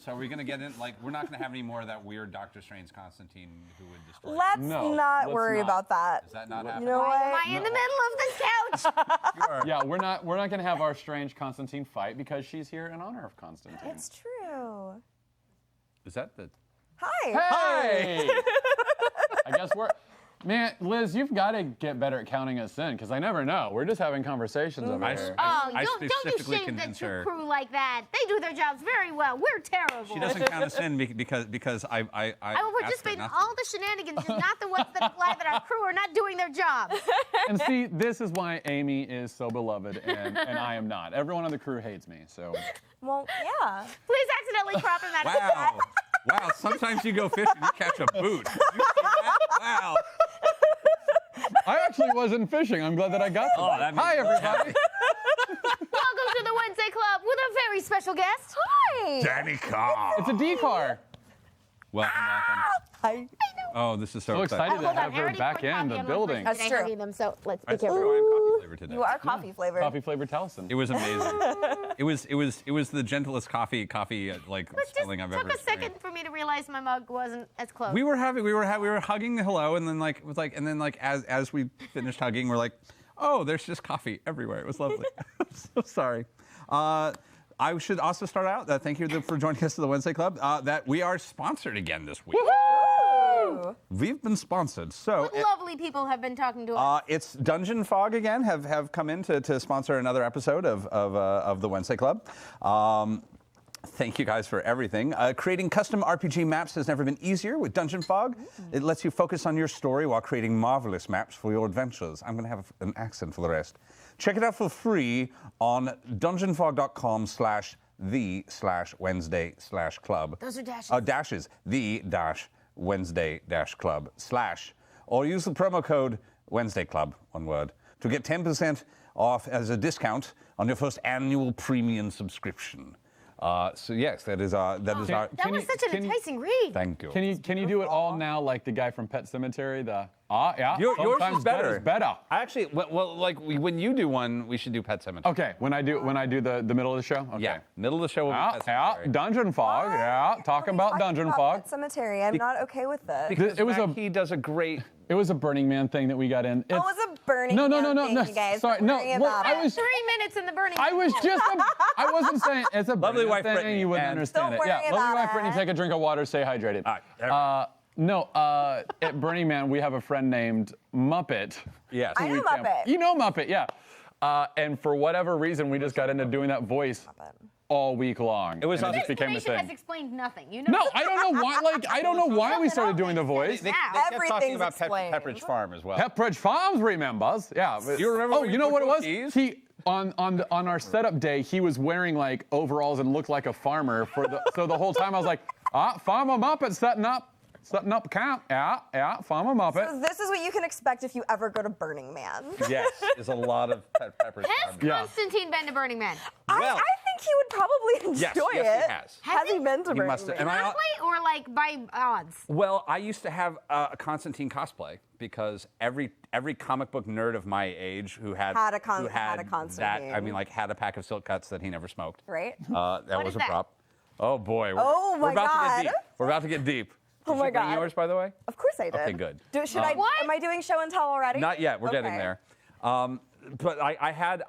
So are we going to get in, like, we're not going to have any more of that weird Doctor Strange Constantine who would destroy Let's not worry about that. Is that not happening? You know what? Why am I in the middle of this couch? Yeah, we're not going to have our Strange Constantine fight because she's here in honor of Constantine. It's true. Is that the... Hi. Hey! I guess we're... Man, Liz, you've got to get better at counting us in, because I never know. We're just having conversations over here. Oh, I don't you specifically shame the convinced her. crew like that. They do their jobs very well. We're terrible. She doesn't count us in because I I will asked her participate in not all the shenanigans, just not the ones that imply that our crew are not doing their jobs. And see, this is why Amy is so beloved, and I am not. Everyone on the crew hates me, so... Well, yeah. Please accidentally crop him out of Wow. Wow, sometimes you go fishing, you catch a boot. You see that? Wow. I actually wasn't fishing. I'm glad that I got Oh, that makes Hi, me everybody. Welcome to the Wednesday Club with a very special guest. Hi. Dani Carr. It's a D car. Welcome. Hi. Oh, this is so So exciting. excited to have her back in the building. That's true. Hugging them, so let's I be saw careful. you in coffee flavor today. You are coffee flavored. Coffee flavored Taliesin. It was amazing. it was the gentlest coffee like But just spilling I've ever took a second experienced. for me to realize my mug wasn't as close. We were hugging hello, and then as we finished hugging, we're like, oh, there's just coffee everywhere. It was lovely. I'm so sorry. I should also start out. Thank you for joining us to the Wednesday Club. That we are sponsored again this week. Ooh. We've been sponsored. So What lovely people have been talking to us. it's Dungeon Fog again. Have come in to sponsor another episode of the Wednesday Club. Thank you guys for everything. Creating custom RPG maps has never been easier with Dungeon Fog. It lets you focus on your story while creating marvelous maps for your adventures. I'm going to have an accent for the rest. Check it out for free on dungeonfog.com/the/Wednesday/club. Those are dashes. Dashes. The-Wednesday-Club/ or use the promo code Wednesday Club, one word, to get 10% off as a discount on your first annual premium subscription. So yes, that is our. That was such an enticing read. Thank you. Can you do it all now like the guy from Pet Cemetery? Yeah. Yours sometimes is better. Better. I actually, when you do one, we should do Pet Cemetery. Okay, when I do the middle of the show. Okay. Yeah, middle of the show will be Pet Cemetery. Dungeon Fog. Yeah, talking about Dungeon Fog. Pet Cemetery. I'm not okay with this. Because It was he does a great. It was a Burning Man thing that we got in. Oh, it was a Burning No, Man thing, no. you guys. Sorry, Don't no. worry Well, about I it. was 3 minutes in the burning. I was just. I wasn't saying it's a Lovely Burning wife, thing. Brittany, You wouldn't and- understand Don't it. worry Yeah, lovely about wife, Brittany. it. Take a drink of water. Stay hydrated. No, at Burning Man, we have a friend named Muppet. Yes. I know Muppet. You know Muppet, yeah. And for whatever reason, we just got into doing that voice all week long. It was and on- it just became a Explanation has thing. explained nothing. You know. No, I don't know why. I don't know why we started doing the voice. They kept talking Everything's about explained. Pepperidge Farm as well. Pepperidge Farms remembers. Yeah. You remember Oh, when you you know put what it was? cookies? He on our setup day, he was wearing like overalls and looked like a farmer so the whole time I was like, Farmer Muppet setting up camp. Yeah, Farmer Muppet. So this is what you can expect if you ever go to Burning Man. Yes, there's a lot of Pepperidge Has Farm. Yeah. Constantine been to Burning Man? Well- I think he would probably enjoy yes, it. he has. Has he been to He Burning must have. Man? And I- Honestly, or like by odds? Well, I used to have a Constantine cosplay because every comic book nerd of my age who had Had a that, Constantine. I mean, like had a pack of silk cuts that he never smoked. Right? That What was is a that? prop. Oh boy. Oh, my we're about to God. get deep. We're about to get deep. Oh, Did my you bring God. yours, by the way? Of course I did. Okay, good. Should I? What? Am I doing show and tell already? Not yet. We're getting Okay. there. But I had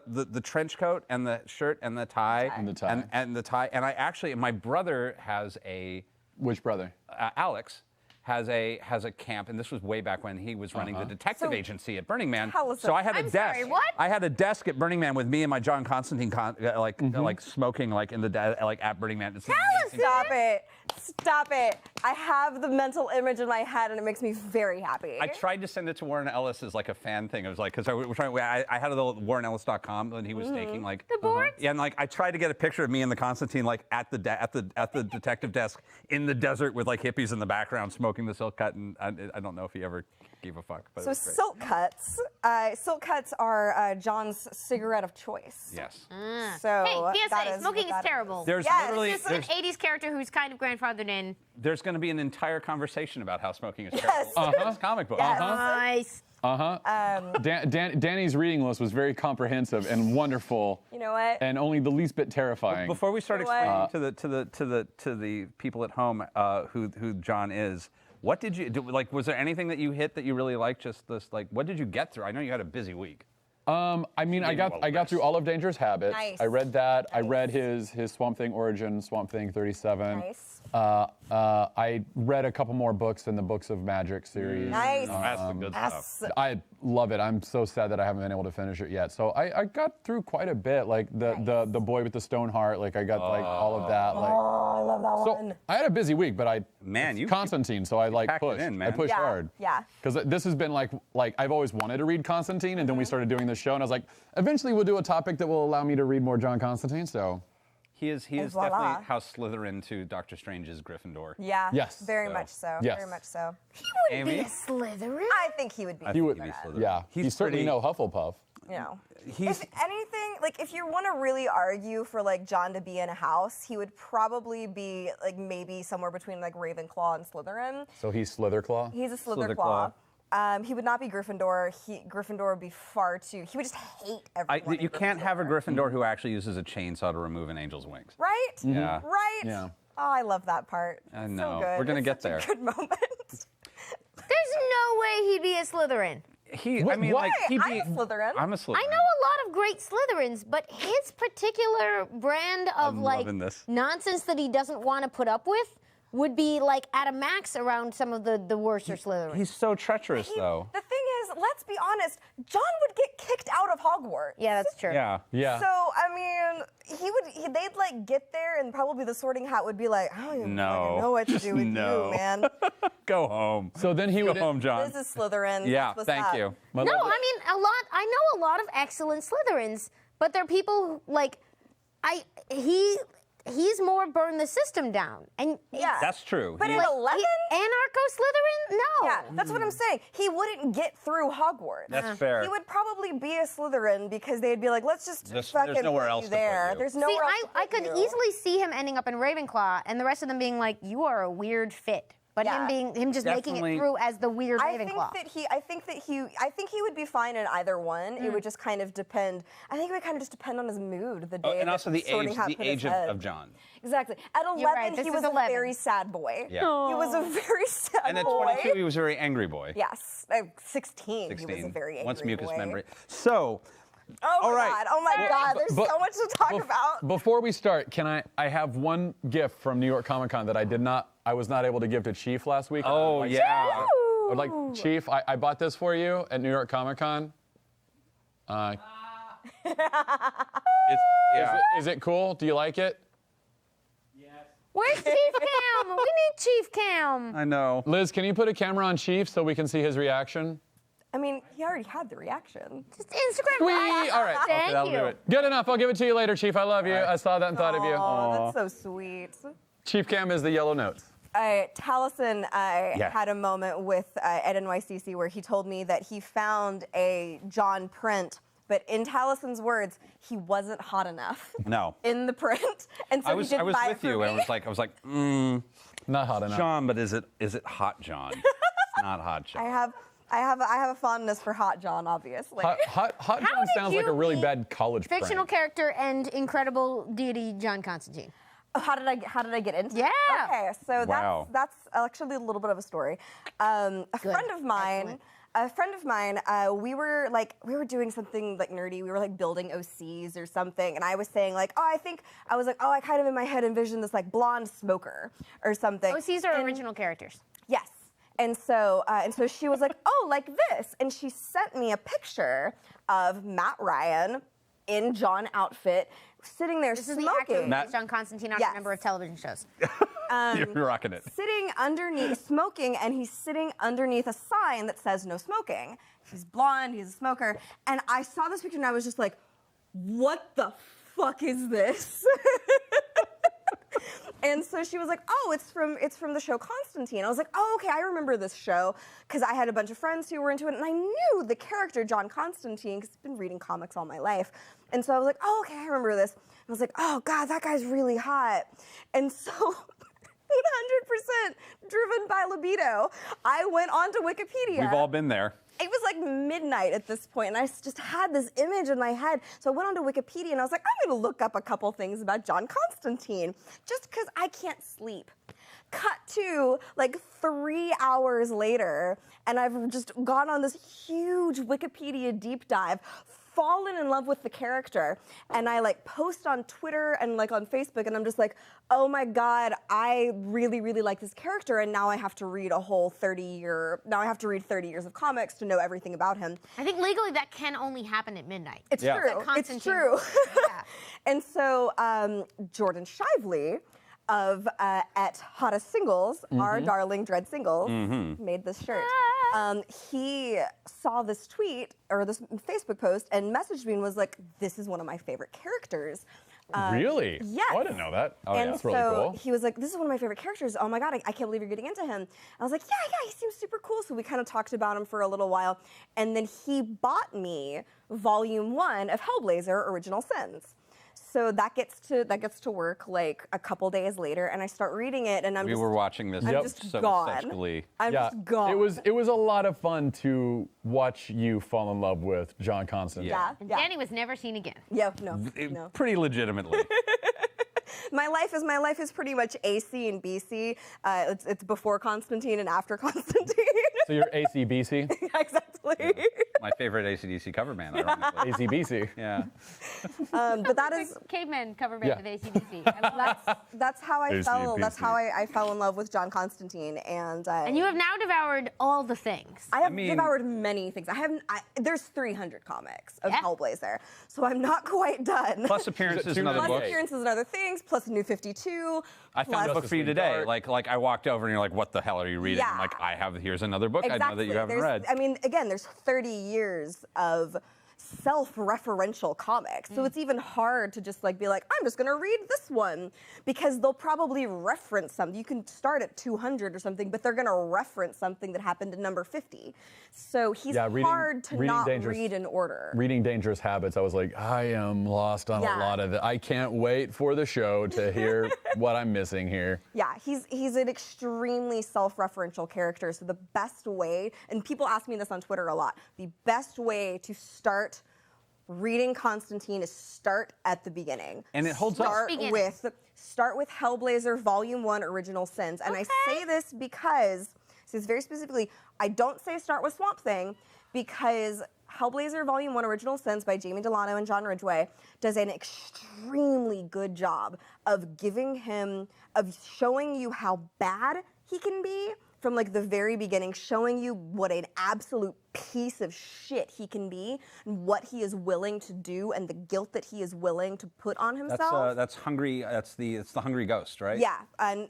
the trench coat and the shirt and the tie And the tie. and the tie, and I actually, my brother has a Which brother? Alex has a camp, and this was way back when he was running the detective So, agency at Burning Man. tell us So I had a I'm desk. sorry, what? I had a desk at Burning Man with me and my John Constantine like smoking like in the like at Burning Man. It's amazing. Stop it. Stop it. I have the mental image in my head and it makes me very happy. I tried to send it to Warren Ellis as like a fan thing. It was like, because I had a little WarrenEllis.com when he was taking like The boards? Yeah, and like I tried to get a picture of me and the Constantine like at the detective desk in the desert with like hippies in the background smoking the silk cut, and I don't know if he ever gave a fuck. But So it was great. silk cuts. Silk cuts are John's cigarette of choice. Yes. So Hey, that PSA, is smoking what that is terrible. There's Yes. literally This is an 80s character who's kind of grandfathered in. there's going to be an entire conversation about how smoking is terrible in this comic book. Yes. Nice. Danny's reading list was very comprehensive and wonderful. You know what? And only the least bit terrifying. Before we start You know explaining to the people at home who John is, what did you do? Like, was there anything that you hit that you really liked? Just this, like, what did you get through? I know you had a busy week. I mean, I got through all of Dangerous Habits. Nice. I read that. I Nice. read his Swamp Thing origin, Swamp Thing 37. Nice. I read a couple more books in the Books of Magic series. Nice. That's the good stuff. I love it. I'm so sad that I haven't been able to finish it yet. So I got through quite a bit. Like the boy with the stone heart. Like I got like all of that. Like Oh, I love that so one. I had a busy week, but you Constantine. So I like packed it pushed. in, I man. pushed Yeah, hard. yeah. Because this has been like I've always wanted to read Constantine, and then we started doing this show, and I was like, eventually we'll do a topic that will allow me to read more John Constantine. So. He is voila. definitely how Slytherin to Doctor Strange's Gryffindor. Yeah. Yes. Very So- much so. Yes. Very much so. He wouldn't Amy? be a Slytherin. I think he would be. He would, he'd be Slytherin. yeah. He's certainly pretty- no Hufflepuff. You know. He's If anything, like if you want to really argue for like John to be in a house, he would probably be like maybe somewhere between like Ravenclaw and Slytherin. So he's Slitherclaw. He's a Slytherclaw. Slytherclaw. He would not be Gryffindor. Gryffindor would be far too. He would just hate everyone. you in can't have a Gryffindor. Gryffindor who actually uses a chainsaw to remove an angel's wings. Right? Yeah. Right? Yeah. Oh, I love that part. I So know. good. We're gonna It's get such a there. Good moment. There's no way he'd be a Slytherin. I mean, like he'd I'm be. a Slytherin. I'm a Slytherin. I know a lot of great Slytherins, but his particular brand of I'm like loving this. nonsense that he doesn't want to put up with would be like at a max around some of the worser Slytherins. He's so treacherous, though. The thing is, let's be honest, John would get kicked out of Hogwarts. Yeah, that's true. Yeah. Yeah. So, I mean, they'd like get there and probably the sorting hat would be like, I don't even fucking know what to do with no. you, man. Go home. So then he Go would. home, John. This is Slytherin. Yeah. What's Thank up? you. My No, lovely- I mean I know a lot of excellent Slytherins, but they're people who, like he's more burn the system down. And Yeah. That's true. But He- in 11? Anarcho-Slytherin? No. Yeah, that's what I'm saying. He wouldn't get through Hogwarts. That's fair. He would probably be a Slytherin because they'd be like, let's just There's fucking nowhere put else you to put there. you. There's See, nowhere else to I put could you. easily see him ending up in Ravenclaw and the rest of them being like, you are a weird fit. But Yeah. him just making Definitely. it through as the weird I think Ravenclaw. that he would be fine in either one. It would just kind of depend. I think it would kind of just depend on his mood the day. and that also the Sorting age, Hat the put his age head. of John. Exactly. At 11, You're right, this he is was 11. a very sad boy. Yeah. He was a very sad And at boy. 22, he was a very angry boy. Yes, 16, He was a very angry Once mucus boy. memory. So, Oh All my right. God! Oh my God! There's But- so much to talk bef- about. Before we start, I have one gift from New York Comic Con that I was not able to give to Chief last week. oh Like, yeah. I would like, Chief, I bought this for you at New York Comic Con. Yeah. Is it cool? Do you like it? Where's Chief Cam? We need Chief Cam. I know. Liz, can you put a camera on Chief so we can see his reaction? I mean, he already had the reaction. Just Instagram Sweet. Live. All right. Thank that'll you. do it. Good enough. I'll give it to you later, Chief. I love you. I saw that and thought of you. Oh, that's so sweet. Chief Cam is the yellow notes. Taliesin Yeah. had a moment with at NYCC where he told me that he found a John print, but in Taliesin's words, he wasn't hot enough No. in the print, and so I was he didn't buy it with for you, me. and I was like, Not hot enough. John, but is it hot, John? It's not hot, John. I have a fondness for Hot John, obviously. Hot John did sounds like you a really meet bad college Fictional prank. character and incredible deity John Constantine. How did I get into Yeah. it? Okay, so Wow. that's actually a little bit of a story. A friend of mine. We were doing something like nerdy. We were like building OCs or something, and I was saying like, I kind of in my head envisioned this like blonde smoker or something. OCs are original characters. Yes. And so she was like, oh, like this. And she sent me a picture of Matt Ryan in John outfit, sitting there This is the actor who smoking. plays John Constantine on Yes. a number of television shows. You're rocking it. Sitting underneath, smoking, and he's sitting underneath a sign that says no smoking. He's blonde, he's a smoker. And I saw this picture and I was just like, what the fuck is this? And so she was like, oh, it's from the show Constantine. I was like, oh, okay, I remember this show because I had a bunch of friends who were into it, and I knew the character John Constantine because I've been reading comics all my life. And so I was like, oh, okay, I remember this. And I was like, oh, God, that guy's really hot. And so driven by libido. I went onto Wikipedia. We've all been there. It was like midnight at this point, and I just had this image in my head. So I went onto Wikipedia, and I was like, I'm going to look up a couple things about John Constantine, just because I can't sleep. Cut to like 3 hours later, and I've just gone on this huge Wikipedia deep dive, fallen in love with the character, and I like post on Twitter and like on Facebook, and I'm just like, oh my God, I really, really like this character, and now I have to read a whole 30 years of comics to know everything about him. I think legally that can only happen at midnight. It's Yeah. true. Like It's true. Yeah. And so Jordan Shively of at Hottest Singles, our darling Dread Singles, made this shirt. He saw this tweet or this Facebook post and messaged me and was like, "This is one of my favorite characters." Really? Yes. Oh, I didn't know that. Oh, And yeah, that's so really cool. he was like, "This is one of my favorite characters. Oh my God, I can't believe you're getting into him." I was like, "Yeah, he seems super cool." So we kind of talked about him for a little while, and then he bought me Volume 1 of Hellblazer: Original Sins. So that gets to work like a couple days later, and I start reading it, and We were watching this I'm Yep. just so gone. with such glee. I'm Yeah, just gone. it was a lot of fun to watch you fall in love with John Constantine. Yeah. And Danny was never seen again. Yeah. No. Pretty legitimately. My life is pretty much AC and BC. It's before Constantine and after Constantine. So you're ACBC? Exactly. My favorite AC/DC cover band, ironically. ACBC. Yeah. But that is Caveman cover band Yeah. of ACDC. I love that. that's how I fell. That's AC/DC. how I fell in love with John Constantine, and And you have now devoured all the things. I have mean- devoured many things. There's 300 comics of Yeah. Hellblazer, so I'm not quite done. Plus appearances and other Plus books. appearances and other things, plus New 52. I found a plus- book for you today. Like I walked over and you're like, "What the hell are you reading?" I'm Yeah. like, here's another book I know that you haven't There's- read. I mean, again, there's 30 years of self-referential comics, so it's even hard to just like be like, I'm just gonna read this one, because they'll probably reference something. You can start at 200 or something, but they're gonna reference something that happened in number 50. So he's Yeah, hard to not Dangerous- read in order. Reading Dangerous Habits, I was like, I am lost on Yeah. a lot of it. I can't wait for the show to hear what I'm missing here. Yeah, he's an extremely self-referential character. So the best way, and people ask me this on Twitter a lot, the best way to start reading Constantine is start at the beginning. And it holds up. Start with Hellblazer Volume 1 Original Sins. And I say this because, this is very specifically, I don't say start with Swamp Thing, because Hellblazer Volume 1 Original Sins by Jamie Delano and John Ridgway does an extremely good job of showing you how bad he can be from like the very beginning, showing you what an absolute piece of shit he can be, and what he is willing to do, and the guilt that he is willing to put on himself. That's hungry. It's the hungry ghost, right? Yeah, and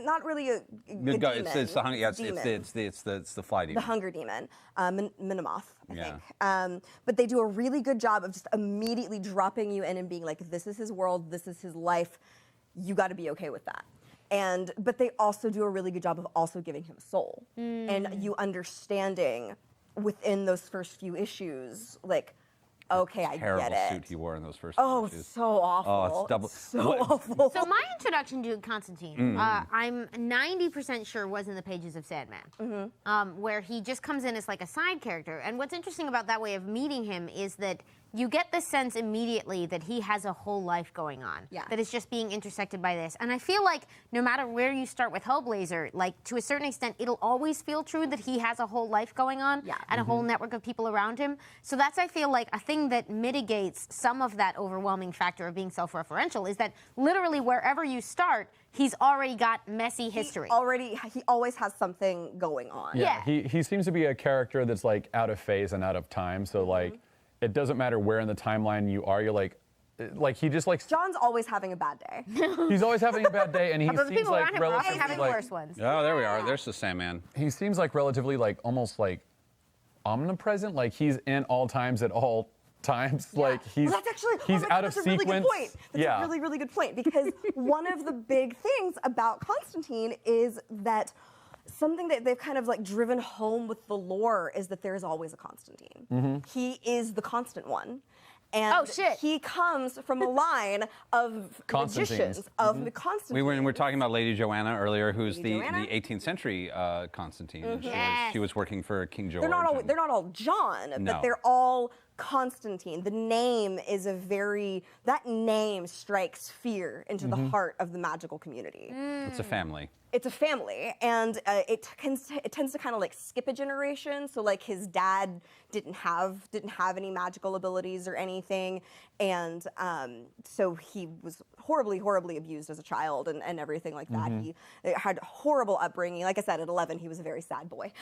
not really a Good ghost. demon. It's the hungry. Yeah, it's demon. the fly demon. The hunger demon, Minimoth, I Yeah. think. But they do a really good job of just immediately dropping you in and being like, this is his world, this is his life, you got to be okay with that. But they also do a really good job of also giving him a soul, and you understanding within those first few issues, like, okay, I Terrible get it. suit he wore in those first Oh, issues. so awful. Oh, it's double. So What- awful. So my introduction to Constantine, I'm 90% sure was in the pages of Sandman, where he just comes in as like a side character. And what's interesting about that way of meeting him is that you get the sense immediately that he has a whole life going on, Yeah. that is just being intersected by this. And I feel like no matter where you start with Hellblazer, like to a certain extent, it'll always feel true that he has a whole life going on Yeah. and a whole network of people around him. So that's, I feel like, a thing that mitigates some of that overwhelming factor of being self-referential is that literally wherever you start, he's already got messy history. He always has something going on. Yeah. He seems to be a character that's like out of phase and out of time. So like, it doesn't matter where in the timeline you are. You're like he just like John's always having a bad day. he's always having a bad day, and he Although the seems people around like him are often relatively having like worse ones. Oh, there we are. There's the Sandman. he seems like relatively like almost like omnipresent. Like he's in all times at all times. Like he's Well, that's actually he's out of that's sequence. a really good point. That's yeah. a really, really good point, because one of the big things about Constantine is that something that they've kind of like driven home with the lore is that there is always a Constantine. He is the constant one. And Oh, shit. he comes from a line of magicians, of the Constantine. We were talking about Lady Joanna earlier, who's Lady the Joanna? 18th century Constantine. And Yes. she was working for King George. They're not all John, No. but they're all Constantine. The name is that name strikes fear into the heart of the magical community. It's a family. It's a family, and it tends to kind of like skip a generation. So like his dad didn't have any magical abilities or anything, and so he was horribly abused as a child and everything like that. He had horrible upbringing. Like I said, at 11, he was a very sad boy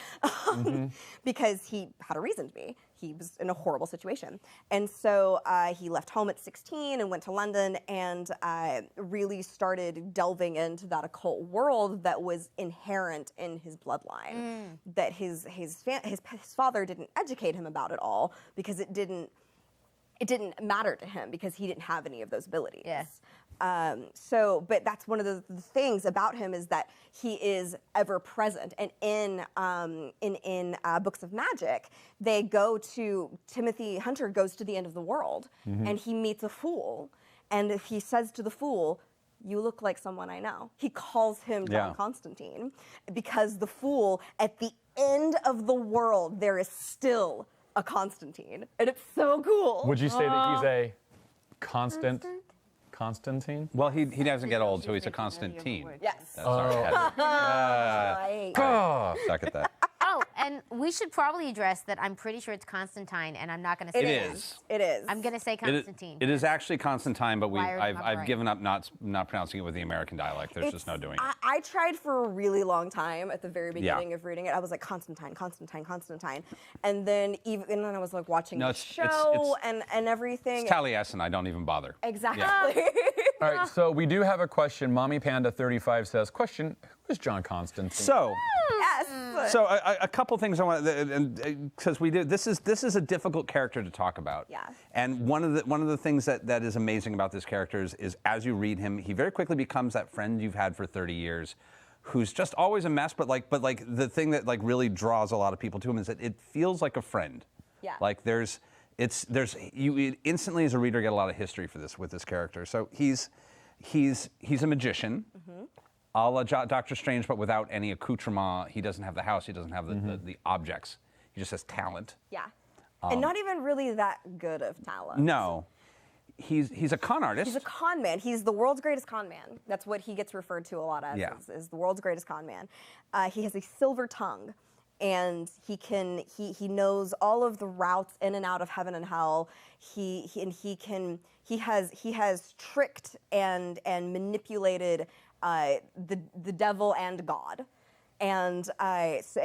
because he had a reason to be. He was in a horrible situation, and so he left home at 16 and went to London and really started delving into that occult world that was inherent in his bloodline, that his father didn't educate him about at all because it didn't matter to him because he didn't have any of those abilities. Yes. But that's one of the things about him is that he is ever present. And in Books of Magic, Timothy Hunter goes to the end of the world, and he meets a fool, and he says to the fool, "You look like someone I know." He calls him John Constantine because the fool, at the end of the world, there is still a Constantine, and it's so cool. Would you say that he's a Constantine? Well, he doesn't get old, so he's a Constantine. Yes. Sorry. Suck at that. Oh, and we should probably address that I'm pretty sure it's Constantine, and I'm not going to say It is. I'm going to say Constantine. It is actually Constantine, but Wired him up I've right. given up not pronouncing it with the American dialect. There's just no doing it. I tried for a really long time at the very beginning of reading it. I was like, Constantine. And then I was like watching the show and everything. It's Taliesin. I don't even bother. Exactly. All right, so we do have a question. Mommy Panda 35 says, question, who is John Constantine? So, Yes. so a couple things I want, because we do. This is a difficult character to talk about. Yeah. And one of the things that is amazing about this character is as you read him, he very quickly becomes that friend you've had for 30 years, who's just always a mess. But the thing that really draws a lot of people to him is that it feels like a friend. Yeah. Like you instantly as a reader get a lot of history with this character. So he's a magician. A la Doctor Strange, but without any accoutrement. He doesn't have the house. He doesn't have the objects. He just has talent. Yeah. And not even really that good of talent. No. He's a con artist. He's a con man. He's the world's greatest con man. That's what he gets referred to a lot as, is the world's greatest con man. He has a silver tongue, and he knows all of the routes in and out of heaven and hell. He has tricked and manipulated the devil and God. And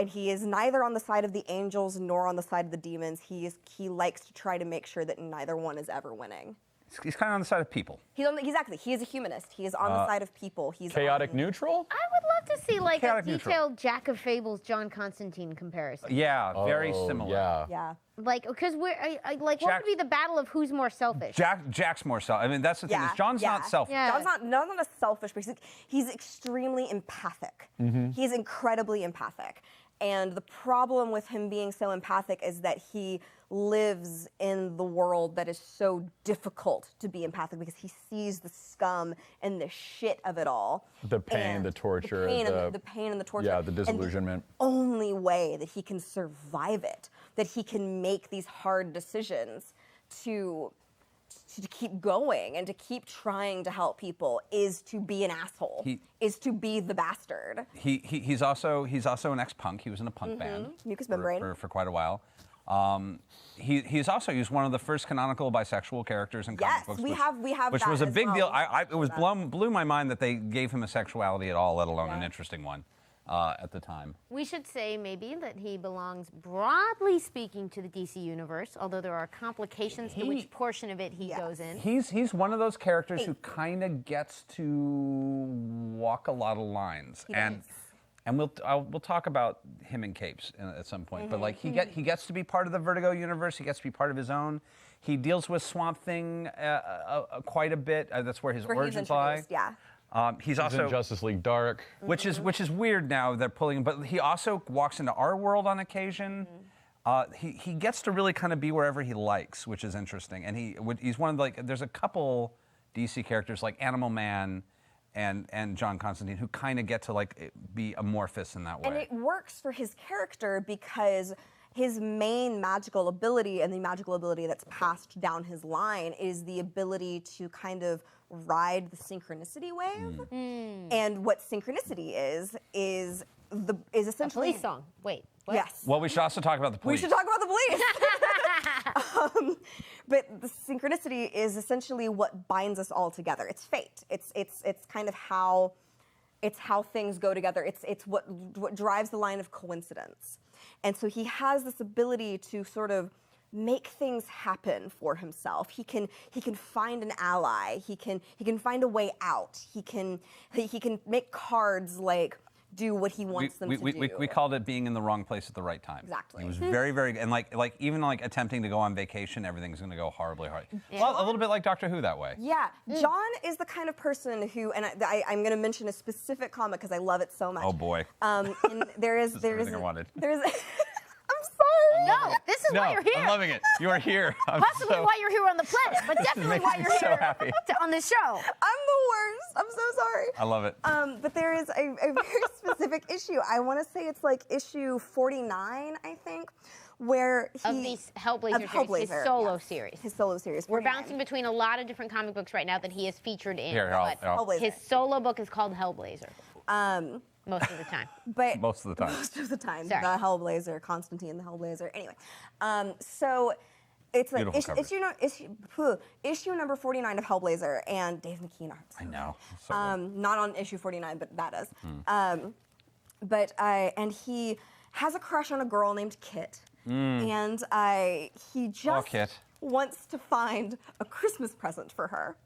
he is neither on the side of the angels nor on the side of the demons. He likes to try to make sure that neither one is ever winning. He's kind of on the side of people. Exactly. He is a humanist. He is on the side of people. He's Chaotic neutral? I would love to see like a Chaotic neutral. detailed Jack of Fables John Constantine comparison. Yeah, very similar. Yeah. Yeah. Like, because what would be the battle of who's more selfish? Jack's more selfish. I mean, that's the thing. Is John's not selfish. Yeah. John's not a selfish, but he's extremely empathic. He's incredibly empathic. And the problem with him being so empathic is that he lives in the world that is so difficult to be empathic because he sees the scum and the shit of it all. The pain, And the torture. the pain and the torture. Yeah, the disillusionment. And the only way that he can survive it, that he can make these hard decisions to keep going and to keep trying to help people is to be an asshole, is to be the bastard. He's also an ex-punk. He was in a punk band Mucus Membrane. for quite a while. He's one of the first canonical bisexual characters in comic books. we have which that was a as big well. deal. Blew my mind that they gave him a sexuality at all, let alone an interesting one at the time. We should say maybe that he belongs, broadly speaking, to the DC universe, although there are complications to which portion of it he goes in. He's one of those characters who kind of gets to walk a lot of lines, and we'll talk about him in capes at some point. But like he gets to be part of the Vertigo universe. He gets to be part of his own. He deals with Swamp Thing quite a bit. That's where his origins lie. Yeah. He's In also Justice League Dark. which is weird now they're pulling him, but he also walks into our world on occasion. he gets to really kind of be wherever he likes, which is interesting. And he's one of there's a couple DC characters like Animal Man and John Constantine who kind of get to be amorphous in that way. And it works for his character because his main magical ability and the magical ability that's passed down his line is the ability to kind of ride the synchronicity wave. And what synchronicity is essentially A police song. Wait. What? Yes. Well, we should also talk about the police. We should talk about the police. But the synchronicity is essentially what binds us all together. It's fate. It's kind of how things go together. It's what drives the line of coincidence. And so he has this ability to sort of make things happen for himself. He can find an ally. He can find a way out. He can make cards do what he wants them to do. We called it being in the wrong place at the right time. Exactly. He was very, very, and even attempting to go on vacation, everything's going to go horribly hard. Yeah. Well, a little bit like Doctor Who that way. Yeah, John is the kind of person who, and I'm going to mention a specific comic because I love it so much. Oh boy. And there is everything I wanted. I'm sorry. No, this is why you're here. I'm loving it. You are here. Possibly why you're here on the planet, but definitely why you're so here happy. on this show. I'm the worst. I'm so sorry. I love it. But there is a very specific issue. I want to say it's issue 49, I think, where he... Of these Hellblazer series, his solo series. His solo series. We're 49. bouncing between a lot of different comic books right now that he is featured in. Here, but Hellblazer. his solo book is called Hellblazer. Most of the time. But Most of the time. Most of the time. Sorry. The Hellblazer, Constantine, the Hellblazer. Anyway, so it's Beautiful issue number 49 of Hellblazer, and Dave McKean arts. I know. So good. Not on issue 49, but that is. And he has a crush on a girl named Kit, and he just Kit. wants to find a Christmas present for her.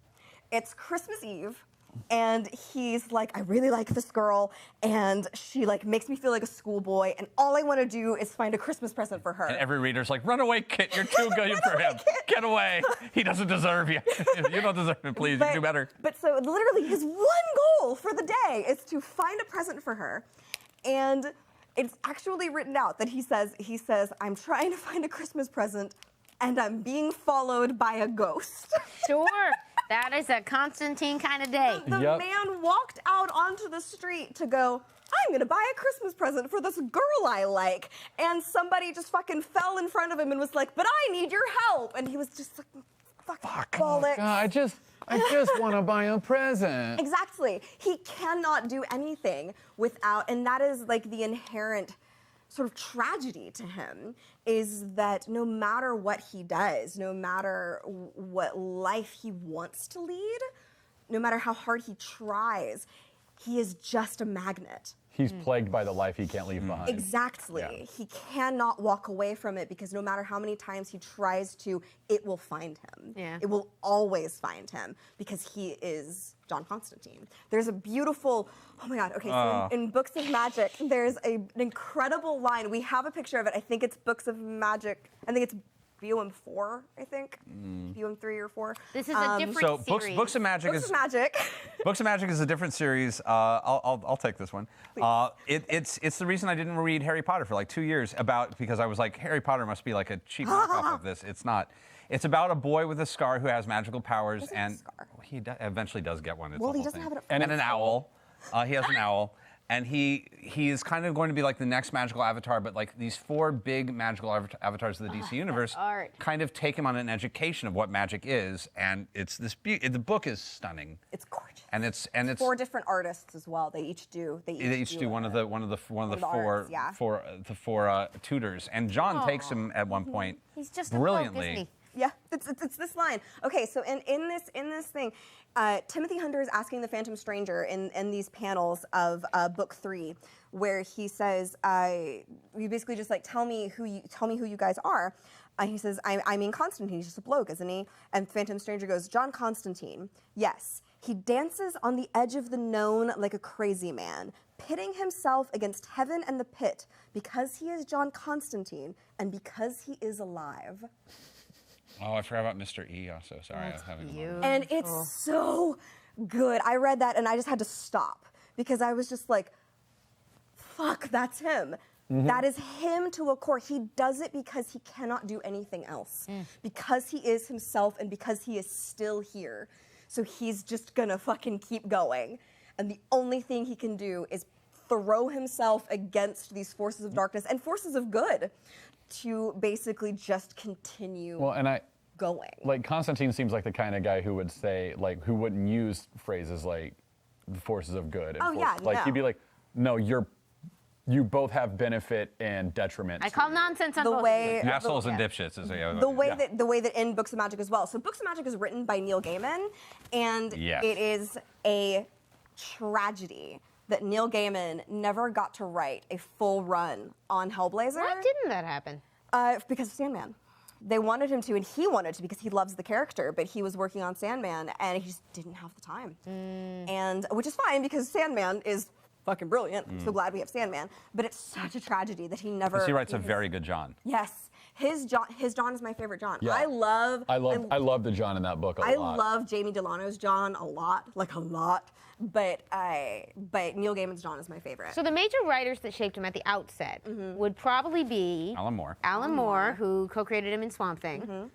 It's Christmas Eve. And he's like, I really like this girl, and she makes me feel like a schoolboy, and all I want to do is find a Christmas present for her. And every reader's like, run away, Kit. You're too good for him. Get away. He doesn't deserve you. You don't deserve him. Please, you can do better. But so literally his one goal for the day is to find a present for her. And it's actually written out that he says, I'm trying to find a Christmas present, and I'm being followed by a ghost. Sure. That is a Constantine kind of day. The man walked out onto the street to go, I'm going to buy a Christmas present for this girl I like. And somebody just fucking fell in front of him and was like, but I need your help. And he was just like, fuck. Bollocks. I just want to buy a present. Exactly. He cannot do anything without, and that is the inherent sort of tragedy to him, is that no matter what he does, no matter what life he wants to lead, no matter how hard he tries, he is just a magnet. He's plagued by the life he can't leave behind. Exactly. Yeah. He cannot walk away from it because no matter how many times he tries to, it will find him. Yeah. It will always find him because he is John Constantine. There's a beautiful, oh my God, okay, so in Books of Magic, there's an incredible line. We have a picture of it. I think it's Books of Magic. I think it's BOM 4, I think. BOM 3 or 4. This is a different So series. Books of Magic Books is of Magic. Books of Magic is a different series. I'll take this one. It's the reason I didn't read Harry Potter for 2 years because I was like, Harry Potter must be a cheap knockoff of this. It's not. It's about a boy with a scar who has magical powers, and he eventually does get one. It's Well, the he whole doesn't thing. have it. And an owl. He has an owl. And he is kind of going to be the next magical avatar, but these 4 big magical avatars of the DC universe art. kind of take him on an education of what magic is, and it's this the book is stunning. It's gorgeous. And it's 4 different artists as well. They each do. They each do one of the four arts, yeah. tutors. And John takes him at one point. He's just a brilliantly. folk, isn't he? Yeah, it's this line. Okay, so in this thing, Timothy Hunter is asking the Phantom Stranger in these panels of book 3, where he says, "You basically just tell me who you guys are." He says, "I mean Constantine. He's just a bloke, isn't he?" And Phantom Stranger goes, "John Constantine. Yes, he dances on the edge of the known like a crazy man, pitting himself against heaven and the pit because he is John Constantine and because he is alive." Oh, I forgot about Mr. E also. Sorry, I was having a moment. And it's so good. I read that and I just had to stop because I was just like, fuck, that's him. That is him to a core. He does it because he cannot do anything else. Because he is himself and because he is still here. So he's just gonna fucking keep going. And the only thing he can do is throw himself against these forces of darkness and forces of good to basically just continue going. Like, Constantine seems like the kind of guy who would say, like, who wouldn't use phrases like the forces of good. And like, he'd be like, no, you both have benefit and detriment. I call nonsense on The both way- of you. Assholes and dipshits. The way that in Books of Magic as well. So Books of Magic is written by Neil Gaiman, and it is a tragedy that Neil Gaiman never got to write a full run on Hellblazer. Why didn't that happen? Because of Sandman. They wanted him to, and he wanted to because he loves the character, but he was working on Sandman, and he just didn't have the time. And which is fine because Sandman is fucking brilliant. I'm so glad we have Sandman. But it's such a tragedy that he never. He writes a very good John. Yes, his John is my favorite John. Yeah. I love the John in that book a lot. I love Jamie Delano's John a lot, like a lot. But Neil Gaiman's John is my favorite. So the major writers that shaped him at the outset would probably be Alan Moore. Alan Moore, who co-created him in Swamp Thing.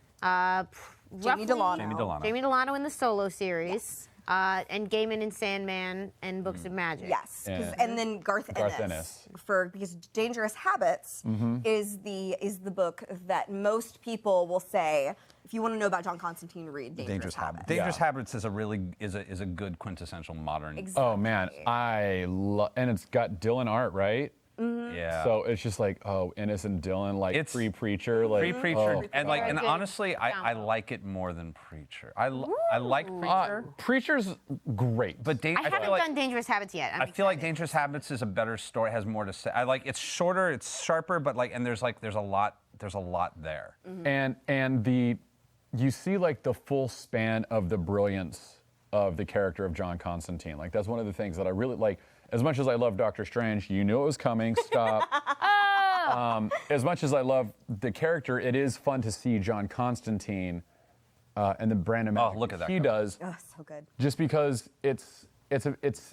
Jamie Delano. Jamie Delano in the solo series. And Gaiman in Sandman and Books of Magic. Yes, and then Garth Ennis. Because Dangerous Habits is the book that most people will say, if you want to know about John Constantine, read Dangerous Habits. Dangerous Habits is a really is a good quintessential modern. Exactly. Oh man, and it's got Dylan art, right? Yeah. So it's just like, oh, innocent Dylan, like It's pre-preacher, like Pre-Preacher, and like, and Very good honestly, I combo. like it more than Preacher. I like Preacher, Preacher's great, but I haven't done Dangerous Habits yet. I feel like Dangerous Habits is a better story, has more to say. I like it's shorter, it's sharper, but like, and there's a lot there. and you see like the full span of the brilliance of the character of John Constantine. Like that's one of the things that I really like. As much as I love Doctor Strange, you knew it was coming. Stop. As much as I love the character, it is fun to see John Constantine and the brand of magic look at that he cover. does. Oh, so good. Just because it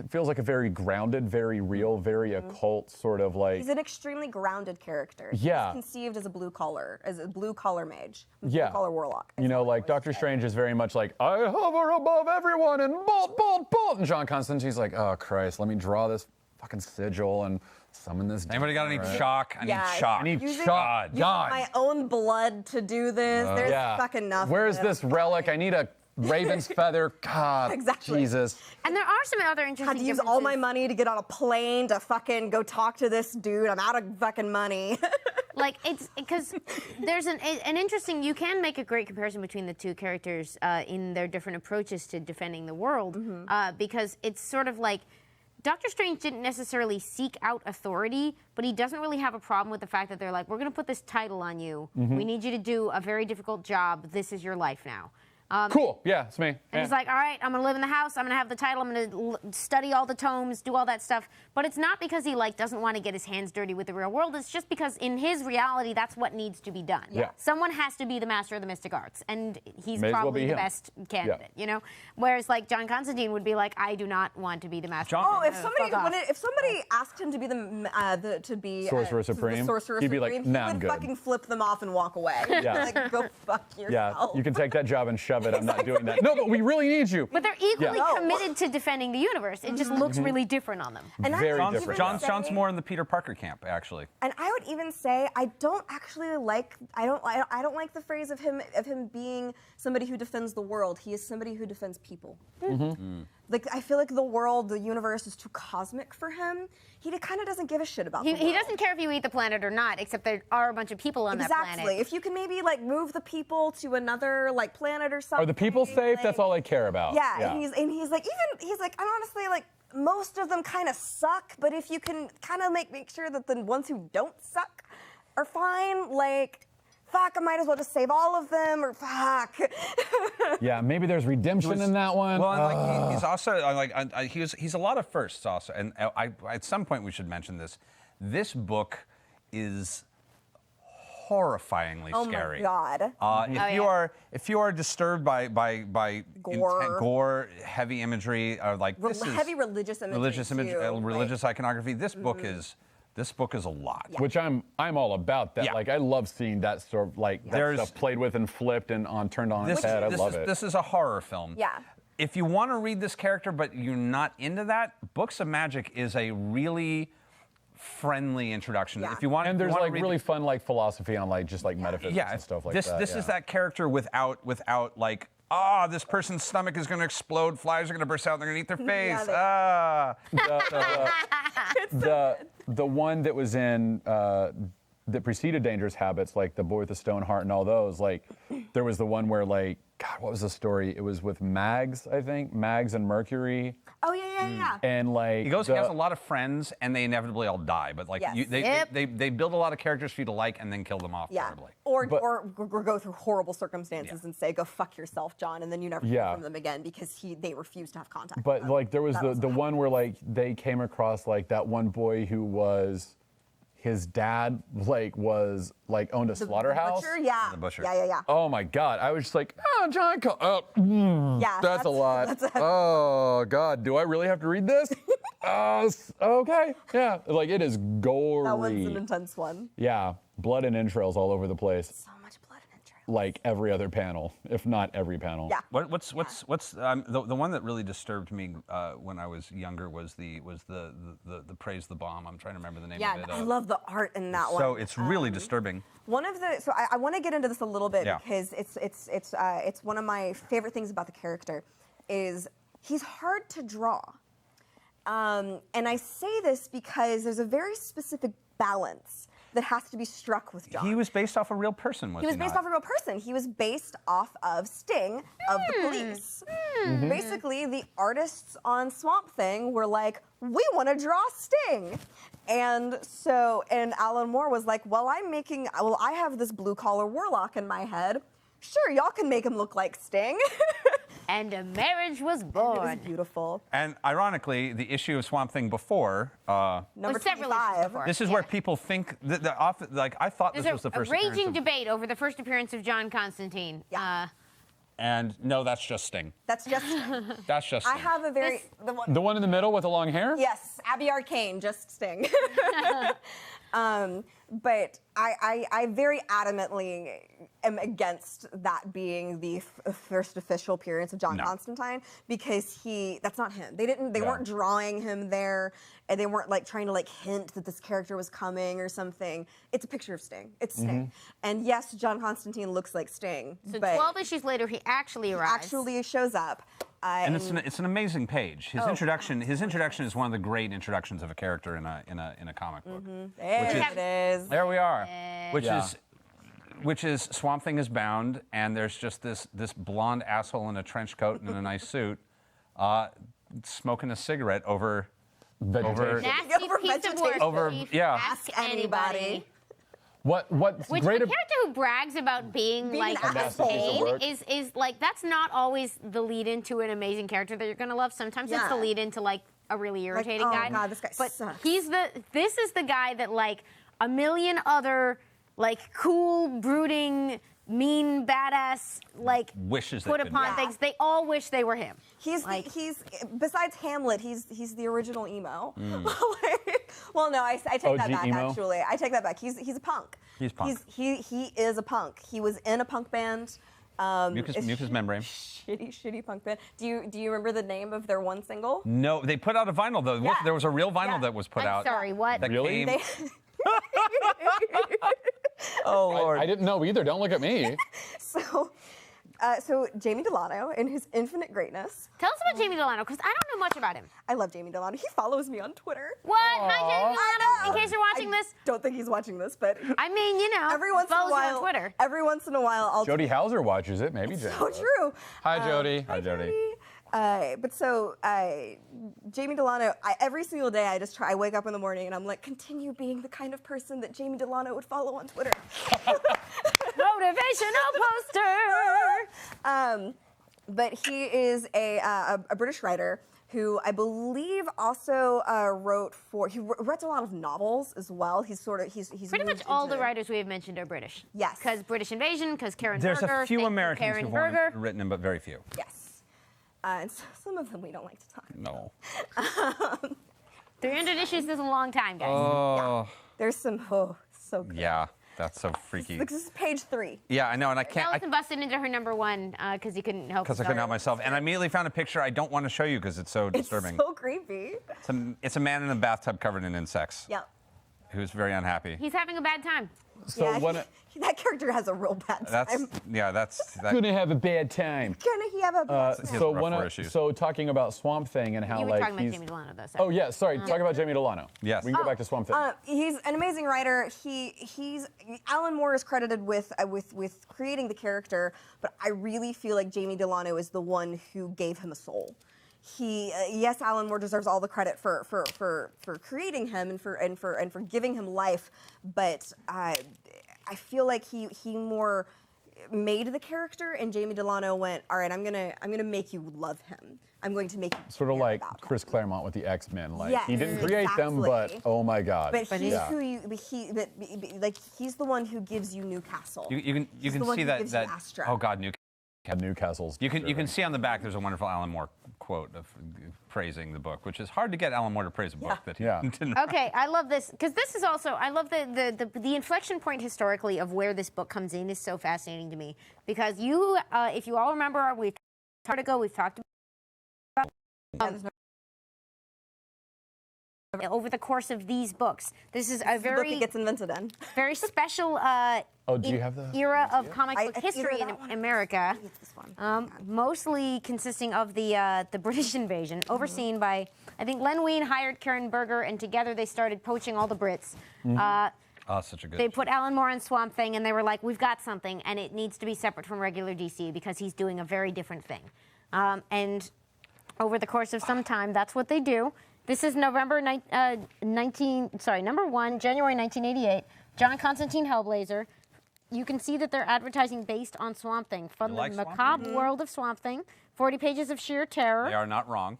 feels like a very grounded, very real, very occult sort of like. He's an extremely grounded character. Yeah. He's conceived as a blue collar mage, Yeah. blue collar warlock. You know, like Doctor Strange is very much like, I hover above everyone and bolt, bolt, bolt. And John Constantine's like, oh Christ, let me draw this fucking sigil and summon this. Anybody got any chalk? I need Yeah. chalk. I need Using- chalk. Using my own blood to do this. There's fucking enough. Where's of it. this relic? I need a raven's feather. God, Exactly. Jesus. And there are some other interesting Had to use all my differences. money to get on a plane to fucking go talk to this dude. I'm out of fucking money. Like it's because there's an interesting. You can make a great comparison between the two characters in their different approaches to defending the world, because it's sort of like Doctor Strange didn't necessarily seek out authority, but he doesn't really have a problem with the fact that they're like, we're going to put this title on you. We need you to do a very difficult job. This is your life now. Cool. Yeah, it's me. And he's like, all right, I'm going to live in the house. I'm going to have the title. I'm going to study all the tomes, do all that stuff. But it's not because he like doesn't want to get his hands dirty with the real world. It's just because in his reality, that's what needs to be done. Yeah. Someone has to be the master of the mystic arts, and he's May as well probably be the him. best candidate. You know, whereas like John Constantine would be like, I do not want to be the master. Oh, if Fuck somebody off. if somebody asked him to be Sorcerer Supreme, the Sorcerer he'd be like, Supreme, nah, he I'm would good. fucking flip them off and walk away. Yeah. Like, go fuck Yeah, yourself. you can take that job and shove it. I'm not doing that. No, but we really need you. But they're equally Yeah. committed to defending the universe. It just looks really different on them. And I Very would different. even John's say- more in the Peter Parker camp, actually. And I would even say I don't actually like I don't like the phrase of him being somebody who defends the world. He is somebody who defends people. Like I feel like the world, the universe is too cosmic for him. He kind of doesn't give a shit about He the world. doesn't care if you eat the planet or not, except there are a bunch of people on that Exactly. planet. If you can maybe like move the people to another like planet or something. Are the people safe? That's all I care about. Yeah, and he's like I'm honestly like most of them kind of suck, but if you can kind of make sure that the ones who don't suck are fine, like fuck, I might as well just save all of them, or fuck. Yeah, maybe there's redemption in that one. Well, and like he's also like he's a lot of firsts also, and I at some point we should mention this. This book is horrifyingly Oh scary. my god. If you are disturbed by Gore. gore, heavy imagery, or like this is Heavy religious imagery. religious too. religious iconography, this book is This book is a lot. Which I'm all about that. Yeah. Like I love seeing that sort of like that stuff played with and flipped and turned on its head. I love it. This is a horror film. Yeah. If you want to read this character but you're not into that, Books of Magic is a really friendly introduction. Yeah. If you want, And there's you want like to read really fun like philosophy on like just like metaphysics and stuff like that. This is that character without like, this person's stomach is going to explode, flies are going to burst out, and they're going to eat their face. The one that was in that preceded Dangerous Habits, like the Boy with the Stone Heart and all those, like there was the one where like, God, what was the story? It was with Mags, I think, Mags and Mercury. Oh yeah. And like He has a lot of friends, and they inevitably all die. But like Yes. they build a lot of characters for you to like, and then kill them off Yeah. terribly. Or go through horrible circumstances and say, "Go fuck yourself, John," and then you never hear from them again because they refuse to have contact. But with them. like there was That the one where like they came across like that one boy who was his dad owned a slaughterhouse. Butcher? Yeah. The butcher. Yeah. Oh my God! I was just like, John. Yeah, That's a lot. Oh God, do I really have to read this? Okay. Yeah. Like it is gory. That one's an intense one. Yeah, blood and entrails all over the place. So much blood and entrails. Like every other panel, if not every panel. Yeah. What's the one that really disturbed me when I was younger was the Praise the Bomb. I'm trying to remember the name of it. I love the art in that one. So it's really disturbing. I want to get into this a little bit Yeah. because it's one of my favorite things about the character is he's hard to draw. And I say this because there's a very specific balance that has to be struck with John. He was based off a real person, was he? He was based off a real person. He was based off of Sting of the Police. Basically, the artists on Swamp Thing were like, we want to draw Sting. And Alan Moore was like, I have this blue collar warlock in my head. Sure, y'all can make him look like Sting. And a marriage was It born. was beautiful. And ironically, the issue of Swamp Thing before. Number several 25. issues before. This is where people think that I thought There's this was the a first raging appearance of- debate over the first appearance of John Constantine. Yeah. And no, that's just Sting. That's just. That's just I Sting. have a very. The one in the middle with the long hair? Yes, Abby Arcane, just Sting. But I very adamantly am against that being the first official appearance of John Constantine because that's not him. They weren't drawing him there, and they weren't like trying to like hint that this character was coming or something. It's a picture of Sting. It's Sting. And yes, John Constantine looks like Sting. So but 12 issues later, he actually arrives. actually shows up. And it's an amazing page. His introduction is one of the great introductions of a character in a comic book. There it is. There we are. Which is Swamp Thing is bound, and there's just this blonde asshole in a trench coat and a nice suit, smoking a cigarette over Vegetation. Nasty Over piece of vegetation. work. Ask anybody. What's Which great the character who brags about being like an asshole. insane is like that's not always the lead into an amazing character that you're gonna love. Sometimes it's the Yeah. lead into like a really irritating oh guy. God, this guy but sucks. this is the guy that like a million other like cool, brooding, mean, badass like Wishes they put could upon be. things. They all wish they were him. He's besides Hamlet, he's the original emo. Well, no, I take OG that back. emo? Actually, I take that back. He's a punk. He's punk. He is a punk. He was in a punk band. Mucous membrane. Shitty punk band. Do you remember the name of their one single? No, they put out a vinyl though. Yeah. There was a real vinyl Yeah. that was put I'm out. sorry, what? That Really? came- Oh Lord. I didn't know either. Don't look at me. So Jamie Delano, in his infinite greatness. Tell us about Jamie Delano, because I don't know much about him. I love Jamie Delano. He follows me on Twitter. What? Hi, Jamie Delano. In case you're watching this. Don't think he's watching this, but I mean, you know, every once in a follows you while, on Twitter. every once in a while, I'll. Jody Hauser watches it. Maybe Jane. So does. true. Hi, Jody. Hi, Jody. Jamie Delano, every single day I wake up in the morning and I'm like, continue being the kind of person that Jamie Delano would follow on Twitter. Motivational poster. But he is a British writer who I believe also he writes a lot of novels as well. He's Pretty much moved all the into- writers we have mentioned are British. Yes. Because British Invasion, because Karen There's Berger. a few thank you, Americans Karen who've Berger. written them, but very few. Yes. And so, some of them we don't like to talk about. No. 300 issues is a long time, guys. Oh. There's some, so good. Yeah, that's so freaky. This is page 3. Yeah, I know, and I can't. Allison busted into her number 1 because he couldn't help Because I couldn't help myself, and I immediately found a picture I don't want to show you because it's so disturbing. It's so creepy. It's a man in a bathtub covered in insects. Yep. Who's very unhappy. He's having a bad time. So Yeah, that character has a real bad time. That's gonna have a bad time. He have a bad time? So rough 4 issues. So talking about Swamp Thing and how You were like talking he's. about Jamie Delano, though. So. Oh yeah, sorry. Talk about Jamie Delano. Yes. We can go back to Swamp Thing. He's an amazing writer. Alan Moore is credited with creating the character, but I really feel like Jamie Delano is the one who gave him a soul. Yes, Alan Moore deserves all the credit for creating him and for giving him life, but I feel like he more made the character, and Jamie Delano went, all right, I'm gonna make you love him. I'm going to make you Sort of care like about Chris him. Claremont with the X-Men. Like Yes, he didn't create them, but exactly. oh my God. But he's yeah. he's the one who gives you Newcastle. You can He's the see one who that gives you Astra. oh God, Newcastle's. You can see on the back there's a wonderful Alan Moore quote of praising the book, which is hard to get Alan Moore to praise a book that he didn't. Okay, I love this because this is also I love the inflection point historically of where this book comes in is so fascinating to me because if you all remember we've talked about over the course of these books. This is a the book it gets invented in. very special do you have the era of comic book it's history either in that one or America, it's this one. mostly consisting of the British invasion, overseen by, I think Len Wein hired Karen Berger, and together they started poaching all the Brits. Oh, such a good. They put Alan Moore on Swamp Thing, and they were like, we've got something, and it needs to be separate from regular DC because he's doing a very different thing. And over the course of some time, that's what they do. This is number 1, January 1988, John Constantine Hellblazer. You can see that they're advertising based on Swamp Thing. From the macabre world of Swamp Thing, 40 pages of sheer terror. They are not wrong.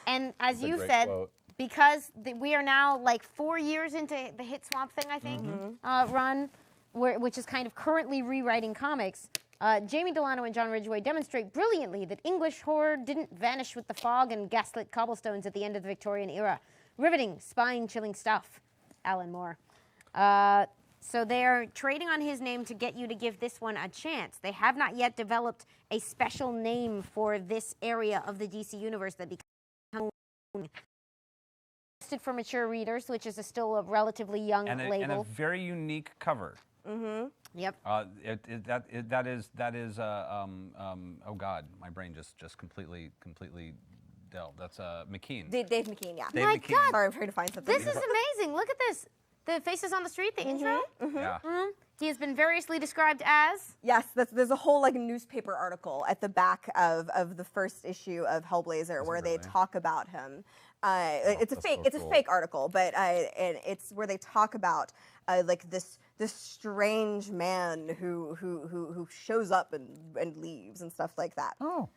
And as you great said, quote. because we are now like 4 years into the hit Swamp Thing, I think, run, which is kind of currently rewriting comics, Jamie Delano and John Ridgway demonstrate brilliantly that English horror didn't vanish with the fog and gaslit cobblestones at the end of the Victorian era. Riveting, spine-chilling stuff, Alan Moore. So they're trading on his name to get you to give this one a chance. They have not yet developed a special name for this area of the DC universe that becomes listed for mature readers, which is still a relatively young label. And a very unique cover. Yep. That is oh God, my brain just completely delved. That's McKean. Dave McKean, yeah. Dave My McKean. God. Sorry, I'm trying to find something. This is amazing. Look at this. The Faces on the Street, the intro. Yeah. He has been variously described as. Yes, there's a whole newspaper article at the back of the first issue of Hellblazer where they talk about him. It's a fake article, but and it's where they talk about this strange man who shows up and leaves and stuff like that. Oh.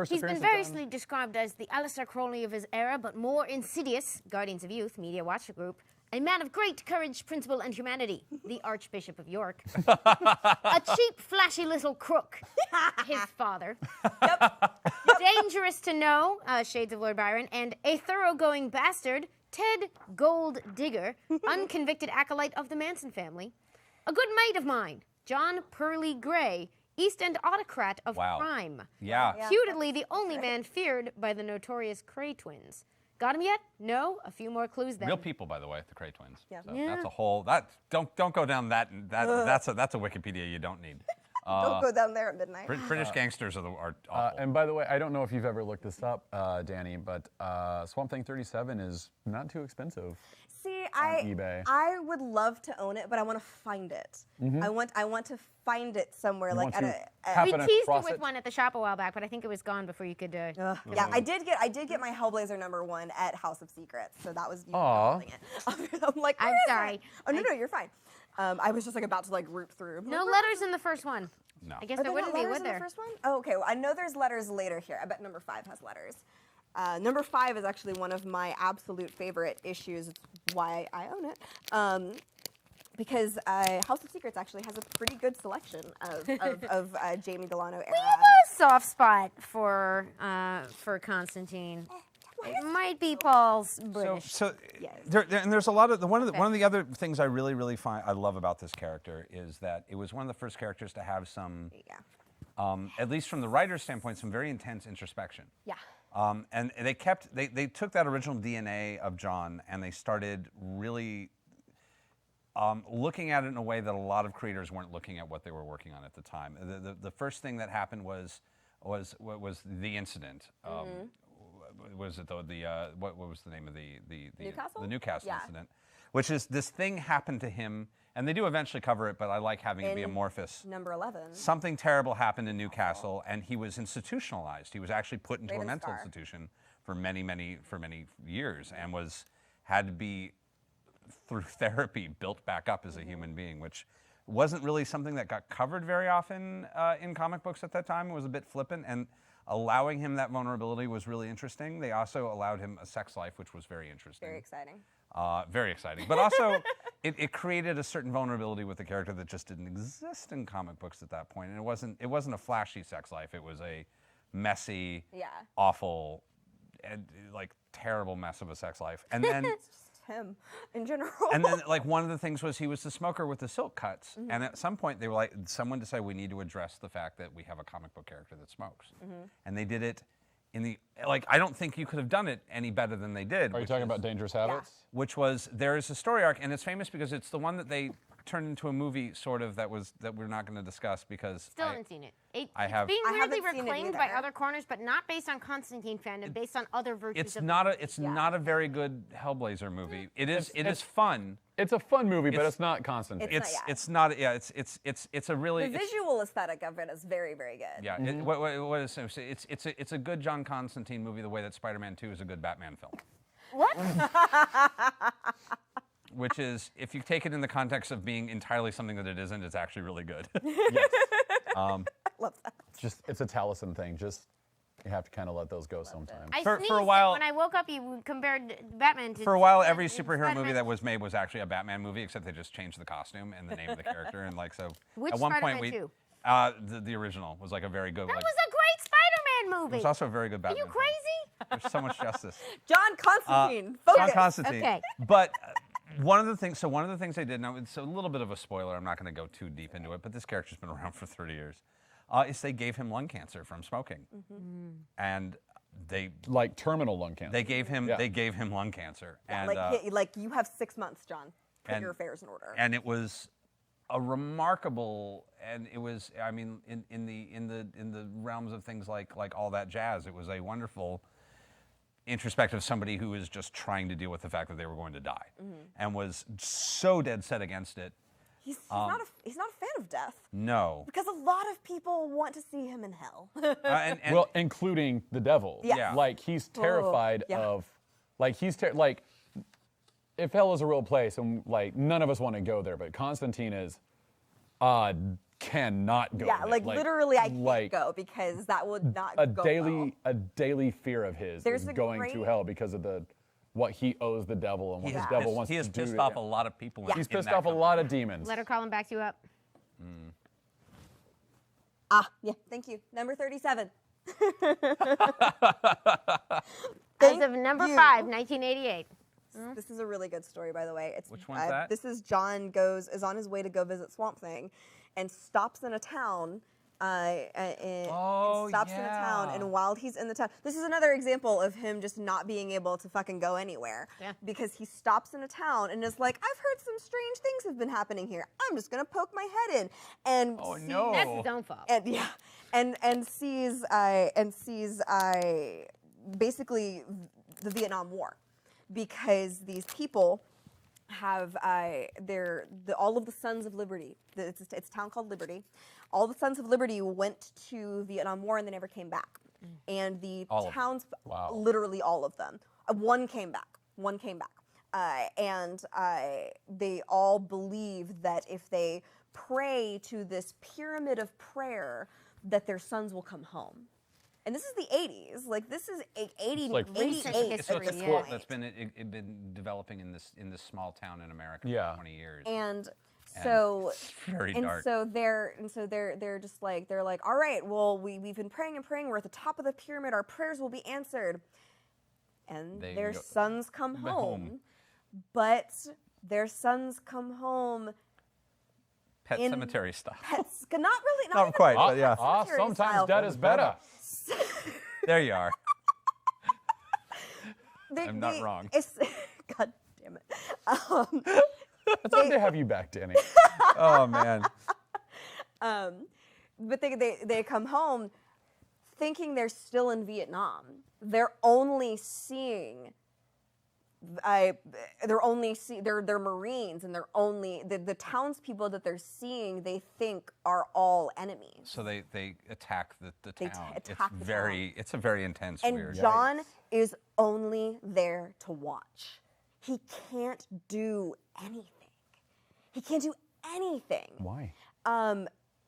He's been variously described as the Aleister Crowley of his era, but more insidious, Guardians of Youth, Media Watch Group, a man of great courage, principle, and humanity, the Archbishop of York, a cheap, flashy little crook, his father, dangerous to know, shades of Lord Byron, and a thoroughgoing bastard, Ted Gold Digger, unconvicted acolyte of the Manson family, a good mate of mine, John Pearly Gray, East End autocrat of crime. Yeah. Reputedly the only man feared by the notorious Cray twins. Got him yet? No? A few more clues then. Real people, by the way, the Cray twins. Yeah. So that's a whole. Don't go down that. That's a Wikipedia you don't need. Don't go down there at midnight. British gangsters are awful. And by the way, I don't know if you've ever looked this up, Danny, but Swamp Thing 37 is not too expensive. See, eBay. I would love to own it, but I want to find it. I want to find it somewhere, like at a. We happen teased you across with it? one at the shop a while back, but I think it was gone before you could. Yeah, I did get my Hellblazer #1 at House of Secrets, so that was. Aw. It. I'm like, I'm where is sorry. it? Oh no, you're fine. I was just about to root through. No letters in the first one. No. I guess Are there there wouldn't not be, letters would in there? the first one? Oh, okay. Well, I know there's letters later here. I bet #5 has letters. #5 is actually one of my absolute favorite issues. It's why I own it. Because House of Secrets actually has a pretty good selection of Jamie Delano era. We have a soft spot for Constantine. It might be Paul's British. So Yes. and there's a lot of one of the other things I really find I love about this character is that it was one of the first characters to have some, at least from the writer's standpoint, some very intense introspection. Yeah. And they took that original DNA of John and they started really looking at it in a way that a lot of creators weren't looking at what they were working on at the time. The first thing that happened was the incident. Was it what was the name of the Newcastle? The Newcastle Yeah. incident, which is this thing happened to him, and they do eventually cover it, but I like having it be amorphous. Number 11. Something terrible happened in Newcastle, and he was institutionalized. He was actually put into a Raven mental Scar. institution for many years, and had to be through therapy built back up as a human being, which wasn't really something that got covered very often in comic books at that time. It was a bit flippant, and allowing him that vulnerability was really interesting. They also allowed him a sex life, which was very interesting. Very exciting. Very exciting. But also, it created a certain vulnerability with the character that just didn't exist in comic books at that point. And it wasn't a flashy sex life. It was a messy, awful, and like terrible mess of a sex life. And then It's just him in general. and then like one of the things was he was the smoker with the silk cuts. And at some point they were like, someone decided we need to address the fact that we have a comic book character that smokes. And they did it in the, like, I don't think you could have done it any better than they did. Are you talking about Dangerous Habits? Which was, there is a story arc, and it's famous because it's the one that they turned into a movie, sort of, that we're not going to discuss because Still haven't seen it. It's I being weirdly haven't seen it reclaimed by either. other corners, but not based on Constantine fandom, based on other virtues It's of not the a very good Hellblazer movie. It is fun. It's a fun movie, but it's not Constantine. It's not It's a really the visual aesthetic of it is very, very good. yeah. What is it's a good John Constantine movie the way that Spider-Man 2 is a good Batman film. What? Which is, if you take it in the context of being entirely something that it isn't, it's actually really good. Yes. Love that. It's a Taliesin thing. Just you have to kind of let those go sometimes. I For a sneezed, and while- when I woke up, you compared Batman to... For a while, every superhero Spider-Man. movie that was made was actually a Batman movie, except they just changed the costume and the name of the character, and like so. Which at one point, Spider-Man 2? the original was like a very good. That like, was a great Spider-Man it movie. was also a very good Are Batman. you film. crazy? There's so much justice. John Constantine. Focus. John Constantine. Okay. But one of the things they did, now it's a little bit of a spoiler, I'm not going to go too deep into it, but this character's been around for 30 years, is they gave him lung cancer from smoking. And they Like terminal lung cancer. they gave him lung cancer. Yeah, And, like you have 6 months, John. Put and- your affairs in order. and it was a remarkable, and it was, I mean, in the realms of things like all that jazz, it was a wonderful introspective somebody who was just trying to deal with the fact that they were going to die and was so dead set against it. He's not a fan of death No. because a lot of people want to see him in hell. And well, including the devil. Yeah. Yeah. Like he's terrified yeah. of, like he's like, if hell is a real place, and like none of us want to go there, but Constantine is, cannot go. yeah, there. like literally, I can't like, go because that would not a go daily well. a daily fear of his There's is a going great- to hell because of what he owes the devil and what He the devil wants he to has do. pissed to off him. a lot of people. He's in pissed that off a company. lot of demons. Let her call him back you up. Yeah, thank you. Number 37. As of number you. 5, 1988. This is a really good story, by the way. It's, Which one's that? This is John is on his way to go visit Swamp Thing, and stops in a town. Oh, stops in a town, yeah. and while he's in the town, this is another example of him just not being able to fucking go anywhere. Yeah. Because he stops in a town and is like, I've heard some strange things have been happening here. I'm just gonna poke my head in, and Oh, sees- no. That's his own fault. and yeah, and sees basically the Vietnam War, because these people have all of the Sons of Liberty. It's a town called Liberty. All the Sons of Liberty went to Vietnam War and they never came back. And the All of them. towns, Wow. literally all of them. One came back. And they all believe that if they pray to this pyramid of prayer, that their sons will come home. And this is the 80s. Like, this is 80, like 88 history, So it's a yeah. cult that's been developing in this small town in America Yeah. for 20 years. And so it's very and dark. so they're just like, all right, well, we've been praying and praying, we're at the top of the pyramid, our prayers will be answered. and They their go- sons come home, but their sons come home Pet in Cemetery stuff. pets, not really, not Not even quite, but yeah. cemetery Sometimes style. dead is better. There you are. They- I'm not wrong. It's, God damn it. It's hard to have you back, Danny. Oh man. But they come home thinking they're still in Vietnam. They're only seeing they're Marines, and they're only the townspeople that they're seeing they think are all enemies. So they attack the They town. attack the town. It's a very intense, And weird. John is only there to watch. He can't do anything. He can't do anything. Why?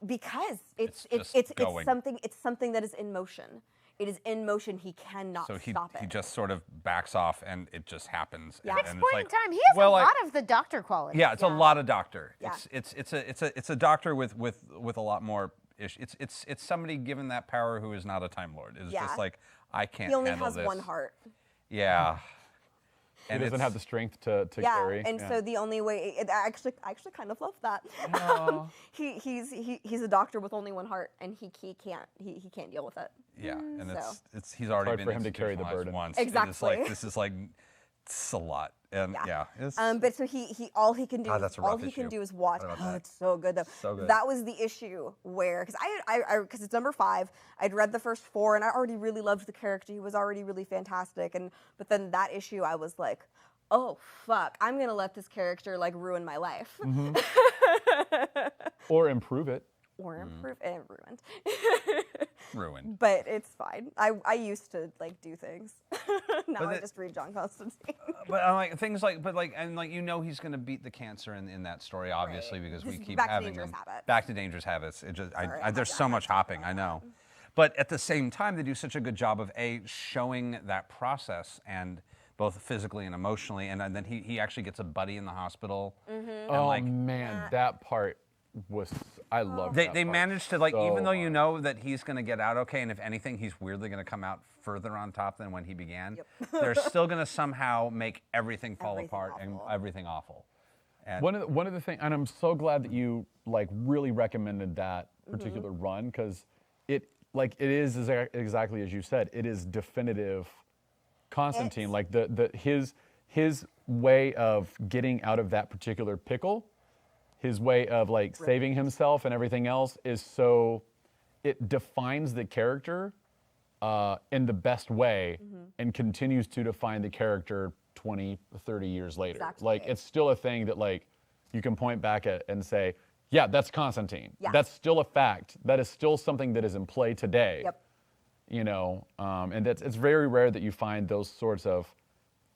Because it's just going. something that is in motion. It is in motion. He cannot So stop it. he just sort of backs off, and it just happens. Yeah. Next and point it's in like, time, he has well, a like- lot of the doctor qualities. Yeah, it's a lot of doctor. Yeah. It's a doctor with a lot more issues. It's somebody given that power who is not a Time Lord. It's Yeah. just like, I can't He only handle has this. one heart. Yeah. He And doesn't it's- have the strength to Yeah, carry. and so the only way I actually kind of love that. Aw. He's a doctor with only one heart, and he can't deal with it. Yeah, and So. he's already hard been for him to carry the institutionalized burden. once. And Exactly. it's a lot, and yeah, it's, But so he all he can do God, that's a all rough he can issue. do is watch. What about Oh, that? it's so good though. So good. That was the issue where because because it's number 5. I'd read the first 4 and I already really loved the character. He was already really fantastic, but then that issue I was like, oh fuck, I'm gonna let this character like ruin my life Or improve it. or improve it ruined. ruined. But it's fine. I used to like do things. Now But I it- just read John Constantine. But I'm like things like, he's gonna beat the cancer in that story, obviously, Right. because This we is keep back to having Dangerous them. Habits. Back to Dangerous Habits. It just, Sorry, there's I so had much to talk hopping. about I know. that. But at the same time, they do such a good job of showing that process and both physically and emotionally, and then he actually gets a buddy in the hospital. Mm-hmm. Oh like- man, that part was I love. They managed to so even though you hard. know that he's going to get out okay, and if anything, he's weirdly going to come out further on top than when he began. Yep. They're still going to somehow make everything fall Everything apart and awful. everything awful. And One of the things, and I'm so glad that you like really recommended that Mm-hmm. particular run because it is exactly as you said. It is definitive Constantine. It's- His way of getting out of that particular pickle, his way of like saving himself and everything else is so it defines the character in the best way and continues to define the character 20, 30 years later. Exactly. Like it's still a thing that like you can point back at and say, yeah, that's Constantine. Yeah. That's still a fact. That is still something that is in play today. Yep. You know, and it's very rare that you find those sorts of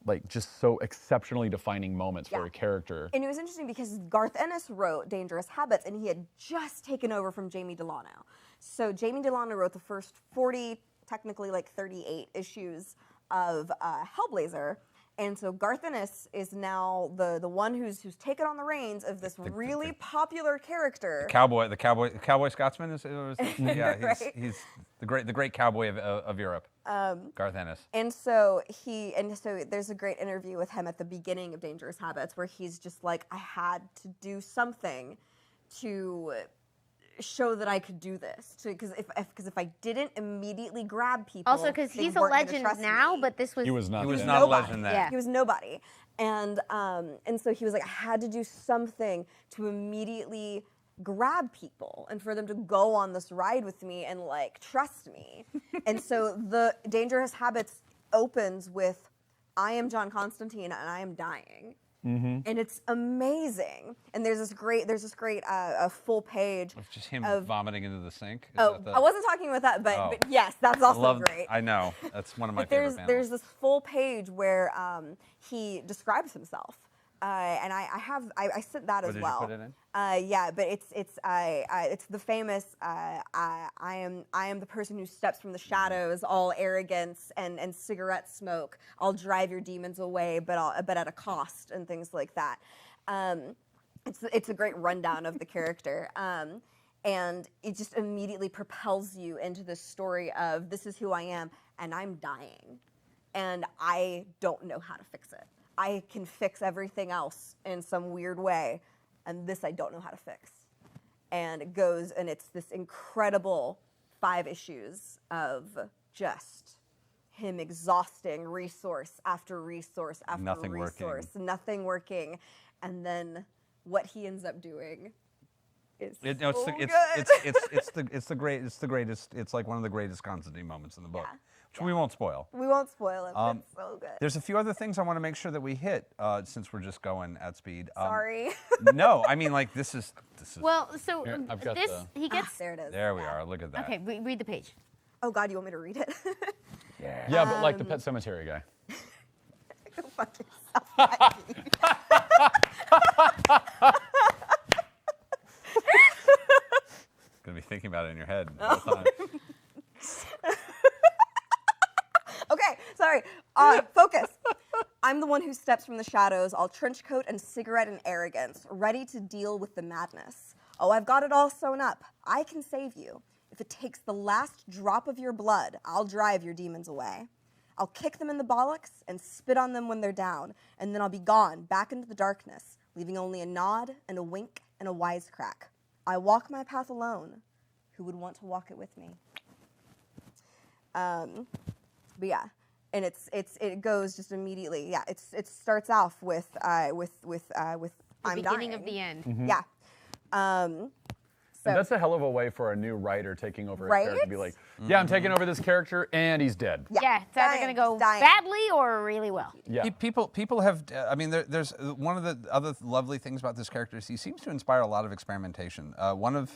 like just so exceptionally defining moments for Yeah. a character. And it was interesting because Garth Ennis wrote Dangerous Habits, and he had just taken over from Jamie Delano. So Jamie Delano wrote the first 40, technically like 38 issues of Hellblazer. And so Garth Ennis is now the one who's taken on the reins of this really popular character. the cowboy Scotsman is yeah, Right. he's the great cowboy of Europe. Garth Ennis. And so there's a great interview with him at the beginning of Dangerous Habits where he's just like, I had to do something to show that I could do this. Because if I didn't immediately grab people, Also, because they he's a weren't gonna legend trust now, me. but this was He was not. He was then. not a Nobody. legend then. Yeah. He was nobody. And so he was like, I had to do something to immediately grab people and for them to go on this ride with me and like trust me. And so the Dangerous Habits opens with, I am John Constantine and I am dying. And it's amazing. And there's this great full page It's just him of vomiting into the sink. Is Oh, that the- I wasn't talking about that, but, Oh. but yes, that's also I love, great. I know. That's one of my But favorite there's panels. this full page where he describes himself, and I sent that as did you well. put it in? Yeah, but it's the famous I am the person who steps from the shadows, all arrogance and cigarette smoke. I'll drive your demons away, but at a cost and things like that. It's a great rundown of the character. And it just immediately propels you into this story of this is who I am and I'm dying. and I don't know how to fix it. I can fix everything else in some weird way, and this I don't know how to fix. And it goes, and it's this incredible 5 issues of just him exhausting resource after resource after Nothing resource, working. nothing working, and then what he ends up doing is It's the greatest. It's like one of the greatest Constantine moments in the book, which we won't spoil. We won't spoil it, but it's so good. There's a few other things I want to make sure that we hit since we're just going at speed. Sorry. No, I mean like this is. Well, so Here, I've got this the- he gets. There it is. There we are. Look at that. Okay, read the page. Oh God, you want me to read it? Yeah, but like the Pet Cemetery guy. Go fuck yourself. Gonna be thinking about it in your head the whole time. Okay, sorry. Focus. I'm the one who steps from the shadows, all trench coat and cigarette and arrogance, ready to deal with the madness. Oh, I've got it all sewn up. I can save you. If it takes the last drop of your blood, I'll drive your demons away. I'll kick them in the bollocks and spit on them when they're down, and then I'll be gone, back into the darkness, leaving only a nod and a wink and a wisecrack. I walk my path alone. Who would want to walk it with me? But yeah, and it goes just immediately. Yeah, it starts off with I'm The beginning dying. of the end. Mm-hmm. Yeah. And that's a hell of a way for a new writer taking over a Right? character to be like, yeah, I'm taking over this character and he's dead. Yeah, it's either going to go dying. badly or really well. Yeah. People have. I mean, there's one of the other lovely things about this character is he seems to inspire a lot of experimentation. One of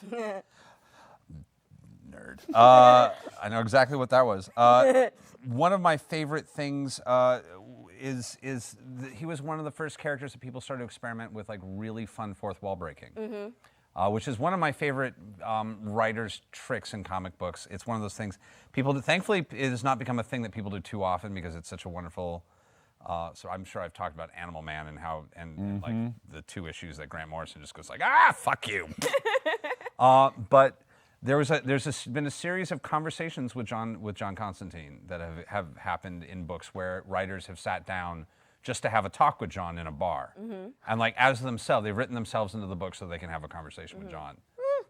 nerd. I know exactly what that was. One of my favorite things is he was one of the first characters that people started to experiment with, like really fun fourth wall breaking. Which is one of my favorite writers' tricks in comic books. It's one of those things people do. Thankfully, it has not become a thing that people do too often because it's such a wonderful. So I'm sure I've talked about Animal Man and how and like the 2 issues that Grant Morrison just goes like, fuck you. But there's been a series of conversations with John Constantine that have happened in books where writers have sat down just to have a talk with John in a bar. And like as themselves, they've written themselves into the book so they can have a conversation with John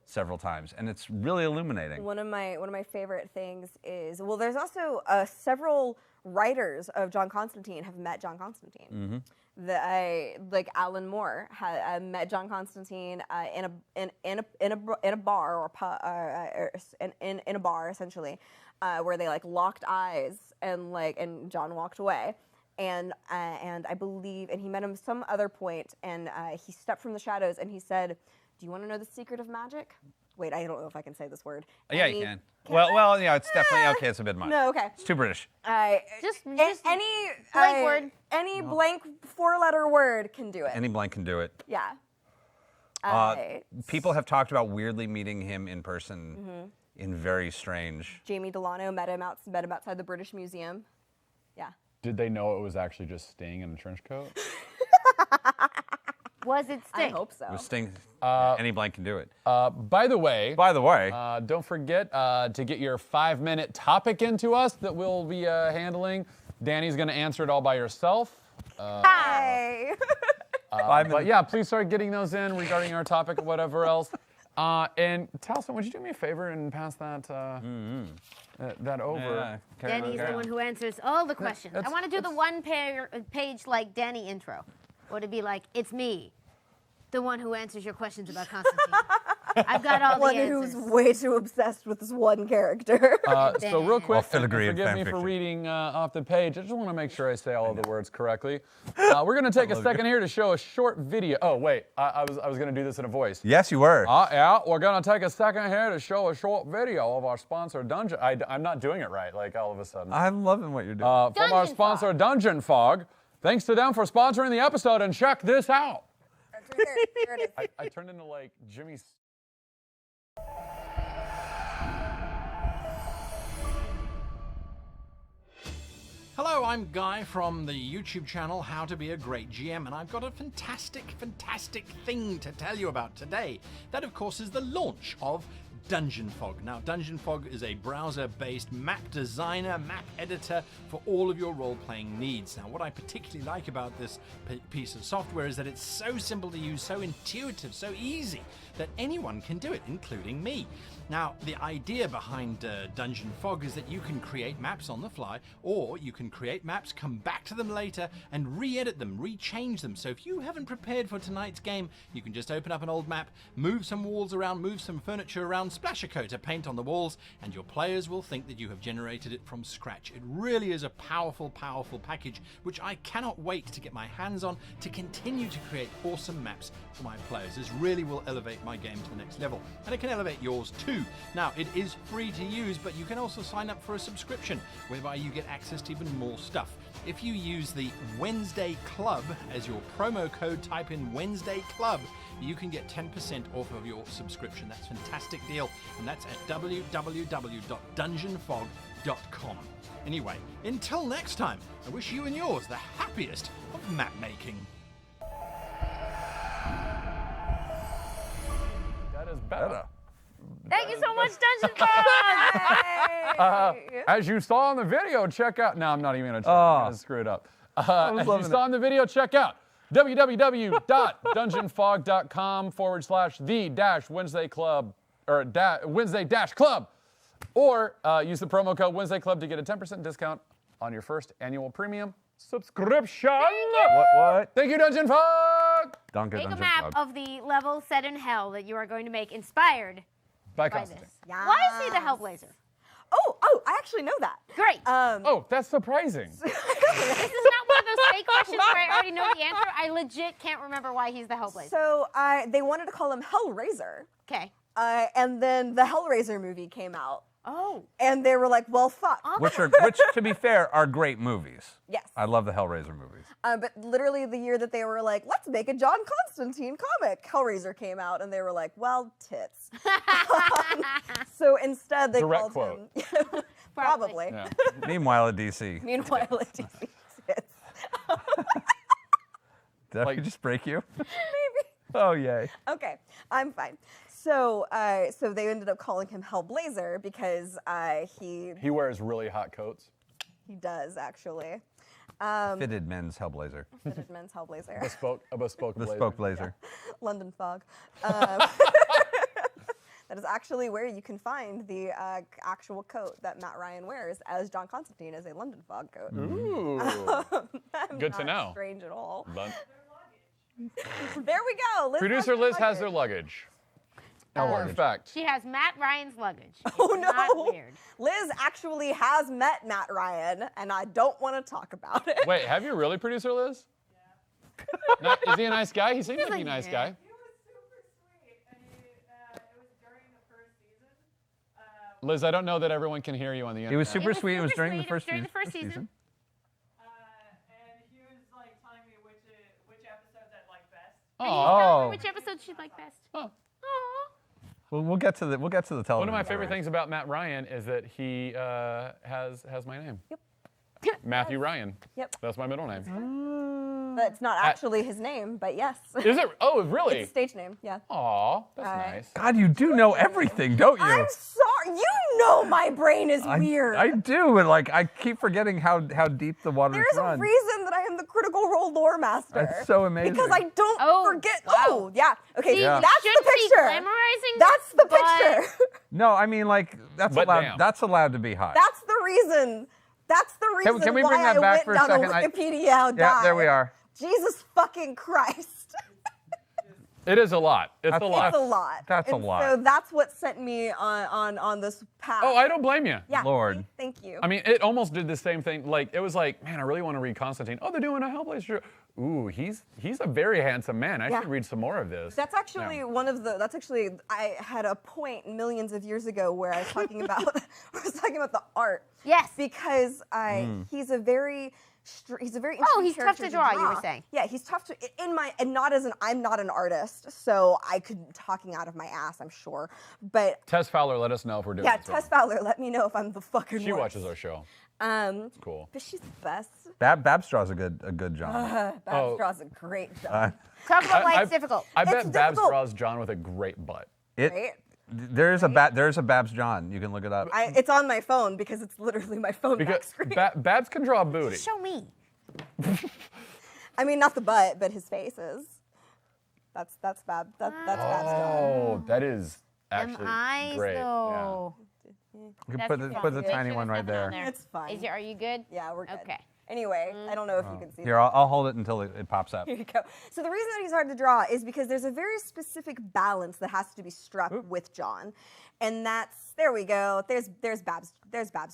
several times. And it's really illuminating. One of my favorite things is, well, there's also several writers of John Constantine have met John Constantine. Like Alan Moore met John Constantine in a bar or in a bar essentially, where they like locked eyes and John walked away. And I believe, and he met him some other point, and he stepped from the shadows, and he said, "Do you want to know the secret of magic?" Wait, I don't know if I can say this word. Yeah, you can. Well, yeah, it's definitely okay. It's a bit much. No, okay. It's too British. Just Any blank word. Any blank 4-letter word can do it. Any blank can do it. Yeah. People have talked about weirdly meeting him in person in very strange. Jamie Delano met him outside the British Museum. Yeah. Did they know it was actually just Sting in a trench coat? Was it I Sting? hope so. With Sting, any blank can do it. By the way, don't forget to get your 5-minute topic into us that we'll be handling. Danny's going to answer it all by herself. Hi. But yeah, please start getting those in regarding our topic or whatever else. And Taliesin, would you do me a favor and pass that that over? Yeah, Danny's the one who answers all the questions. I want to do the one-page like Danny intro. Would it be like, it's me, the one who answers your questions about Constantine. I've got all One the who's answers. way too obsessed with this one character. So real quick, filigree and forgive fan me for fiction. reading off the page. I just want to make sure I say all of the words correctly. We're going to take a second here to show a short video. Oh, wait, I was going to do this in a voice. Yes, you were. Yeah, we're going to take a second here to show a short video of our sponsor, Dungeon. I'm not doing it right, like all of a sudden. I'm loving what you're doing. From our Dungeon sponsor, Fog. Dungeon Fog. Thanks to them for sponsoring the episode, and check this out. Here it is. I turned into like Jimmy's. Hello, I'm Guy from the YouTube channel How to Be a Great GM, and I've got a fantastic thing to tell you about today. That, of course, is the launch of Dungeon Fog. Now, Dungeon Fog is a browser-based map designer, map editor for all of your role-playing needs. Now, what I particularly like about this piece of software is that it's so simple to use, so intuitive, so easy that anyone can do it, including me. Now, the idea behind Dungeon Fog is that you can create maps on the fly, or you can create maps, come back to them later, and re-edit them, re-change them. So if you haven't prepared for tonight's game, you can just open up an old map, move some walls around, move some furniture around, splash a coat of paint on the walls, and your players will think that you have generated it from scratch. It really is a powerful, powerful package, which I cannot wait to get my hands on to continue to create awesome maps for my players. This really will elevate my game to the next level, and it can elevate yours too. Now, it is free to use, but you can also sign up for a subscription, whereby you get access to even more stuff. If you use the Wednesday Club as your promo code, type in Wednesday Club, you can get 10% off of your subscription. That's a fantastic deal, and that's at www.dungeonfog.com. Anyway, until next time, I wish you and yours the happiest of map making. That is better. Thank you so much, Dungeon Fog! As you saw in the video, check out. No, I'm not even going to I'm gonna screw it up. As you saw in the video, check out www.dungeonfog.com/the-Wednesday Club or Wednesday-Club, or use the promo code Wednesday Club to get a 10% discount on your first annual premium subscription. What? Thank you, Dungeon Fog. Make a map of the level set in hell that you are going to make inspired By by Constantine. this. Why is he the Hellblazer? Oh, I actually know that. Great. Oh, that's surprising. This is not one of those fake questions where I already know the answer. I legit can't remember why he's the Hellblazer. So they wanted to call him Hellraiser, Okay. and then the Hellraiser movie came out, Oh. and they were like, "Well, fuck." Which, to be fair, are great movies. Yes. I love the Hellraiser movies. But literally the year that they were like, "Let's make a John Constantine comic," Hellraiser came out, and they were like, "Well, tits." So instead, they Direct called quote. him. Probably. Yeah. Meanwhile, at DC. Meanwhile, it's tits. Did I just break you? Maybe. Oh, yay. Okay, I'm fine. So they ended up calling him Hellblazer because he He wears really hot coats. does actually. Fitted men's Hellblazer. Fitted men's Hellblazer. A bespoke blazer. Bespoke blazer. London Fog. That is actually where you can find the actual coat that Matt Ryan wears as John Constantine, as a London Fog coat. Ooh. Good to know. Strange at all. Lon- There we go. Liz Producer has Liz her has their luggage. luggage. In fact, She has Matt Ryan's luggage. Oh It's no! Not weird. Liz actually has met Matt Ryan, and I don't want to talk about it. wait, have you really, Producer Liz? Yeah. Is he a nice guy? He seems like a nice guy. He was super sweet, and it was during the first season. Liz, I don't know that everyone can hear you on the internet. It was super sweet. It was super during the sweet. It was first during the first season. season. And he was like telling me which episodes I'd like best. Are you telling Oh. her which episode she'd like best? Oh. Aw. Well, we'll get to the television. One of my favorite things about Matt Ryan is that he has my name. Yep. Matthew Ryan. Yep. That's my middle name. That's not actually his name, but yes. Is it? Oh, really? It's stage name, yeah. Aw, that's nice. God, you do know everything, don't you? I'm sorry. You know my brain is weird. I do, and I keep forgetting how deep the waters There's run. a reason that I am the Critical Role lore master. That's so amazing. Because I don't Oh, forget. wow. Oh, yeah. Okay, See, Yeah. that's shouldn't the picture. be glamorizing That's the but- picture. No, I mean that's But allowed. damn. That's allowed to be high. That's the reason. That's the reason Can we why bring that I back went for a down second? a Wikipedia dive. Yeah, there we are. Jesus fucking Christ. It is a lot. It's a lot. It's a lot. That's a And lot. So that's what sent me on this path. Oh, I don't blame you. yeah. Lord. see? Thank you. I mean, it almost did the same thing. Like, it was like, man, I really want to read Constantine. Oh, they're doing a Hellblazer. Ooh, he's a very handsome man. I should read some more of this. That's actually I had a point millions of years ago where I was talking about the art. Yes. Because he's a very he's interesting tough character to draw, you were saying. Yeah, he's tough to I'm not an artist, so I could be talking out of my ass, I'm sure. But Tess Fowler, let us know if we're doing yeah, this Tess wrong. Fowler, let me know if I'm the fucking She worst. watches our show. It's Cool. But she's the best. Babs draws a good job. Babs draws a great job. Talk about why it's difficult. I bet It's Babs difficult. draws John with a great butt. It Right? There's a Babs John. You can look it up. It's on my phone because it's literally my phone back Because screen. Babs can draw a booty. Show me. I mean, not the butt, but his face is. That's Babs John. Oh, that is actually eyes great. though. You can That's put the the problem. tiny Make sure one there's right nothing on there. It's fine. Are you good? Yeah, we're good. Okay. Anyway, I don't know if you can see Here, that. I'll hold it until it pops up. Here you go. So the reason that he's hard to draw is because there's a very specific balance that has to be struck with John, and that's there we go. There's Babs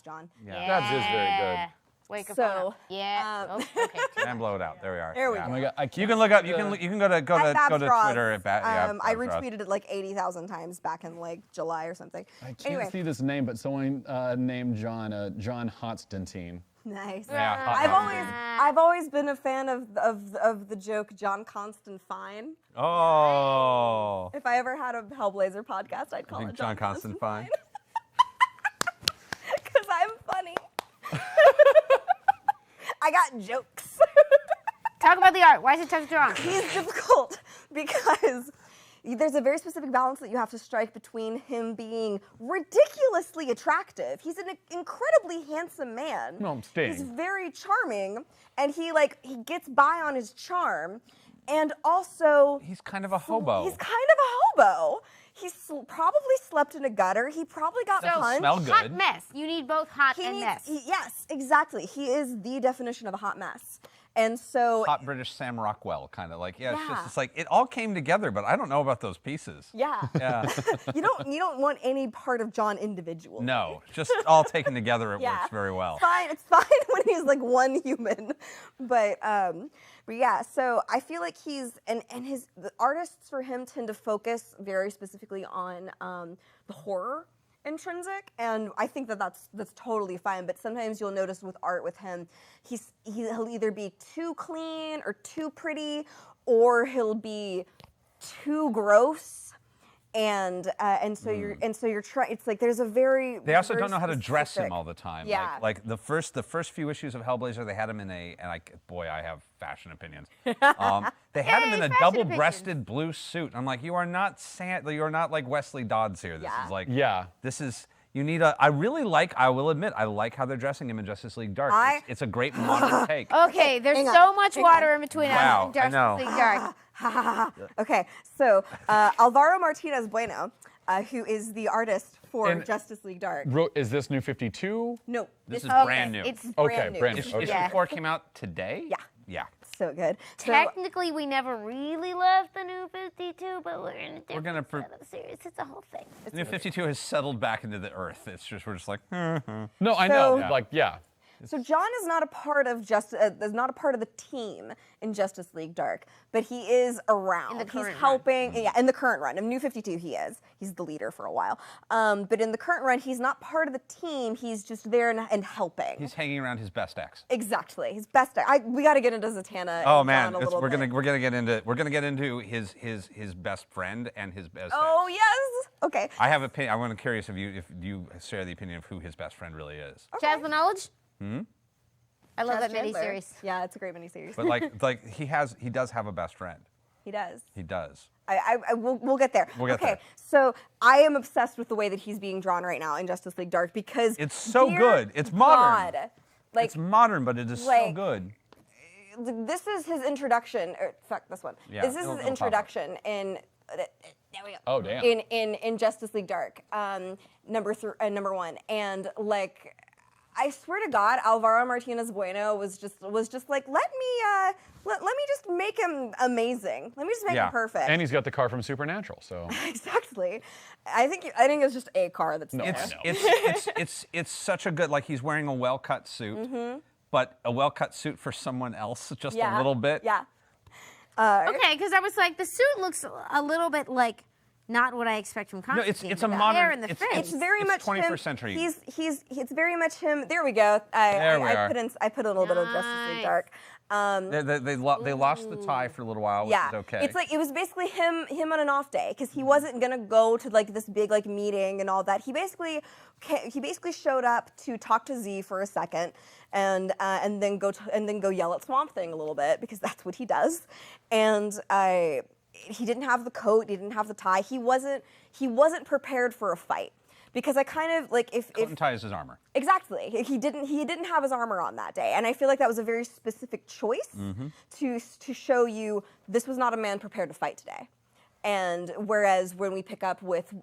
John. Yeah. Babs is very good. Wake up. So, Yeah. Okay. And blow it out. There we are. There we Yeah. go. Oh my God, I You can't can look up. see You the- can go to Babs Draws. Twitter at I Babs Draws. retweeted it like 80,000 times back in like July or something. I can't Anyway, see this name, but someone named John Constantine. nice. Yeah, I've always been a fan of the joke John Constantine. Oh. If I ever had a Hellblazer podcast, I'd call I it think John Constantine. Because I'm funny. I got jokes. Talk about the art. Why is it tough to draw? He's difficult because there's a very specific balance that you have to strike between him being ridiculously attractive. He's an incredibly handsome man. No, I'm staying. He's very charming, and he gets by on his charm, and also He's kind of a hobo. he's kind of a hobo. He probably slept in a gutter. He probably got punched. smell good. Hot mess. You need both hot He and needs, mess. yes, exactly. He is the definition of a hot mess. And so, Hot British Sam Rockwell, kind of like Yeah. It's like it all came together, but I don't know about those pieces. yeah, Yeah. you don't want any part of John individual. No, just all taken together. It Yeah. works very well. It's fine when he's like one human, but yeah. So I feel like the artists for him tend to focus very specifically on the horror intrinsic, and I think that's totally fine. But sometimes you'll notice with art with him, he'll either be too clean or too pretty, or he'll be too gross. And so you're trying. It's like there's a very. They also very don't know how to dress him specific- all the time. Yeah. Like the first few issues of Hellblazer, they had him in I have fashion opinions. They had him in a fashion double-breasted blue suit. I'm like, you are not like Wesley Dodds here. This Yeah. is like, Yeah. This is. You need a. I will admit, I like how they're dressing him in Justice League Dark. It's a great modern take. Okay, there's hang on, so much hang water on. in between Wow, us I and know. Justice League Dark. Okay, so Alvaro Martinez Bueno, who is the artist for And- Justice League Dark. Is this new 52? No, This is Okay, brand new. It's Okay, new. brand new. Issue Okay. Yeah. 4 came out today. Yeah. Yeah. So good. So, technically we never really loved the new 52, but we're in a different gonna set of series. It's a whole thing. New 52 has settled back into the earth. We're just like. No, I know. So- Like, yeah. So John is not a part of is not a part of the team in Justice League Dark, but he is around. In the He's current helping. Yeah, in the current run of New 52, he is. He's the leader for a while. But in the current run, he's not part of the team. He's just there and helping. He's hanging around his best ex. Exactly. His best. We got to get into Zatanna. Oh and man, John a little we're bit. gonna get into his best friend and his best. Oh ex. yes. Okay. I have opinion. I'm curious if you share the opinion of who his best friend really is. Chaz the Knowledge? I love Chaz that Chandler. miniseries. Yeah, it's a great miniseries. But like he does have a best friend. He does. He does. We'll get there. We'll get okay, there. so I am obsessed with the way that he's being drawn right now in Justice League Dark because It's so dear good. It's modern. God, like It's modern, but it is so like- good. this is his introduction. Fuck this one. Yeah, this is it'll his pop up. introduction in. There we go. Oh, damn. In Justice League Dark, number 1, and like. I swear to God, Alvaro Martinez Bueno was just like, let me just make him amazing. Let me just make Yeah. him perfect. And he's got the car from Supernatural, so. Exactly. I think it's just a car that's there. It's such a good, like, he's wearing a well-cut suit, but a well-cut suit for someone else just a little bit. Yeah. Okay, because I was like, the suit looks a little bit like not what I expect from No, Constantine. it's a the modern. hair and the face. It's very much 21st him. century. It's very much him. There we go. There we are. I put a little bit of Justice League Dark. They lost the tie for a little while, which Yeah, is okay. it's like it was basically him on an off day because he wasn't gonna go to like this big like meeting and all that. He basically showed up to talk to Z for a second and then go yell at Swamp Thing a little bit because that's what he does. And he didn't have the coat, he didn't have the tie. He wasn't prepared for a fight. Because I kind of like if Coat and tie is his armor. Exactly. He didn't have his armor on that day. And I feel like that was a very specific choice to show you this was not a man prepared to fight today. And whereas when we pick up with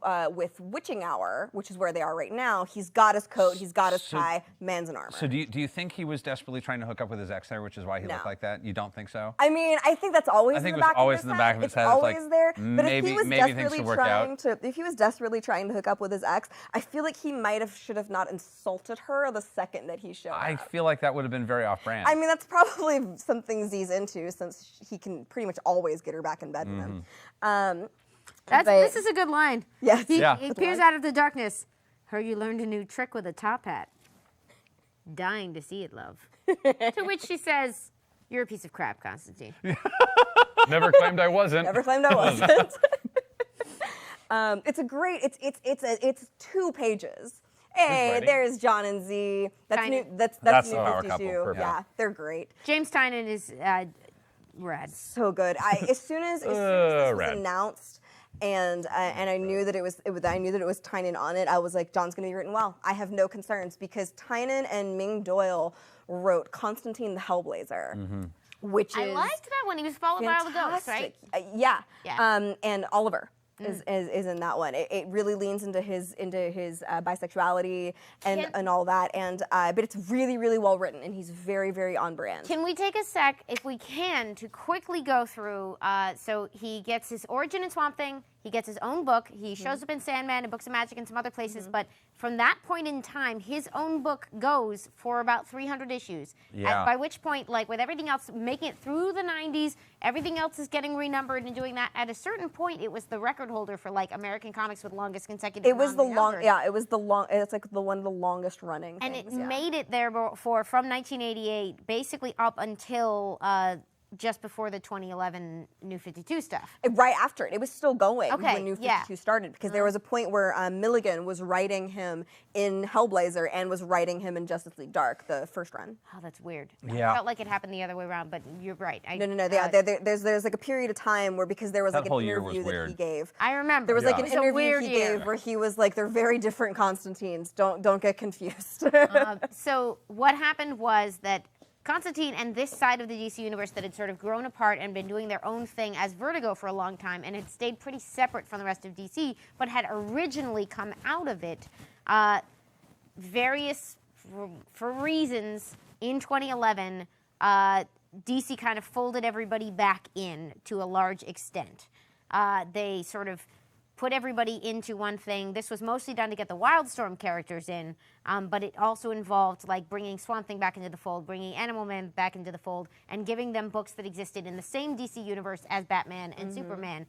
Witching Hour, which is where they are right now, he's got his coat, he's got his tie, man's in armor. So do you think he was desperately trying to hook up with his ex there, which is why he No. looked like that? You don't think so? I mean, I think that's always I think in it the was back always of in his the back head. of his It's head. It's always like, there. But if he was maybe things desperately could work trying out. to, if he was desperately trying to hook up with his ex, I feel like he should have not insulted her the second that he showed I up. feel like that would have been very off-brand. I mean, that's probably something Z's into, since he can pretty much always get her back in bed with him. This is a good line. Yes. He, Yeah. he appears out of the darkness. Heard you learned a new trick with a top hat. Dying to see it, love. To which she says, "You're a piece of crap, Constantine." Never claimed I wasn't. Never claimed I wasn't. It's a great. It's 2 pages. Hey, ready. there's John and Z. That's Tiny. new. That's That's new the power 52. couple, perfect. Yeah, they're great. James Tynion is rad. So good. As soon as this was Rad. announced, and I knew that it was Tynion on it, I was like, John's gonna be written well. I have no concerns because Tynion and Ming Doyle wrote Constantine the Hellblazer, which is I liked that one. He was followed by all the ghosts, right? fantastic. Yeah. Yeah. And Oliver. Is in that one. It really leans into his bisexuality and all that, and but it's really, really well written, and he's very, very on brand. Can we take a sec, if we can, to quickly go through, so he gets his origin in Swamp Thing, he gets his own book, he shows up in Sandman and Books of Magic and some other places, but from that point in time, his own book goes for about 300 issues. Yeah. By which point, like with everything else, making it through the 90s, everything else is getting renumbered and doing that. At a certain point, it was the record holder for like American comics with longest consecutive. It was the non-renumbered. it was the long. It's like one of the longest running. And things, it yeah. made it there from 1988, basically up until just before the 2011 New 52 stuff. Right after it. It was still going Okay, when New 52 yeah. started, because there was a point where Milligan was writing him in Hellblazer and was writing him in Justice League Dark, the first run. Oh, that's weird. Yeah. I felt like it happened the other way around, but you're right. No. There's like a period of time where, because there was That like an whole year was interview that weird. he gave. I remember. There was like Yeah. an It was a interview weird he year. gave where he was like, they're very different Constantines. Don't get confused. So what happened was that Constantine and this side of the DC universe that had sort of grown apart and been doing their own thing as Vertigo for a long time and had stayed pretty separate from the rest of DC, but had originally come out of it, for reasons, in 2011, DC kind of folded everybody back in to a large extent. They sort of put everybody into one thing. This was mostly done to get the Wildstorm characters in, but it also involved like bringing Swamp Thing back into the fold, bringing Animal Man back into the fold, and giving them books that existed in the same DC universe as Batman and Superman.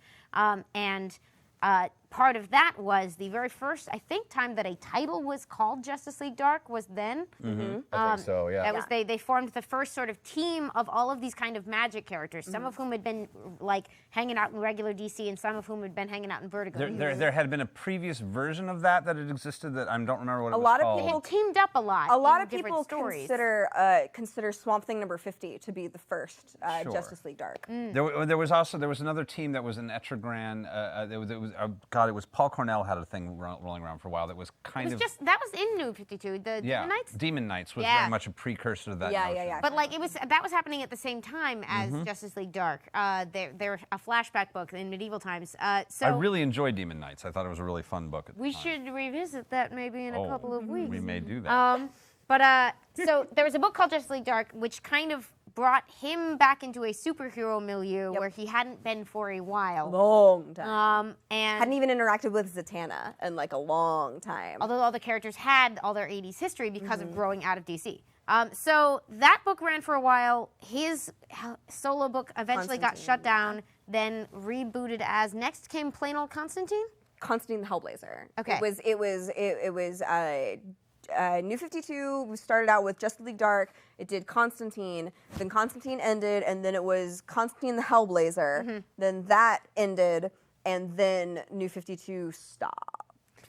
Part of that was the very first, I think, time that a title was called Justice League Dark was then. I think so, yeah. That was they formed the first sort of team of all of these kind of magic characters, some of whom had been like hanging out in regular DC and some of whom had been hanging out in Vertigo. There had been a previous version of that had existed that I don't remember what it was lot of called. They people- had teamed up a lot. A lot in of different people stories. consider Swamp Thing number 50 to be the first Sure. Justice League Dark. There was another team that was in Etrigan. It was Paul Cornell had a thing rolling around for a while that was kind of that was in New 52. The Knights. Demon Knights was Yeah. very much a precursor to that. Yeah, notion. yeah, yeah. But like that was happening at the same time as Justice League Dark. They're a flashback book in medieval times. So I really enjoyed Demon Knights. I thought it was a really fun book. At the we time. should revisit that maybe in a couple of weeks. We may do that. So there was a book called Justice League Dark, which kind of brought him back into a superhero milieu where he hadn't been for a while. Long time. And Hadn't even interacted with Zatanna in like a long time. although all the characters had all their 80s history because of growing out of DC. So that book ran for a while. His solo book eventually got shut down, then rebooted as next came plain old Constantine. Constantine the Hellblazer. Okay. It was New 52 started out with Justice League Dark. It did Constantine. Then Constantine ended, and then it was Constantine the Hellblazer. Then that ended, and then New 52 stopped.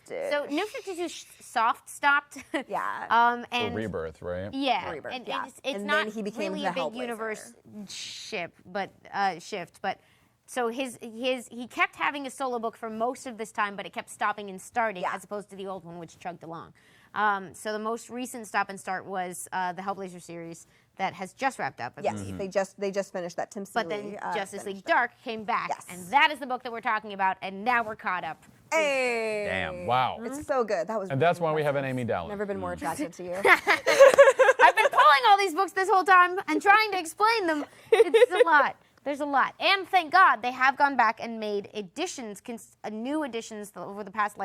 So New 52 soft stopped. Yeah. And The Rebirth, right? yeah, Rebirth, and yeah. it's And not then he became really the a big Hellblazer. universe shift, but So he kept having a solo book for most of this time, but it kept stopping and starting as opposed to the old one, which chugged along. So the most recent stop and start was the Hellblazer series that has just wrapped up. Yes, they just finished that. Tim Seeley. But then Justice League finished Dark came back, and that is the book that we're talking about, and now we're caught up. Hey. Damn. Wow. It's so good. That was. And that's why we have an Amy Dallen. Never been more attracted to you. I've been pulling all these books this whole time and trying to explain them. It's a lot. There's a lot. And thank God they have gone back and made editions, new editions over the past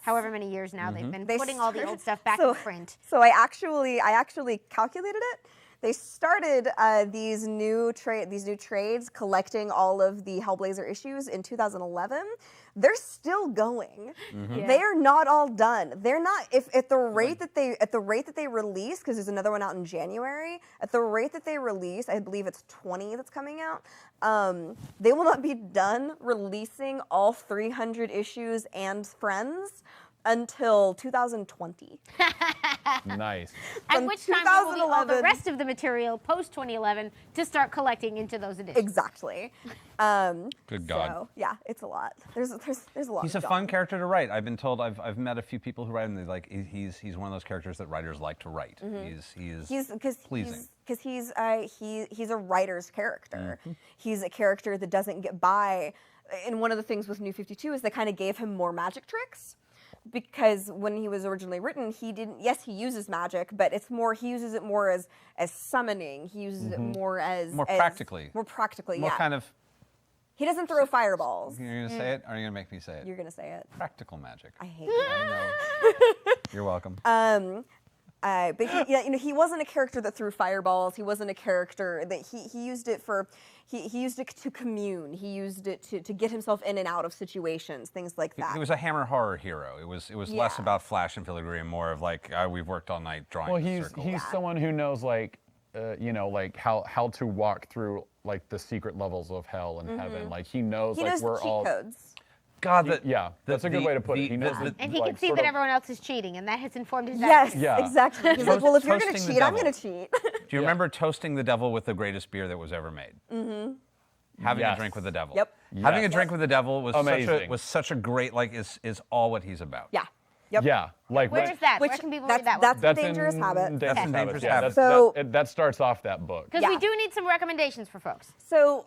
however many years now. They've been putting all the old stuff back in print. So I actually calculated it. They started these new trades collecting all of the Hellblazer issues in 2011. They're still going. They are not all done. They're not at the rate that they release, because there's another one out in January. At the rate that they release, I believe it's 20 that's coming out. They will not be done releasing all 300 issues and Friends until 2020. Nice. At which time we will be all the rest of the material post 2011 to start collecting into those editions. Exactly. Good God. So, yeah, it's a lot. There's a lot. He's a fun character to write. I've been told. I've met a few people who write him. They're like, he's one of those characters that writers like to write. He's pleasing. Because he's a writer's character. He's a character that doesn't get by. And one of the things with New 52 is they kind of gave him more magic tricks. Because when he was originally written, he didn't. Yes, he uses magic, but it's more. He uses it more as summoning. He uses it more as practically. More practically, More kind of. He doesn't throw fireballs. You're gonna say it, or are you gonna make me say it? You're gonna say it. Practical magic. I hate you. I know. You're welcome. But he wasn't a character that threw fireballs. He wasn't a character that he used it for. He used it to commune. He used it to get himself in and out of situations, things like that. He was a Hammer horror hero. It was less about flash and filigree and more of like we've worked all night drawing. Well, a circle. he's someone who knows like how to walk through like the secret levels of hell and heaven. Like he knows He like knows we're the cheat all codes. God, that's a good way to put it. He knows And he can see that everyone else is cheating, and that has informed his Yes, actions. Yeah. exactly. He's like, well, if you're going to Toasting the cheat, I'm devil. going to cheat. Do you remember toasting the devil with the greatest beer that was ever made? Mm-hmm. Having a Yes. drink with the devil. Yep. Having a Yes. drink with the devil was Amazing. such a great is all what he's about. Yeah. Yep. Yeah, like Where is that? Where Which can people read that one? that's That's Dangerous in Habit. Dangerous in Dangerous Yeah, Habits. So- that starts off that book. Because we do need some recommendations for folks. So,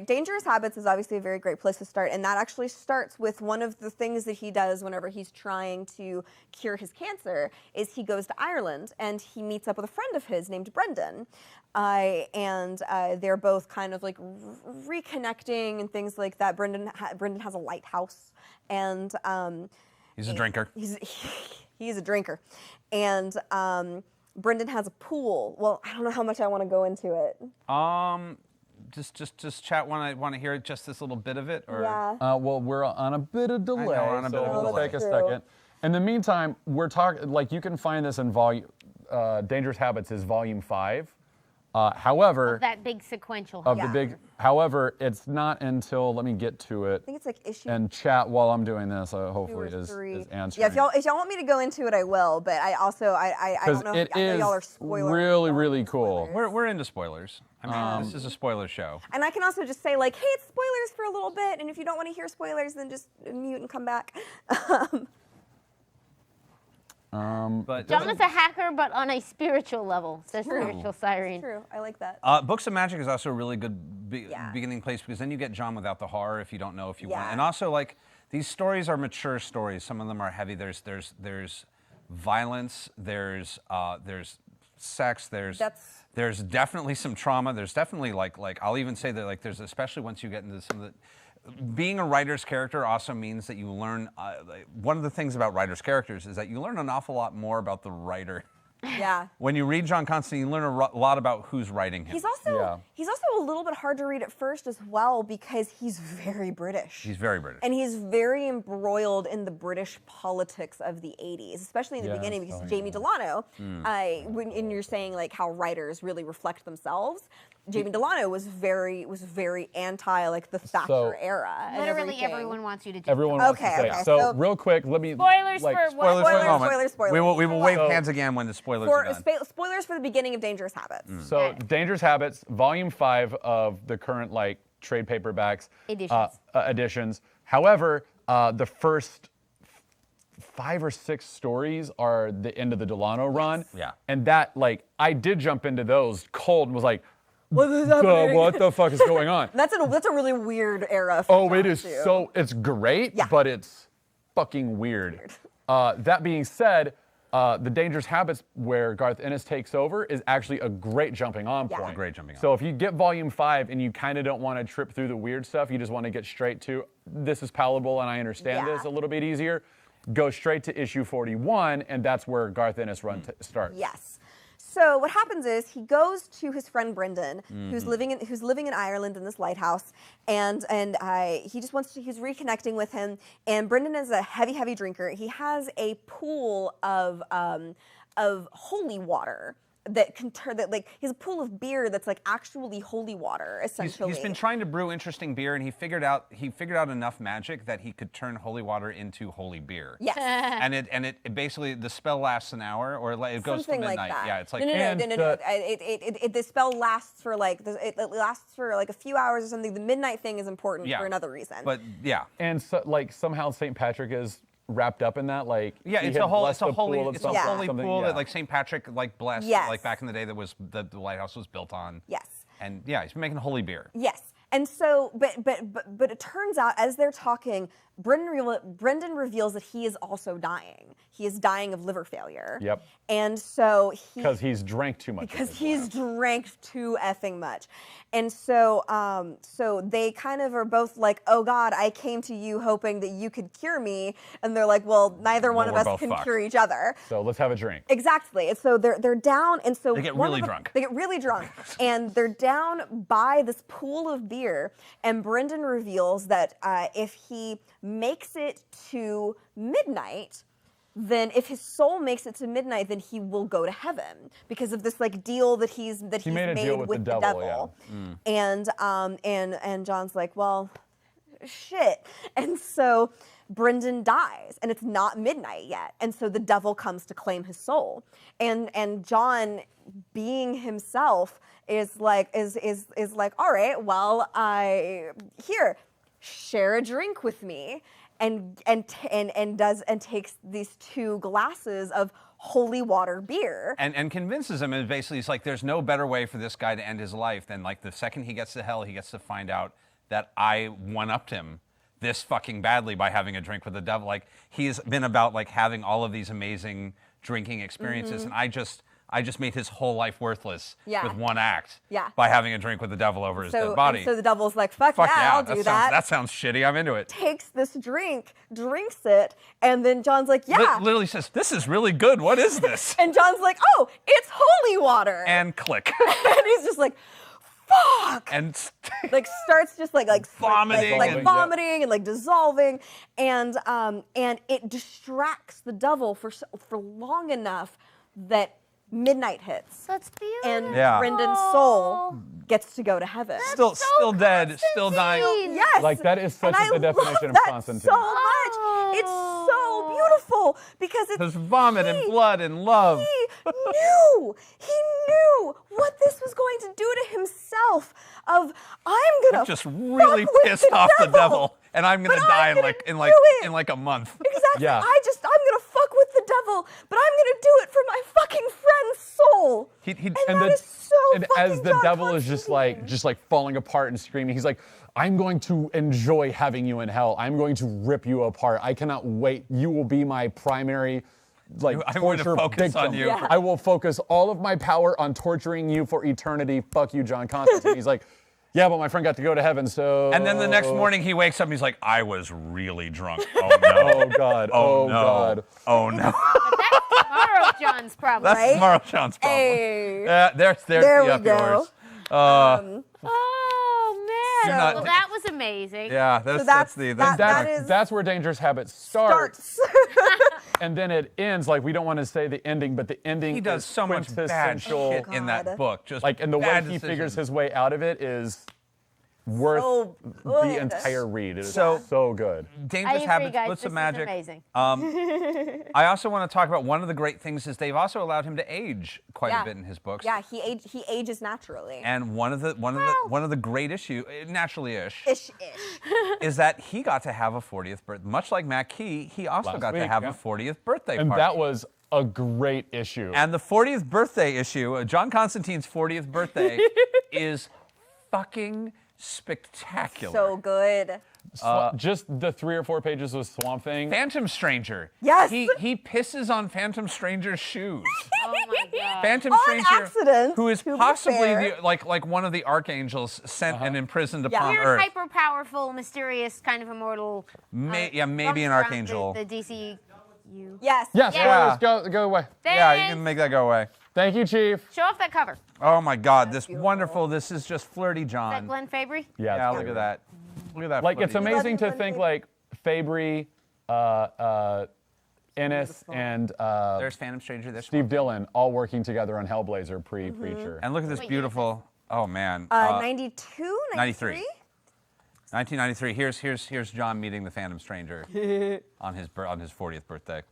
Dangerous Habits is obviously a very great place to start, and that actually starts with one of the things that he does whenever he's trying to cure his cancer. Is he goes to Ireland and he meets up with a friend of his named Brendan, and they're both kind of like reconnecting and things like that. Brendan has a lighthouse, and He's a drinker. He's a drinker, and Brendan has a pool. Well, I don't know how much I want to go into it. Just chat when I want to hear just this little bit of it, or Yeah. Well, we're on a bit of delay, we're on a bit so of a it'll delay. take a True. second. In the meantime, we're talking like you can find this in volume. Dangerous Habits is volume 5. However, That big sequential. of Yeah. the big. However, it's not until let me get to it I think it's like issue and chat while I'm doing this. 2 Hopefully, or is 3. answering. Yeah, if y'all want me to go into it, I will. But I also I Because don't know it if I know is y'all are spoilers. really cool. we're into spoilers. I mean, this is a spoiler show. And I can also just say like, hey, it's spoilers for a little bit, and if you don't want to hear spoilers, then just mute and come back. But John is a hacker, but on a spiritual level, says True. Spiritual Siren. True, I like that. Books of Magic is also a really good Yeah. beginning place because then you get John without the horror if you don't know if you want. Yeah. And also like these stories are mature stories. Some of them are heavy. There's violence. There's sex. There's definitely some trauma. There's definitely like I'll even say that like there's especially once you get into some of the. Being a writer's character also means that you learn. One of the things about writer's characters is that you learn an awful lot more about the writer. Yeah. When you read John Constantine, you learn a lot about who's writing him. He's also a little bit hard to read at first as well because he's very British. He's very British. And he's very embroiled in the British politics of the 80s, especially in the Yeah, beginning because oh, Jamie yeah. Delano, when you're saying like how writers really reflect themselves, Jamie Delano was very anti like the Thatcher era. and Literally everything. everyone wants you to do Everyone that. wants to Okay, say. okay, So so- real quick, let me Spoilers like, for what? Spoilers for the Spoilers, moment. spoilers. We will wave So- hands again when the spoilers are done. Spoilers for the beginning of Dangerous Habits. So Dangerous Habits, volume 5 of the current like trade paperbacks, Editions. However, the first 5 or 6 stories are the end of the Delano run. Yeah. And that, like, I did jump into those cold and was like, What is happening? what the fuck is going on? That's a really weird era. For Oh, John, it is too. so, it's great, Yeah. but it's fucking weird. That being said, the Dangerous Habits, where Garth Ennis takes over, is actually a great jumping on Yeah. point. Great jumping on. So if you get volume 5 and you kind of don't want to trip through the weird stuff, you just want to get straight to, this is palatable and I understand Yeah. this a little bit easier, go straight to issue 41, and that's where Garth Ennis run starts. Yes. So what happens is he goes to his friend Brendan, who's living in Ireland in this lighthouse, and he's reconnecting with him. And Brendan is a heavy drinker. He has a pool of holy water that can turn that, like, his pool of beer that's like actually holy water essentially. He's been trying to brew interesting beer, and he figured out enough magic that he could turn holy water into holy beer. Yes. And it basically, the spell lasts an hour, or it goes Something to like midnight. that. Yeah, it's like No. The spell lasts for like it lasts for like a few hours or something. The midnight thing is important Yeah. for another reason. But yeah. And so, like, somehow St. Patrick is wrapped up in that, like, Yeah, he it's had a blessed the holy pool of something- something, pool yeah. that like St. Patrick like blessed Yes. like back in the day that was the lighthouse was built on. Yes. And yeah, he's been making holy beer. Yes. And so, but it turns out as they're talking, Brendan reveals that he is also dying. He is dying of liver failure. Yep. And so Because he's drank too much. of because his he's life. drank too effing much. And so so they kind of are both like, oh God, I came to you hoping that you could cure me. And they're like, well, neither one of we're us both can fucked. cure each other. So let's have a drink. Exactly. And so they're down, and so They get one really of them- drunk. They get really drunk, and they're down by this pool of beer. And Brendan reveals that if he makes it to midnight, then if his soul makes it to midnight, then he will go to heaven because of this like deal that he's made a deal with the devil, And John's like, well, shit. And so Brendan dies, and it's not midnight yet. And so the devil comes to claim his soul. And John, being himself, is like, all right, well, share a drink with me. And takes these 2 glasses of holy water beer. And convinces him, and basically he's like, there's no better way for this guy to end his life than like the second he gets to hell, he gets to find out that I one-upped him this fucking badly by having a drink with the devil. Like, he's been about like having all of these amazing drinking experiences, and I just made his whole life worthless with one act by having a drink with the devil over his dead body. So the devil's like, fuck yeah, I'll do that. That sounds shitty. I'm into it. Takes this drink, drinks it, and then John's like, yeah. Literally says, this is really good. What is this? And John's like, oh, it's holy water. And click. And he's just like, fuck. And like starts just like vomiting like and- vomiting and like dissolving, and it distracts the devil for long enough that midnight hits. That's beautiful. And Yeah. Brendan's soul gets to go to heaven. still dead, still dying. Yes. Like, that is such and the I definition love of that Constantine. so much. It's so beautiful because There's vomit and blood and love. He knew what this was going to do to himself. Of I'm gonna Just really fuck with pissed off the devil, and I'm gonna But die I'm gonna in do like a month. Exactly. Yeah. I'm gonna fuck with the devil, but I'm gonna do it for my fucking friend's soul. And that is so and fucking as the John devil is Constantine. just like falling apart and screaming, he's like, I'm going to enjoy having you in hell. I'm going to rip you apart. I cannot wait. You will be my primary like I'm going to torture focus victim. on you. Yeah. I will focus all of my power on torturing you for eternity. Fuck you, John Constantine. He's like, yeah, but my friend got to go to heaven, so. And then the next morning he wakes up and he's like, I was really drunk. Oh no. Oh God. Oh, Oh no. God. Oh no. But that's tomorrow John's problem. That's Right? tomorrow Sean's problem. Hey. There's There the we up go. yours. Oh man. You're not- Well, that was amazing. Yeah, So that's the that is That's where Dangerous Habits starts. starts. And then it ends, like, we don't want to say the ending, but the ending he does is so much bad quintessential. shit in that God. book. Just Like, and the way bad he decisions. figures his way out of it is worth So the good. entire read. It is So- so good. Dangerous I agree, Habits, guys. Bliss This of is Magic. amazing. I also want to talk about one of the great things is they've also allowed him to age quite a bit in his books. Yeah, he ages naturally. And one of the great issue, naturally-ish, Ish. is that he got to have a 40th birthday. Much like Matt Key, he also Last got to week, have yeah. a 40th birthday And party. that was a great issue. And the 40th birthday issue, John Constantine's 40th birthday, is fucking spectacular. So good. Just the 3 or 4 pages with Swamp Thing. Phantom Stranger. Yes. He pisses on Phantom Stranger's shoes. Oh my god. Phantom On Stranger, accident, who is to be possibly fair. like one of the archangels sent and imprisoned upon Weird, Earth. hyper powerful, mysterious, kind of immortal. Maybe an roams around archangel. The DCU. Yes. Yeah, Yeah. spoilers, go away. Yeah, you Thanks. can make that go away. Thank you, Chief. Show off that cover. Oh my God, this beautiful. wonderful. This is just flirty Is that John. Glenn Fabry? Yeah, it's look great. at that. Look at that. Like, it's flirty. amazing to Glenn think, Fabry. like, Fabry, Ennis, and There's Phantom Stranger. There's Steve Dillon all working together on Hellblazer pre-Preacher. And look at this Wait, beautiful. Oh man. 92, 93. 93? 1993. Here's John meeting the Phantom Stranger on his 40th birthday.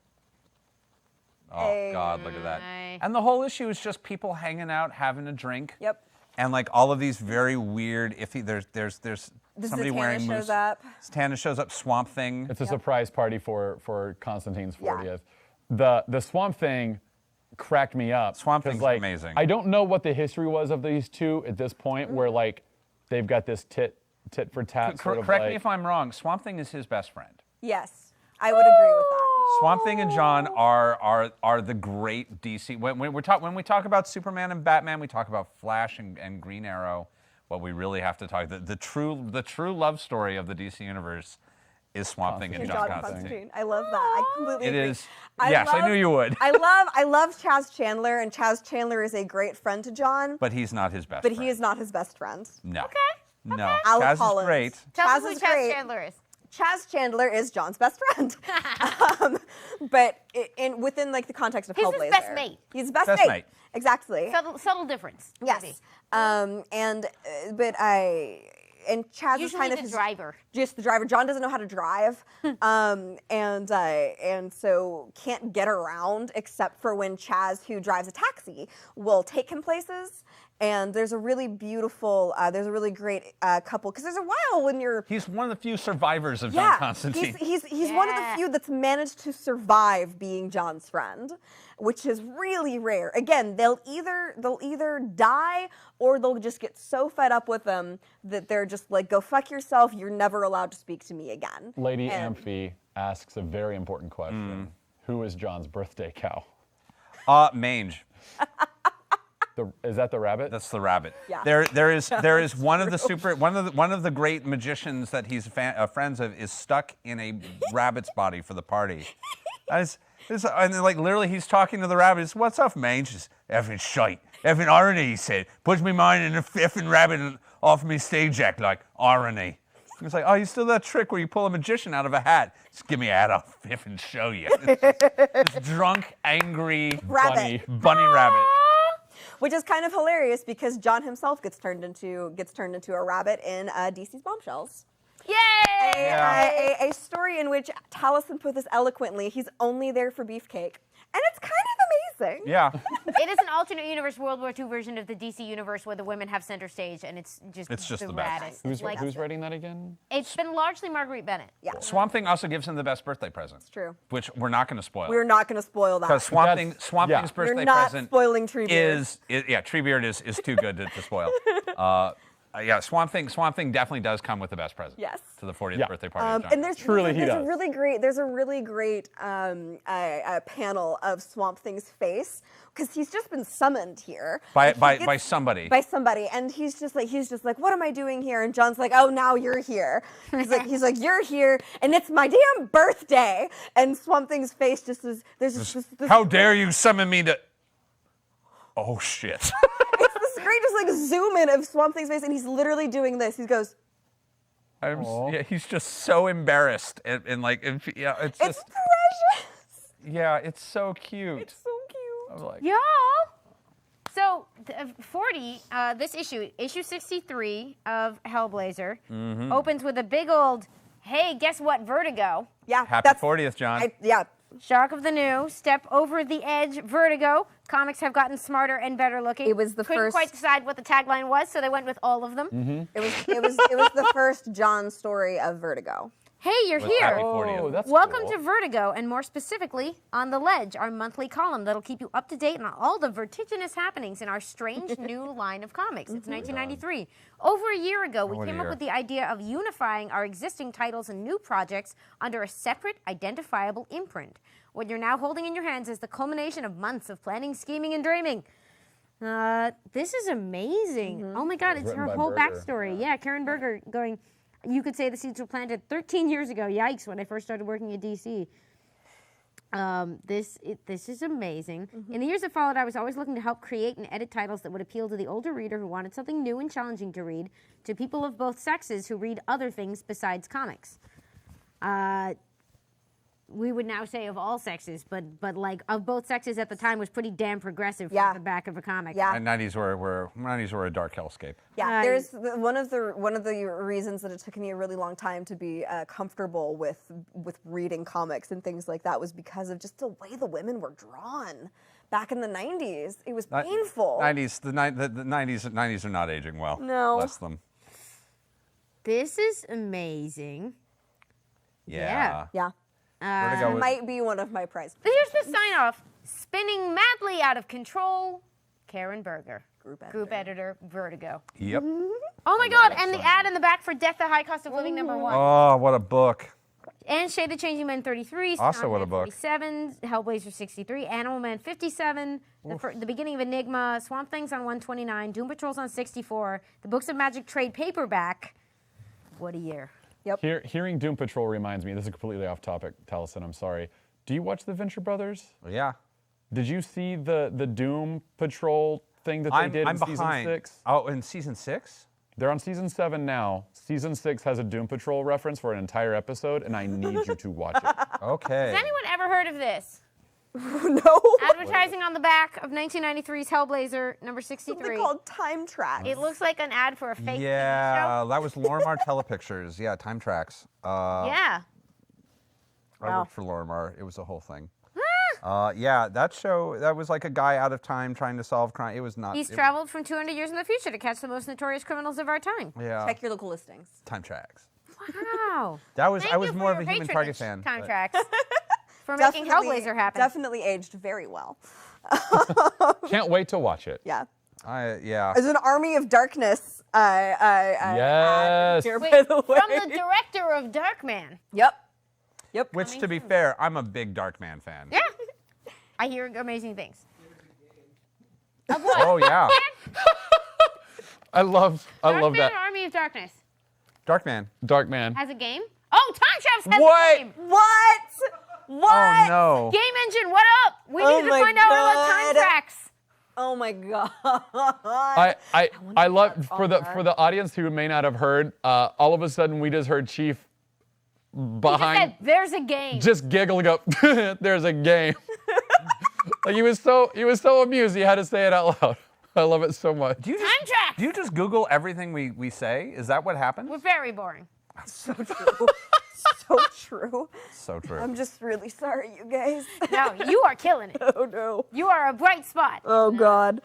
Oh God, look at that. Hey. And the whole issue is just people hanging out, having a drink. Yep. And like all of these very weird, iffy. There's somebody Zatanna wearing shows moose. up. Zatanna shows up. Swamp Thing. It's a surprise party for Constantine's Yeah. 40th. The Swamp Thing cracked me up. Swamp 'cause, Thing's like, amazing. I don't know what the history was of these two at this point, where like they've got this tit for tat sort of Correct like, me if I'm wrong. Swamp Thing is his best friend. Yes. I would agree with that. Swamp Thing and John are the great DC. When we talk about Superman and Batman, we talk about Flash and Green Arrow. What we really have to talk the true love story of the DC universe is Swamp Thing and And John John Constantine. Constantine. I love that. I completely It agree. is. Yes, I knew you would. I love Chaz Chandler, and Chaz Chandler is a great friend to John, But he's not his best. but friend. he is not his best friend. No. Okay. No. Alec Chaz Collins. is great. Tell Chaz us who is Chaz great. Chandler is. Chaz Chandler is John's best friend, but within like the context of He's Hellblazer, his best mate. He's his best, Best mate. mate. Exactly. Subtle difference. Yes. maybe. But Chaz is Usually kind of the his, driver. just the driver. John doesn't know how to drive, and so can't get around except for when Chaz, who drives a taxi, will take him places. And there's a really beautiful, there's a really great couple, because there's a while when you're He's one of the few survivors of John Constantine. he's one of the Yeah. few that's managed to survive being John's friend, which is really rare. Again, they'll either die or they'll just get so fed up with them that they're just like, go fuck yourself. You're never allowed to speak to me again. Lady And- Amphi asks a very important question. Who is John's birthday cow? Mange. Is that the rabbit? That's the rabbit. Yeah. There is one of the great magicians that he's friends of is stuck in a rabbit's body for the party. And then, like literally he's talking to the rabbit. He's, what's up, Mange? Just effing shite. Effing irony, he said. Puts me mind in a effing rabbit and off me stage act like irony. He's like, oh, you still that trick where you pull a magician out of a hat. Just give me a hat, I'll effing show you. This drunk, angry Rabbit. bunny rabbit. Which is kind of hilarious because John himself gets turned into a rabbit in DC's Bombshells. Yay! A story in which Taliesin put this eloquently, he's only there for beefcake. And it's kind of amazing. Yeah. It is an alternate universe World War II version of the DC universe where the women have center stage, and it's just the best. raddest. Who's writing that again? It's been largely Marguerite Bennett. Yeah, Swamp Thing also gives him the best birthday present. It's true. Which we're not going to spoil. We're not going to spoil that. Because Swamp Thing's We're birthday not present spoiling Treebeard. Treebeard is too good to spoil. Yeah, Swamp Thing definitely does come with the best present. Yes. To the 40th Yeah. birthday party. of John And there's Truly, a really great panel of Swamp Thing's face because he's just been summoned here by By somebody. by somebody, and he's just like, what am I doing here? And John's like, oh, now you're here. He's like, you're here, and it's my damn birthday. And Swamp Thing's face just is there's just this How dare you summon me to? Oh shit. it's this great just like zoom in of Swamp Thing's face, and he's literally doing this. He goes, He's just so embarrassed it's it's just precious. yeah, it's so cute. It's so cute. I was like, Y'all, So, 40, this issue 63 of Hellblazer, opens with a big old, hey, guess what, Vertigo. Yeah. Happy 40th, John. Yeah. Shock of the new, step over the edge, Vertigo. Comics have gotten smarter and better looking. It was the Couldn't first- quite decide what the tagline was, so they went with all of them. It was the first John story of Vertigo. Hey, you're With here. Happy 40th. Oh, that's Welcome cool. to Vertigo, and more specifically, On the Ledge, our monthly column that'll keep you up to date on all the vertiginous happenings in our strange new line of comics. It's 1993. Over a year ago, we What a came up year. with the idea of unifying our existing titles and new projects under a separate, identifiable imprint. What you're now holding in your hands is the culmination of months of planning, scheming, and dreaming. This is amazing. Oh my God, it's Written her by whole Berger. backstory. Yeah, Karen Berger going, you could say the seeds were planted 13 years ago. Yikes, when I first started working at DC. This is amazing. In the years that followed, I was always looking to help create and edit titles that would appeal to the older reader who wanted something new and challenging to read, to people of both sexes who read other things besides comics. We would now say of all sexes, but like of both sexes at the time was pretty damn progressive Yeah. for the back of a comic. Yeah. And 90s were a dark hellscape. Yeah, Nice. there's one of the reasons that it took me a really long time to be comfortable with reading comics and things like that was because of just the way the women were drawn back in the 90s. It was painful. 90s, the 90s are not aging well. No. Bless them. This is amazing. Yeah. Yeah, Vertigo was- might be one of my prized Here's the sign off. Spinning madly out of control, Karen Berger. Group editor, Vertigo. Yep. Oh my God, and the ad in the back for Death, the High Cost of Living #1. Oh, what a book. And Shade the Changing Man 33, Also what a Soundman book. 47, Hellblazer 63, Animal Man 57, the beginning of Enigma, Swamp Things on 129, Doom Patrol's on 64, the Books of Magic trade paperback. What a year. Hearing Doom Patrol reminds me, this is completely off topic, Taliesin, I'm sorry. Do you watch the Venture Brothers? Yeah. Did you see the Doom Patrol thing that they did I'm in season behind. 6? Oh, in season 6? They're on season 7 now. Season 6 has a Doom Patrol reference for an entire episode, and I need you to watch it. Okay. Has anyone ever heard of this? No. Advertising on the back of 1993's Hellblazer Something 63. called Time Track. It looks like an ad for a fake TV Yeah, show. that was Lorimar Telepictures. Yeah, Time Tracks. Yeah. I worked for Lorimar. It was a whole thing. Yeah, that show, that was like a guy out of time trying to solve crime. It was not. He's traveled from 200 years in the future to catch the most notorious criminals of our time. Yeah. Check your local listings. Time Tracks. Wow. That was. Thank I was you for more of your a Human patronage, Target fan. Time but- Tracks. For making Hellblazer happen. Definitely aged very well. Can't wait to watch it. Yeah. Yeah. There's an Army of Darkness. Yes. Here, Wait, by the way. from the director of Darkman. Yep. Which, to be fair, I'm a big Darkman fan. Yeah. I hear amazing things. Oh yeah. I love Darkman that. or Army of Darkness Darkman. Darkman. has a game. Oh, Time Traps has What? a game. What? Oh no. Game Engine, what up? We Oh need to my find out about Time God. Tracks. Oh my god. I love for the audience who may not have heard. All of a sudden, we just heard Chief He just behind, said, there's a game. just giggling up. There's a game. Like he was so amused he had to say it out loud. I love it so much. Do you Time just, Tracks. do you just Google everything we say? Is that what happens? We're very boring. So true. So true. So true. I'm just really sorry, you guys. No, you are killing it. Oh no. You are a bright spot. Oh god.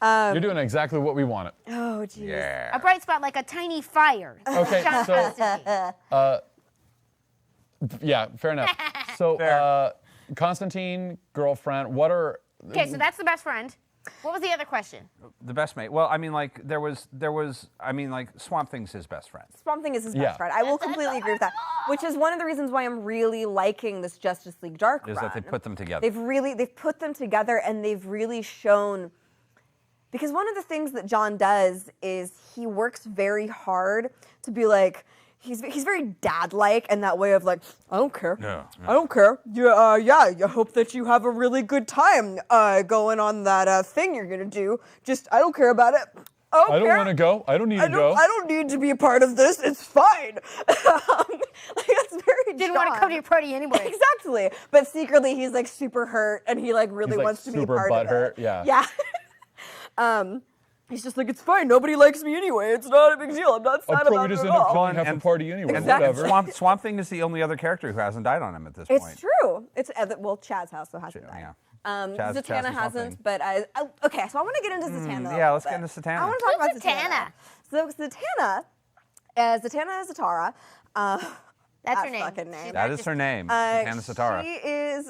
You're doing exactly what we wanted. Oh jeez. A yeah. bright spot like a tiny fire. Okay, John so Constantine. yeah, fair enough. So Fair. Constantine, girlfriend. What are? Okay, so that's the best friend. What was the other question? The best mate. Well, I mean, like there was. I mean, like Swamp Thing's his best friend. Swamp Thing is his Yeah. best friend. I will completely agree with that. Which is one of the reasons why I'm really liking this Justice League Dark Is run. that they put them together? They've put them together and they've really shown, because one of the things that John does is he works very hard to be like, he's very dad-like in that way of like, I don't care. Yeah, I don't care. Yeah, I hope that you have a really good time going on that thing you're gonna do. Just, I don't care about it. I don't want to go. I don't need to go. I don't need to be a part of this. It's fine. Like, that's very Didn't want to John. come to your party anyway. Exactly. But secretly he's like super hurt and he like really He's, like, wants to be a super part of butthurt, it. yeah. Yeah. He's just like, it's fine. Nobody likes me anyway. It's not a big deal. I'm not sad So about we it just at end up all. calling half the party anyway. Exactly. Whatever. Swamp Thing is the only other character who hasn't died on him at this point. It's true. It's well, Chaz also hasn't died. Yeah. Zatanna Chaz and Swamp hasn't, Thing. but okay. So I want to get into Zatanna. yeah, let's get into Zatanna. I want to talk about Who's Zatanna. So Zatanna Zatara. That's that her name. fucking name. That is her name, Zatanna Zatara. She is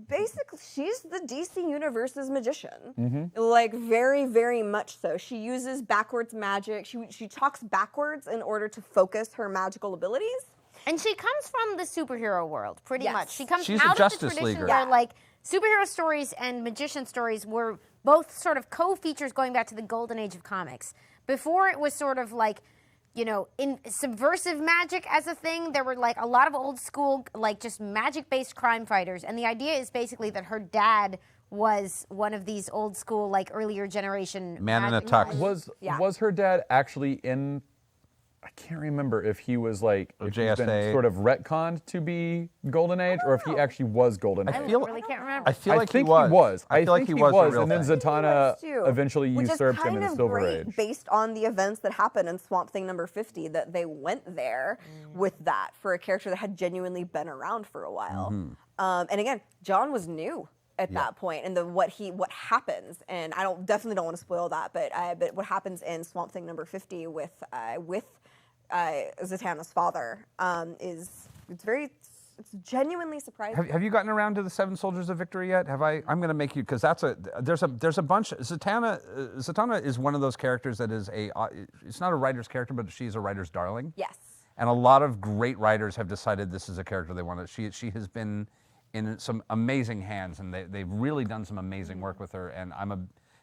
basically she's the DC Universe's magician. Mm-hmm. Like very, very much so. She uses backwards magic. She talks backwards in order to focus her magical abilities. And she comes from the superhero world, pretty Yes. much. She comes She's a out of Justice the tradition Leaguer. where, like, superhero stories and magician stories were both sort of co-features going back to the golden age of comics. Before it was sort of like, you know, in subversive magic as a thing, there were like a lot of old school, like just magic-based crime fighters. And the idea is basically that her dad was one of these old school, like earlier generation Man in a magic tux. Yeah. Was her dad actually in? I can't remember if he was like if he's been JSA. sort of retconned to be Golden Age, or if he actually was Golden Age. I feel- really can't remember. I feel I like think he was. I feel like think he he was. was, a real and then thing. Zatanna too. eventually Which is usurped him in kind the of Silver great Age. based on the events that happened in Swamp Thing number 50, that they went there with that for a character that had genuinely been around for a while. And again, John was new at that point, and what happens, and I definitely don't want to spoil that, but what happens in Swamp Thing number 50 with Zatanna's father it's genuinely surprising. Have you gotten around to the Seven Soldiers of Victory yet? Have I? I'm going to make you, because there's a bunch. Zatanna is one of those characters that is it's not a writer's character, but she's a writer's darling. Yes. And a lot of great writers have decided this is a character they want to. She has been in some amazing hands, and they've really done some amazing work with her. And at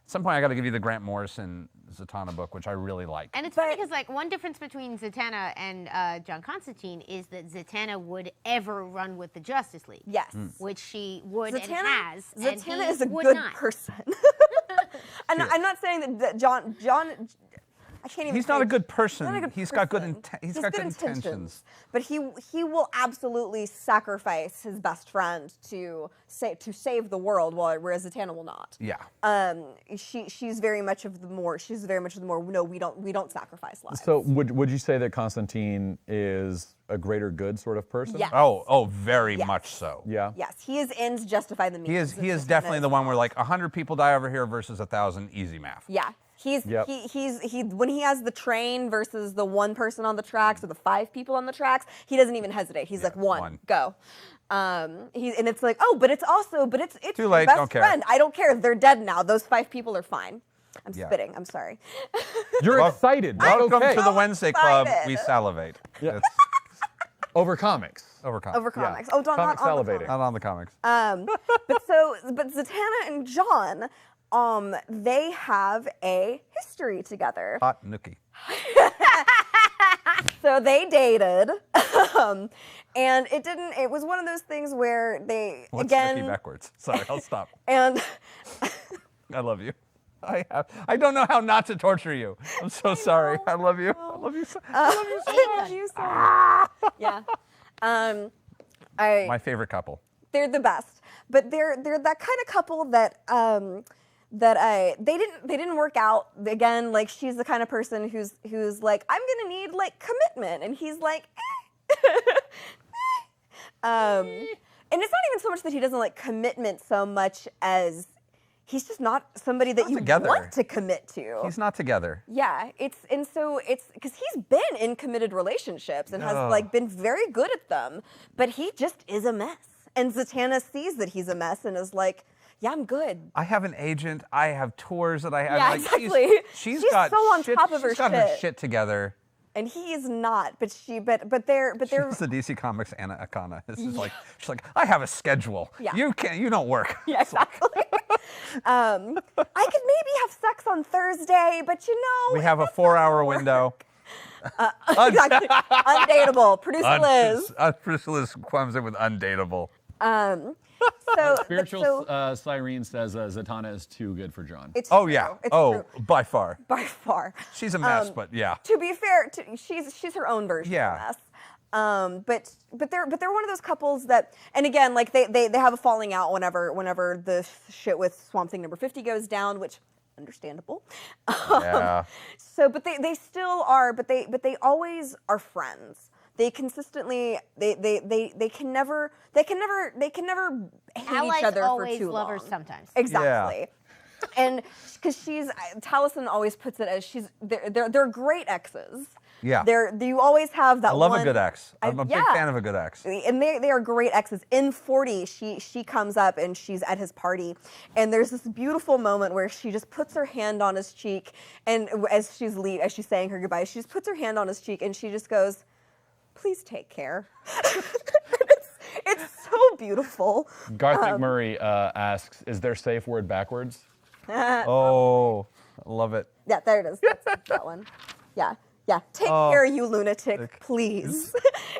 some point I got to give you the Grant Morrison Zatanna book, which I really like. And it's funny because, like, one difference between Zatanna and John Constantine is that Zatanna would ever run with the Justice League. Yes. Which she would and Zatanna, has. and Zatanna he is a would good not. person. And I'm not saying that John. I can't even. He's say- not a good he's person. not a good He's got good person. he's got good intentions. But he will absolutely sacrifice his best friend to save the world, whereas Zatanna will not. Yeah. She's very much of the more. No, we don't sacrifice lives. So would you say that Constantine is a greater good sort of person? Yes. Oh, very Yes. much so. Yeah. Yes, he is ends justify the means. He is definitely the one where like 100 people die over here versus 1,000, easy math. Yeah. He's when he has the train versus the one person on the tracks or the 5 people on the tracks, he doesn't even hesitate. He's like one, go. And it's like, but it's Too your late, best don't care. friend. I don't care. They're dead now. Those 5 people are fine. I'm Yeah. spitting. I'm sorry. You're excited. Not Welcome okay. to the Wednesday Club. excited. We salivate. Yeah. It's Over comics. over comics. Over comics. Yeah. Oh, not Comics on the salivating. Not on the comics. but Zatanna and John, they have a history together. Hot nookie. So they dated, and it was one of those things where they What's nookie backwards? Sorry, I'll stop. and I love you. I don't know how not to torture you. I'm so sorry. I love you. I love you so, I love you so I love you so much. Yeah. My favorite couple. They're the best, but they're that kind of couple that they didn't work out. Again, like she's the kind of person who's like, I'm gonna need like commitment, and he's like, and it's not even so much that he doesn't like commitment so much as he's just not somebody that Not you together. want to commit to. He's not together. Yeah, it's because he's been in committed relationships and has Ugh. like been very good at them, but he just is a mess. And Zatanna sees that he's a mess and is like, yeah, I'm good. I have an agent. I have tours that I have. Yeah, like, exactly. She's She's got so on shit, top of her she's got her shit. shit together. And he is not, but they're She's the DC Comics Anna Akana. This is like she's like, I have a schedule. Yeah. You don't work. yeah, exactly. I could maybe have sex on Thursday, but We have a 4-hour window. exactly undateable. Producer Liz. Producer Liz comes in with undateable. Spiritual Cyrene says Zatanna is too good for John. It's Oh true. yeah. It's Oh, true. by far. By far. She's a mess, but yeah. To be fair, she's her own version Yeah. of a mess. But they're one of those couples that, and again, like they have a falling out whenever the shit with Swamp Thing number 50 goes down, which understandable. Yeah. So, but they still are, but they always are friends. They consistently they can never hate Allies each other always, for too lovers long. sometimes. Exactly. And because Taliesin always puts it as they're great exes. Yeah. You always have that I love one. a good ex. I'm a big fan of a good ex. And they are great exes. In 40, she comes up and she's at his party, and there's this beautiful moment where she just puts her hand on his cheek, and as she's saying her goodbye, she just puts her hand on his cheek and she just goes, "Please take care." it's so beautiful. Garth McMurray asks, "Is there safe word backwards?" Oh, I love it. Yeah, there it is. That's that one. Yeah. Yeah, take care, you lunatic, please.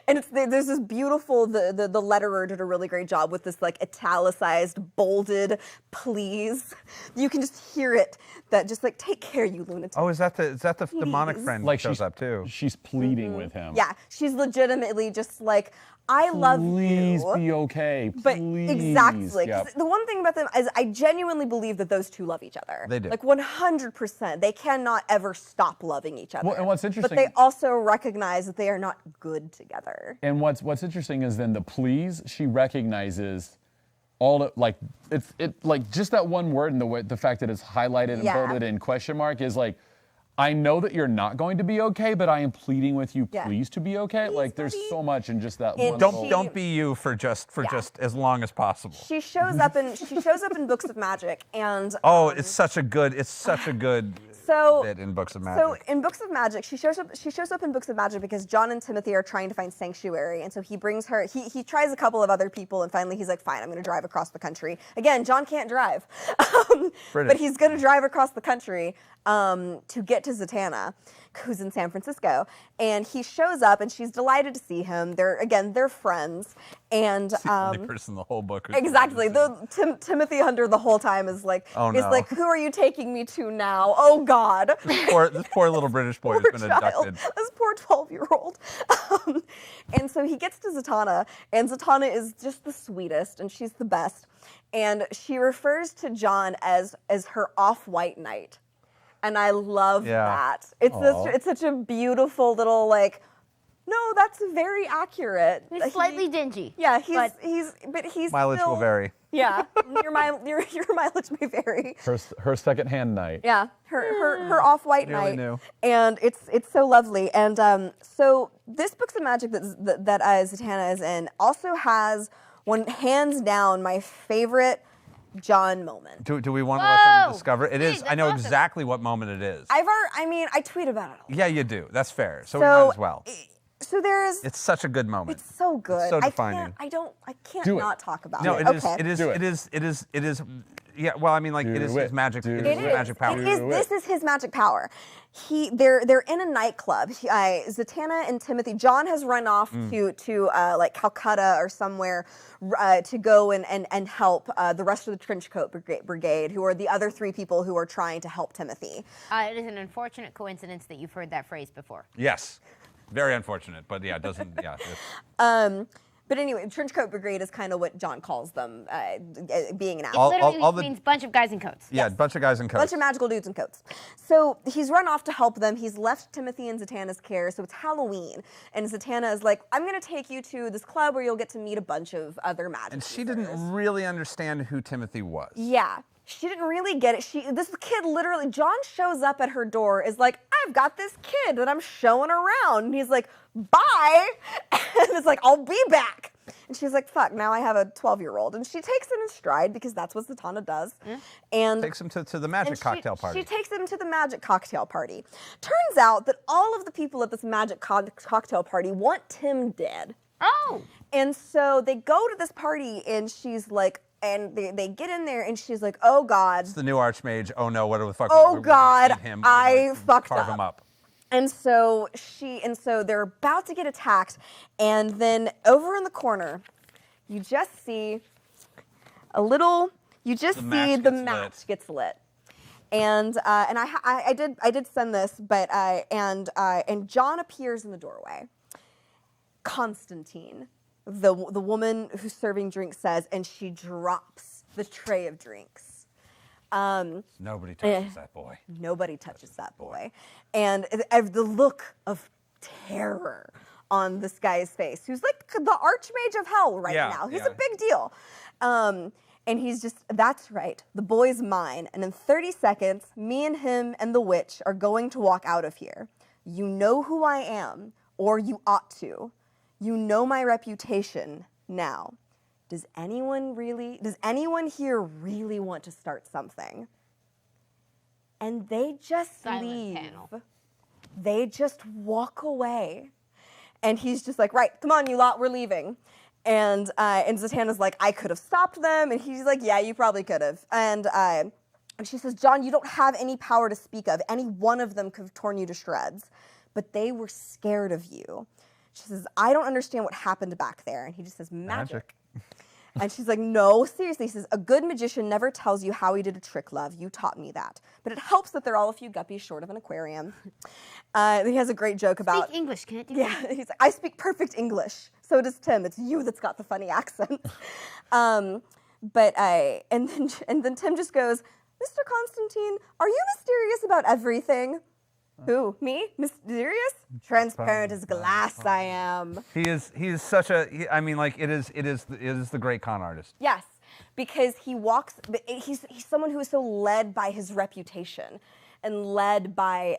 And there's this beautiful, the letterer did a really great job with this like italicized, bolded please. You can just hear it, that just like, take care, you lunatic. Oh, is that the demonic friend Like shows up too? She's pleading with him. Yeah, she's legitimately just like, I love you. Please be okay. But Please. exactly. 'Cause Yep. the one thing about them is I genuinely believe that those two love each other. They do. Like 100%. They cannot ever stop loving each other. Well, and what's interesting- But they also recognize that they are not good together. And what's interesting is then the please, she recognizes all the, like like just that one word and the fact that it's highlighted and Yeah. bolded and question mark is like, I know that you're not going to be okay, but I am pleading with you, Yeah. please to be okay. Like there's buddy. so much in just that And one. Don't little- don't be you for just as long as possible. She shows up in Books of Magic, and Oh, it's such a good so bit in Books of Magic. So in Books of Magic, she shows up in Books of Magic because John and Timothy are trying to find sanctuary, and so he brings her. He tries a couple of other people, and finally he's like, "Fine, I'm going to drive across the country." Again, John can't drive, but he's going to drive across the country to get to Zatanna, who's in San Francisco. And he shows up, and she's delighted to see him. They're friends, and the only person in the whole book. who's exactly. Timothy Hunter the whole time is like, Oh, no. "Who are you taking me to now? Oh God." this poor little British boy has Poor been child. abducted. This poor 12-year-old. And so he gets to Zatanna, and Zatanna is just the sweetest, and she's the best. And she refers to John as her off-white knight. And I love Yeah. that. It's such a beautiful little like, no, that's very accurate. He's slightly dingy. Yeah, but he's Mileage still, will vary. Yeah, your mileage may vary. Her secondhand night. Yeah, her off-white Nearly night, new. and it's so lovely. And so this Books of Magic that Zatanna is in also has one hands down my favorite John moment. Do we want to let them Whoa! discover? It is. Please, I know that's awesome. exactly what moment it is. I tweet about it. Yeah, you do. That's fair. So we might as well. So there's. It's such a good moment. It's so good. It's so defining. I can't Do it. not talk about No, it. it is. Okay. It is. Do It is. It is. Yeah. Well, I mean, like it is Do his it. magic. Do It it. is his magic power. This is his magic power. They're in a nightclub. Zatanna and Timothy. John has run off to like Calcutta or somewhere to go and help the rest of the Trenchcoat Brigade, who are the other three people who are trying to help Timothy. it is an unfortunate coincidence that you've heard that phrase before. Yes. Very unfortunate, but yeah, it doesn't. Yeah. it's- But anyway, Trenchcoat Brigade is kind of what John calls them, being an It ally. literally all the- means bunch of guys in coats. Yeah, a bunch of guys in coats. Bunch of magical dudes in coats. So he's run off to help them. He's left Timothy in Zatanna's care. So it's Halloween, and Zatanna is like, "I'm going to take you to this club where you'll get to meet a bunch of other magic." And she didn't really understand who Timothy was. Yeah. She didn't really get it. This kid literally, John shows up at her door, is like, "I've got this kid that I'm showing around." And he's like, "Bye." And it's like, "I'll be back." And she's like, "Fuck, now I have a 12-year-old." And she takes him in stride because that's what Zatanna does. And Takes him to the magic cocktail party. She takes him to the magic cocktail party. Turns out that all of the people at this magic cocktail party want Tim dead. Oh! And so they go to this party, and she's like, and they get in there, and she's like, "Oh God." It's the new Archmage. Oh no, what the fuck? Oh, we're God, gonna eat him. We're I gonna fucked carve up. him up. And so they're about to get attacked, and then over in the corner, you just see the match gets lit. And I did send this, but and John appears in the doorway. Constantine, the woman who's serving drinks, says, and she drops the tray of drinks. Nobody touches that boy. Nobody touches that boy. And the look of terror on this guy's face, who's like the archmage of hell right now. He's a big deal. And he's just, that's right, the boy's mine. And in 30 seconds, me and him and the witch are going to walk out of here. You know who I am, or you ought to. You know my reputation now. Does anyone here really want to start something? And they just leave. Panel. They just walk away. And he's just like, right, come on, you lot, we're leaving. And Zatanna's like, I could have stopped them. And he's like, yeah, you probably could have. And she says, John, you don't have any power to speak of. Any one of them could have torn you to shreds. But they were scared of you. She says, I don't understand what happened back there. And he just says, magic. And she's like, no, seriously. He says, a good magician never tells you how he did a trick, love. You taught me that. But it helps that they're all a few guppies short of an aquarium. He has a great joke about... Speak English, can't you? Yeah, he's like, I speak perfect English. So does Tim. It's you that's got the funny accent. And then Tim just goes, Mr. Constantine, are you mysterious about everything? Who, me? Mysterious? Transparent as glass I am. He is such a, I mean, like, it is the great con artist. Yes, because he's someone who is so led by his reputation and led by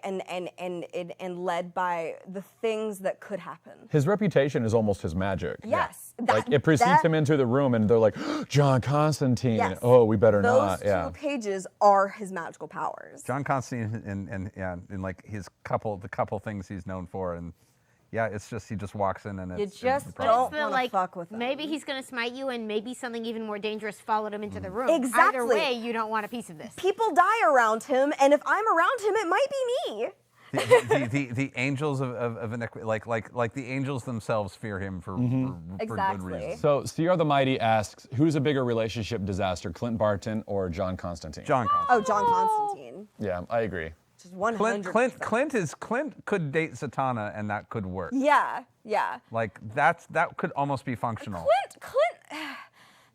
led by the things that could happen. His reputation is almost his magic. Yes. Like it precedes him into the room and they're like, John Constantine. Yes. Oh, we better not. Those two pages are his magical powers. John Constantine and like the couple things he's known for, and yeah, it's just he just walks in and You it's just But don't it's the, want to fuck with him. maybe he's going to smite you, and maybe something even more dangerous followed him into the room. Exactly. Either way, you don't want a piece of this. People die around him, and if I'm around him, it might be me. the angels of iniquity, like the angels themselves fear him for good Exactly. reasons. So Sierra the Mighty asks, who's a bigger relationship disaster, Clint Barton or John Constantine? John Constantine. Oh, John Constantine. Yeah, I agree. Just 100%. Clint could date Zatanna and that could work. Yeah. Like that could almost be functional.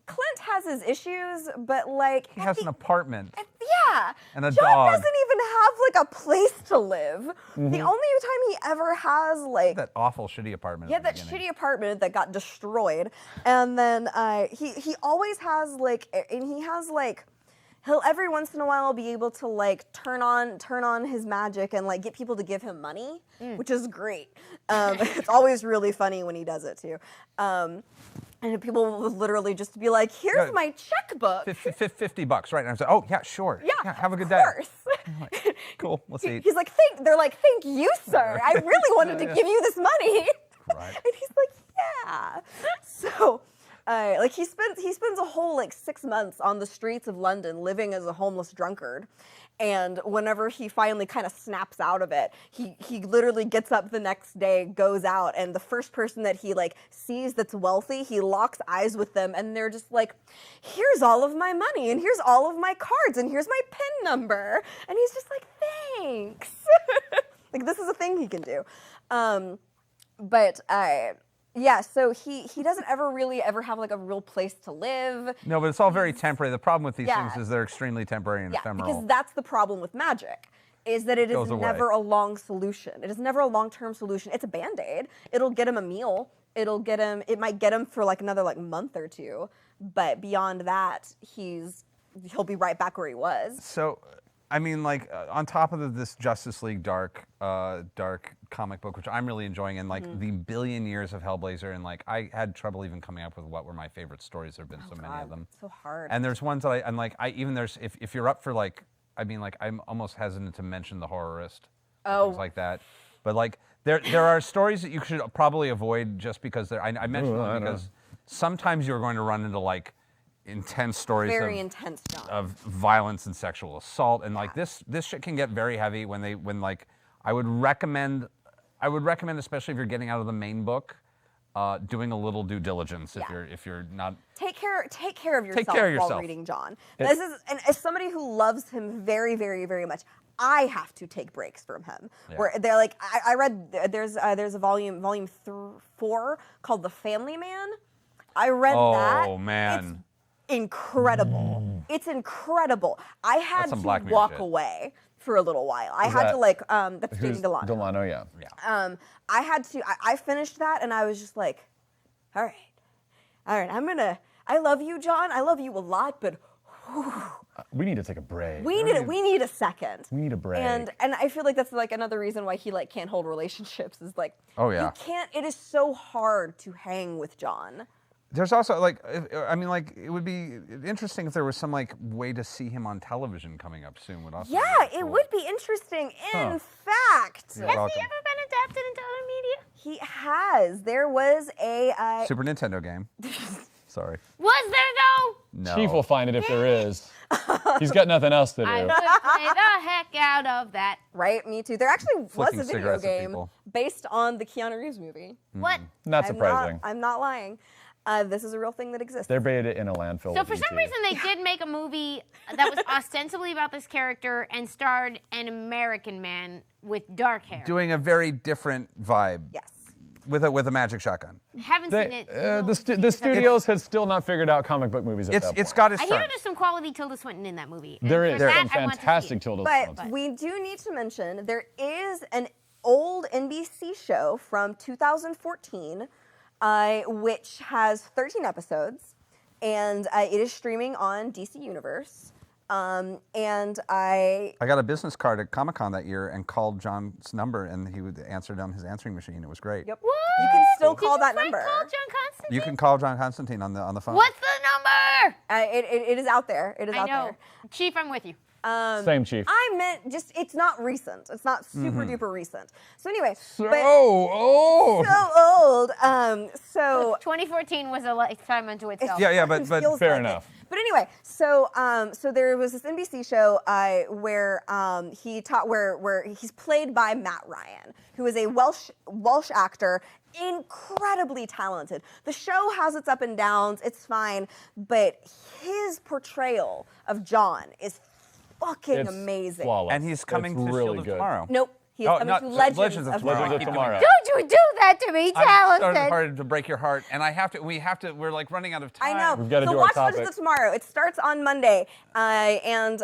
Clint has his issues, but like He has an apartment. Yeah. And a John dog. doesn't even have like a place to live. The only time he ever has like That awful shitty apartment. yeah, at the that beginning. shitty apartment that got destroyed, and then he always has like, and he has like, he'll every once in a while be able to like turn on his magic and like get people to give him money, which is great. It's always really funny when he does it too. And people will literally just be like, "Here's my checkbook." $50, right? And I'm like, oh yeah, sure. Yeah, have a good of day. course. Cool. Let's eat. He's like, they're like, thank you, sir. I really wanted to give you this money. Right. And he's like, yeah. So, like he spends a whole like 6 months on the streets of London living as a homeless drunkard. And whenever he finally kind of snaps out of it, he literally gets up the next day, goes out, and the first person that he like sees that's wealthy, he locks eyes with them, and they're just like, here's all of my money, and here's all of my cards, and here's my PIN number. And he's just like, thanks. Like this is a thing he can do. Yeah, so he doesn't ever have like a real place to live. No, but it's all very temporary. The problem with these Yeah. things is they're extremely temporary and Yeah, ephemeral. because that's the problem with magic, is that it is Goes away. never a long solution. It is never a long-term solution. It's a Band-Aid. It'll get him a meal. It might get him for like another like month or two, but beyond that, he'll be right back where he was. So, I mean, like on top of this Justice League dark comic book, which I'm really enjoying, and like the billion years of Hellblazer, and like I had trouble even coming up with what were my favorite stories. There've been so many of them. So hard. And there's ones that if you're up for like, I mean, like I'm almost hesitant to mention the horrorist, things like that, but like there are stories that you should probably avoid just because I mentioned them because sometimes you're going to run into like intense stories Very intense, John. of violence and sexual assault, and like this shit can get very heavy when like I would recommend especially if you're getting out of the main book, doing a little due diligence if you're not. Take care of yourself care of yourself. while reading John. And as somebody who loves him very, very, very much, I have to take breaks from him. Yeah. Where they're like, I read there's a volume 4 called The Family Man. I read that. Oh man. incredible. It's incredible. I had some to Black Mirror walk shit. away for a little while. I Is had that- to like that's Who's Jamie Delano. Delano, yeah. I had to. I finished that, and I was just like, all right. I love you, John. I love you a lot, but We need to take a break. we need a second. We need a break. And I feel like that's like another reason why he like can't hold relationships is like, Oh, yeah. you can't. It is so hard to hang with John. There's also like, I mean, like it would be interesting if there was some like way to see him on television coming up soon. Would also be Yeah, really it cool. would be interesting. In Huh. fact, You're Has welcome. he ever been adapted into other media? he has. There was a Super Nintendo game. Sorry. Was there though? No. Chief will find it if there is. He's got nothing else to do. I would play the heck out of that. right. Me too. There actually was Flicking a video cigarettes at game people. based on the Keanu Reeves movie. What? Not surprising. I'm not lying. This is a real thing that exists. They're buried in a landfill. So with for some ET. reason they did make a movie that was ostensibly about this character and starred an American man with dark hair. Doing a very different vibe. Yes. With a magic shotgun. Haven't seen They, it. the studios had still not figured out comic book movies at that point. It's got its I hear turn. there's some quality Tilda Swinton in that movie. and There for is that, some I want to see fantastic it. Tilda But Swinton. we do need to mention there is an old NBC show from 2014, which has 13 episodes, and it is streaming on DC Universe. And I I got a business card at Comic-Con that year and called John's number, and he would answer it on his answering machine. It was great. yep. What? You can still Did call your that friend number. Call John Constantine? You can call John Constantine on the phone. What's the number? It is out there. It is I out know. there. Chief, I'm with you. Same, Chief. I meant just it's not recent. It's not super duper recent. So anyway, but Oh. so old. So 2014 was a lifetime unto itself. Yeah, but it feels fair like it. enough. But anyway, so there was this NBC show where he taught where he's played by Matt Ryan, who is a Welsh actor, incredibly talented. The show has its up and downs, it's fine, but his portrayal of John is fucking It's amazing. flawless. And he's coming It's to really Shield of good. Tomorrow. Nope, he's Oh, coming not- to Legends of Legends of Tomorrow. Tomorrow. Legends of Tomorrow. Don't you do that to me, I'm talented. sorry to break your heart, and we're like running out of I time. know. We've gotta so do our watch Legends topic. of Tomorrow. It starts on Monday, and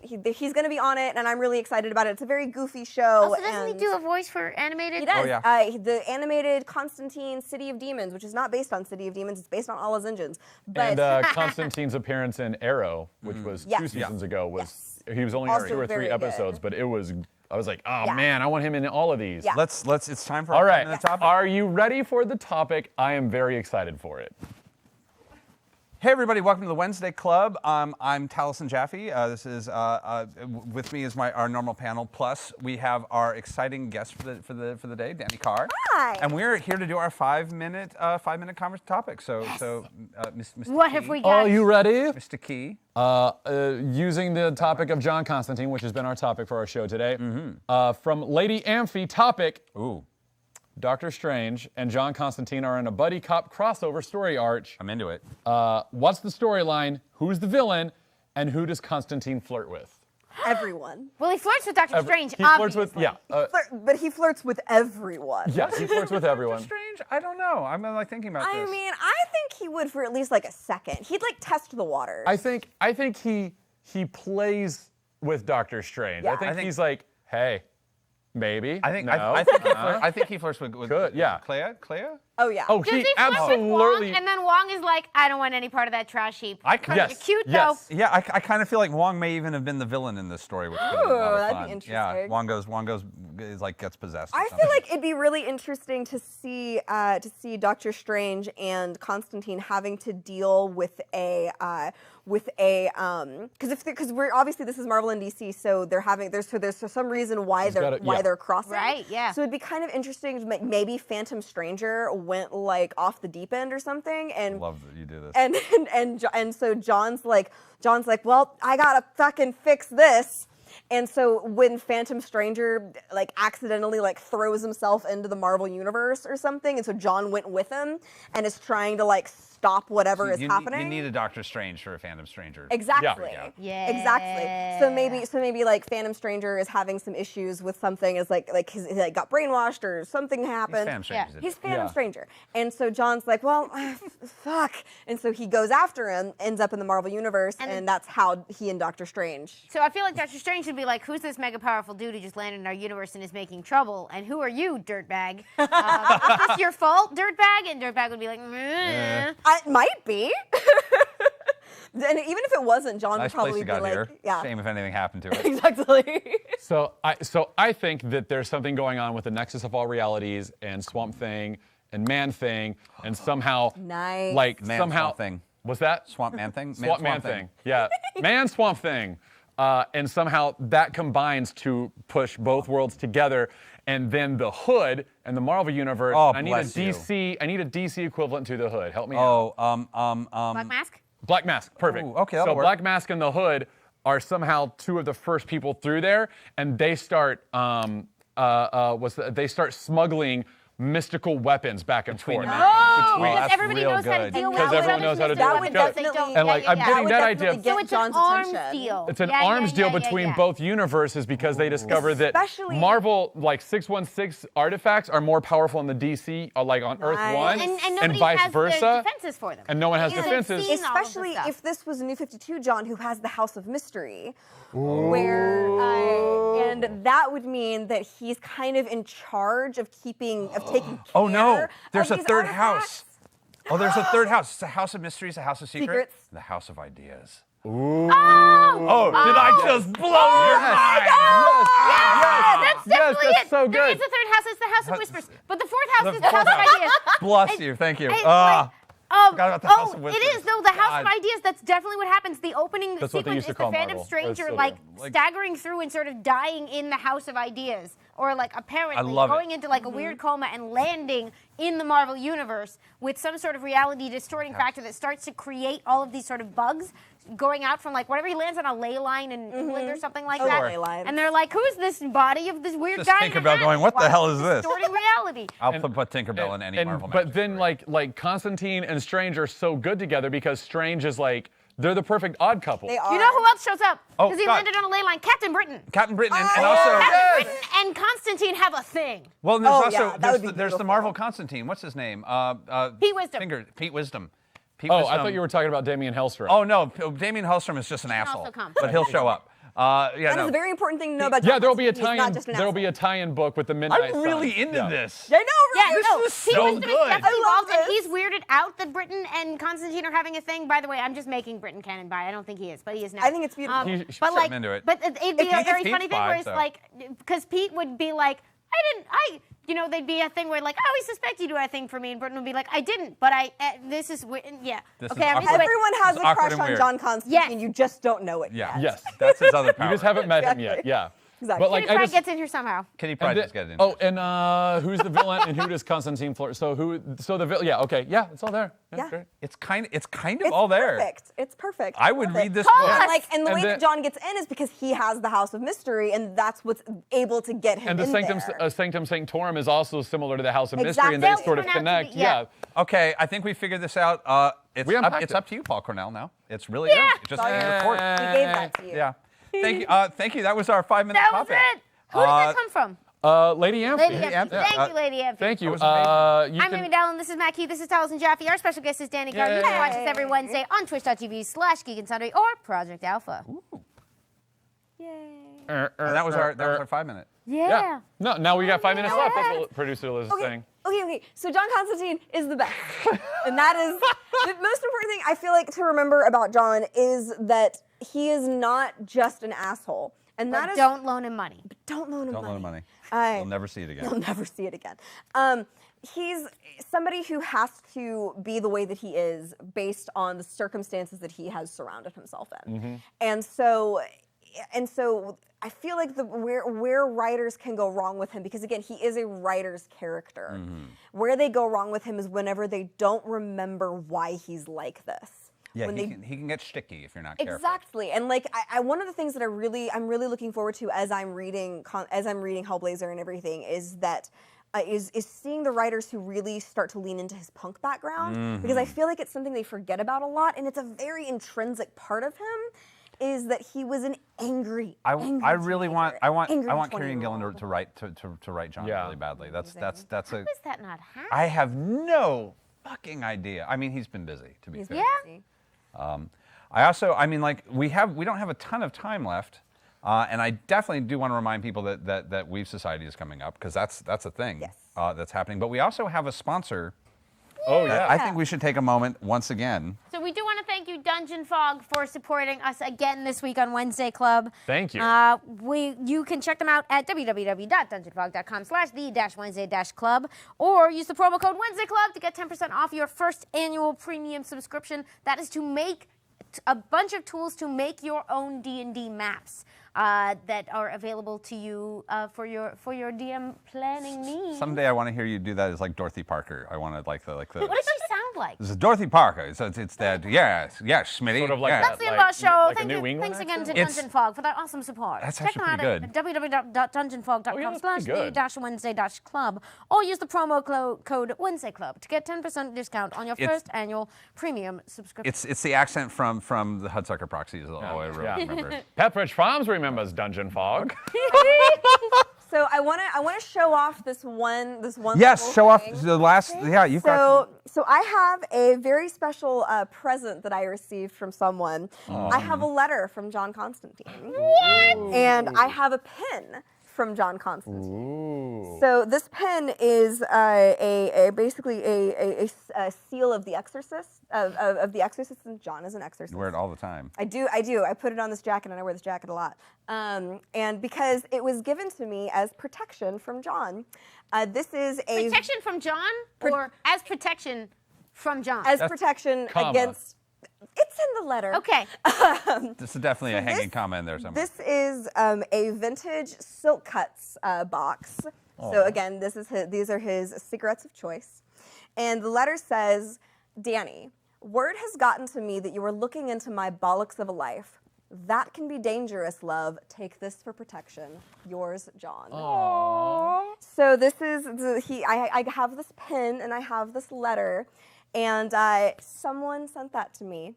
he's going to be on it, and I'm really excited about it. It's a very goofy show. Also, doesn't he and do a voice for animated? He does. Oh, yeah. The animated Constantine City of Demons, which is not based on City of Demons, it's based on Allah's Engines. But And Constantine's appearance in Arrow, which was Yes. 2 seasons ago, was Yes. he was only in Also 2 or 3 very episodes, good. but it was. I was like, oh Yeah. man, I want him in all of these. Yeah. Let's. It's time for All our right, 5-minute topic. are you ready for the topic? I am very excited for it. Hey everybody, welcome to the Wednesday Club. I'm Taliesin Jaffe. This is with me is our normal panel. Plus, we have our exciting guest for the day, Dani Carr. Hi. And we're here to do our 5-minute conversation topic. So Mr. What Key, have we got? Are you ready? Mr. Key? Using the topic of John Constantine, which has been our topic for our show today, Mm-hmm. from Lady Amphi, topic: Ooh, Doctor Strange and John Constantine are in a buddy cop crossover story arc. I'm into it. What's the storyline? Who's the villain? And who does Constantine flirt with? everyone. Well, he flirts with Doctor Strange, He flirts with, obviously. But he flirts with everyone. yes, he flirts with everyone. Strange? I don't know. I'm like thinking about I this. mean, I think he would for at least like a second. He'd like test the waters. I think he plays with Doctor Strange. Yeah. I think he's like, hey, maybe. I think no. I think he flirts with Good, yeah. Clea? Oh yeah. Oh, Does he he flirt with Wong? absolutely. And then Wong is like, I don't want any part of that trash heap. I kind Yes. of You're cute, yes. though. Yeah, I kind of feel like Wong may even have been the villain in this story, which could have been a lot of that'd be fun. interesting. Yeah, Wong goes is like gets possessed. or I something. feel like it'd be really interesting to see Doctor Strange and Constantine having to deal with a because we're obviously this is Marvel and DC, so there's for some reason why they're crossing. Right, yeah. So it'd be kind of interesting. Maybe Phantom Stranger went like off the deep end or something, and love that you do this. and so John's like, well, I gotta fucking fix this. And so when Phantom Stranger like accidentally like throws himself into the Marvel universe or something, and so John went with him and is trying to like stop whatever is happening. You need a Doctor Strange for a Phantom Stranger. Exactly. Yeah. Exactly. So maybe like Phantom Stranger is having some issues with something, is like he like got brainwashed or something happened. Phantom Stranger's He's Phantom Stranger, and so John's like, well, fuck, and so he goes after him, ends up in the Marvel universe, and that's how he and Doctor Strange. So I feel like Doctor Strange should be like, who's this mega powerful dude who just landed in our universe and is making trouble? And who are you, dirtbag? Is this your fault, dirtbag? And dirtbag would be like, meh. It might be. And even if it wasn't, John would Nice probably place you be got like, here. yeah. Shame if anything happened to it. Exactly. So I think that there's something going on with the Nexus of All Realities and Swamp Thing and Man Thing, and somehow Nice. like Man somehow Swamp Thing. What's that? Swamp Man Thing? Swamp Man Thing. Yeah. Man Swamp Thing. And somehow that combines to push both worlds together. And then the Hood and the Marvel universe. Oh, I need bless a you. DC. I need a DC equivalent to the Hood. Help me out. Black Mask? Black Mask. Perfect. Ooh, okay, that'll so work. Black Mask and the Hood are somehow two of the first people through there, and they start they start smuggling mystical weapons back and Between forth. them. Oh, Between- because that's everybody real knows how to good. deal with Because each everyone other's knows how to mystical deal with weapons. each They other. don't- And yeah, like, yeah, I'm yeah. getting would that definitely idea. get So it's John's an arms attention. deal. It's an Yeah, arms yeah, deal yeah, between yeah. both universes because they discover that Especially- Marvel, like 616 artifacts, are more powerful in the DC, like on Earth Nice. 1, And nobody vice has versa. defenses for them. And no one has Yeah. defenses. Seen all of the Especially stuff. if this was a New 52 John who has the House of Mystery, where and that would mean that he's kind of in charge of taking care Oh no, there's of a these third artifacts. house. Oh, there's a third house. It's a house of mysteries, a house of secrets. Secrets. The house of ideas. Oh, Did I just blow your mind? That's definitely that's it. so There good. is a third house. It's the House of Whispers. But the fourth house The is the House fourth of house. Ideas. Bless you. Thank you. It's Ah. Forgot about the House of it Whispers. is though. The House of God. Ideas. That's definitely what happens. The opening That's what they sequence used to is call the Phantom Marvel. Stranger That's so like good. staggering through and sort of dying in the House of Ideas, or like apparently love it. going into like a weird coma and landing in the Marvel universe with some sort of reality distorting factor that starts to create all of these sort of bugs going out from like whatever he lands on a ley line in England or something like that. ley lines. And they're like, who's this body of this weird Just guy? in a Tinkerbell hat? going, "What the Why hell it is this?" Distorting reality. I'll put Tinkerbell in any Marvel But match. then like Constantine and Strange are so good together because Strange is like, they're the perfect odd couple. They are. You know who else shows up? Oh, Because he God. landed on a ley line. Captain Britain. Captain Britain and Oh, also Captain Britain and Constantine have a thing. well, and there's Oh, also yeah, that there's, would be the beautiful. Marvel Constantine. What's his name? Pete Wisdom. Pete Wisdom. Pete Oh, Wisdom. I thought you were talking about Damian Hellstrom. Oh no, Damien Hellstrom is just an also asshole. come. But he'll show up. Yeah, That no. is a very important thing to know about yeah, John there'll be a Constantine. He's not tie-in. just an There'll be a asshole. tie-in book with the Midnight I'm really Sun. into Yeah. this. I know, right? This no, is Pete so Wisdom good. is definitely I love involved, and this. he's weirded out that Britain and Constantine are having a thing. By the way, I'm just making Britain canon by. I don't think he is, but he is now. I think it's beautiful. You should but set like, him into it. but it'd be a It's very Pete's funny thing where vibe, it's so. like, because Pete would be like, they'd be a thing where like, I always suspect you do a thing for me, and Britain would be like, I didn't, but this is yeah. This is okay, I'm awkward. into it. Everyone has It's a awkward crush and on weird. John Constantine. Yes. You just don't know it Yeah. yet. Yes. That's his other power. You just haven't met him yet. Exactly. Yeah. Exactly. But like, Kitty I Pryde just, gets in here somehow. Kitty and Pryde the- just get it in. oh, and who's the villain and who does Constantine flirt? So the villain? Yeah. Okay. Yeah. It's all there. Yeah. Great. It's kind of It's all there. Perfect. It's perfect. I would Love read it. this Call book. us. And the And way the- that John gets in is because he has the House of Mystery, and that's what's able to get him And the in Sanctum there. Sanctum Sanctorum is also similar to the House of Mystery, Exactly. and they They'll sort of turn out to connect. be- yeah. Okay, I think we figured this out. We unpacked It's it. up to you, Paul Cornell. Now it's really Yeah. yours. Just Sorry. record. We gave that to you. Yeah. Thank you. Thank you. That was our 5-minute That was topic. it. Who did that come from? Lady Amphi. Lady Lady Amphi. Amphi. Thank you, Lady Amphi. Thank you. That was You I'm can- Amy Dallen. This is Matt Key. This is Taliesin Jaffe. Our special guest is Dani Carr. You can watch us every Wednesday on twitch.tv/Geek and Sundry or Project Alpha. And that was our 5-minute. Yeah. No, now we got 5 minutes left. That's Yeah. what producer Liz is saying. Okay. So John Constantine is the best, and that is the most important thing I feel like to remember about John is that he is not just an asshole, and that But is don't loan him money. don't loan him Don't money. loan him money. I- You'll never see it again. You'll never see it again. He's somebody who has to be the way that he is based on the circumstances that he has surrounded himself in. And so I feel like where writers can go wrong with him, because again, he is a writer's character. Where they go wrong with him is whenever they don't remember why he's like this. Yeah, When he can get sticky if you're not careful. Exactly, and like one of the things that I'm really looking forward to as I'm reading Hellblazer and everything is that is seeing the writers who really start to lean into his punk background, because I feel like it's something they forget about a lot, and it's a very intrinsic part of him. Is that he was an angry I really teenager, want I want angry Kieran Gillen 20-year-old. to write John Yeah. really badly. That's How does that not happen? I have no fucking idea. I mean, he's been busy, to be He's fair. busy. I mean, like we don't have a ton of time left, and I definitely do want to remind people that Weave Society is coming up, because that's a thing Yes. that's happening. But we also have a sponsor. Oh that yeah. I think we should take a moment once again. So we do want to thank you, Dungeon Fog, for supporting us again this week on Wednesday Club. Thank you. You can check them out at www.dungeonfog.com/the-wednesday-club, or use the promo code Wednesday Club to get 10% off your first annual premium subscription. That is to make a bunch of tools to make your own D&D maps that are available to you for your DM planning needs. Someday I want to hear you do that as like Dorothy Parker. I want to like the. What does she sound like? This is Dorothy Parker. So it's that. Yes, Smitty. Sort of like yes. That's the like- Inbox Show. like a New England Thanks again to accent? It's- Dungeon Fog for that awesome support. That's Check them out actually at pretty www.dungeonfog.com/the-wednesday-club, or use the promo code Wednesday Club to get 10% discount on your first annual premium subscription. It's the accent from the Hudsucker Proxy is all I really remember. Pepperidge Farms remembers Dungeon Fog. So I want to show off this one. Yes, little show off thing. the last. Yeah, you've got. So I have a very special present that I received from someone. I have a letter from John Constantine. What? And I have a pin from John Constantine. Ooh. So this pen is basically a seal of the Exorcist of the Exorcist, and John is an exorcist. You wear it all the time. I do. I put it on this jacket, and I wear this jacket a lot. And because it was given to me as protection from John, this is a protection from John, or as protection from John? as protection comma. against. It's in the letter. Okay. This is definitely a hanging comment there somewhere. This is a vintage Silk Cuts box. So again, these are his cigarettes of choice. And the letter says, Dani, word has gotten to me that you are looking into my bollocks of a life. That can be dangerous, love. Take this for protection. Yours, John. Aww. So this is, I have this pen and I have this letter. And someone sent that to me.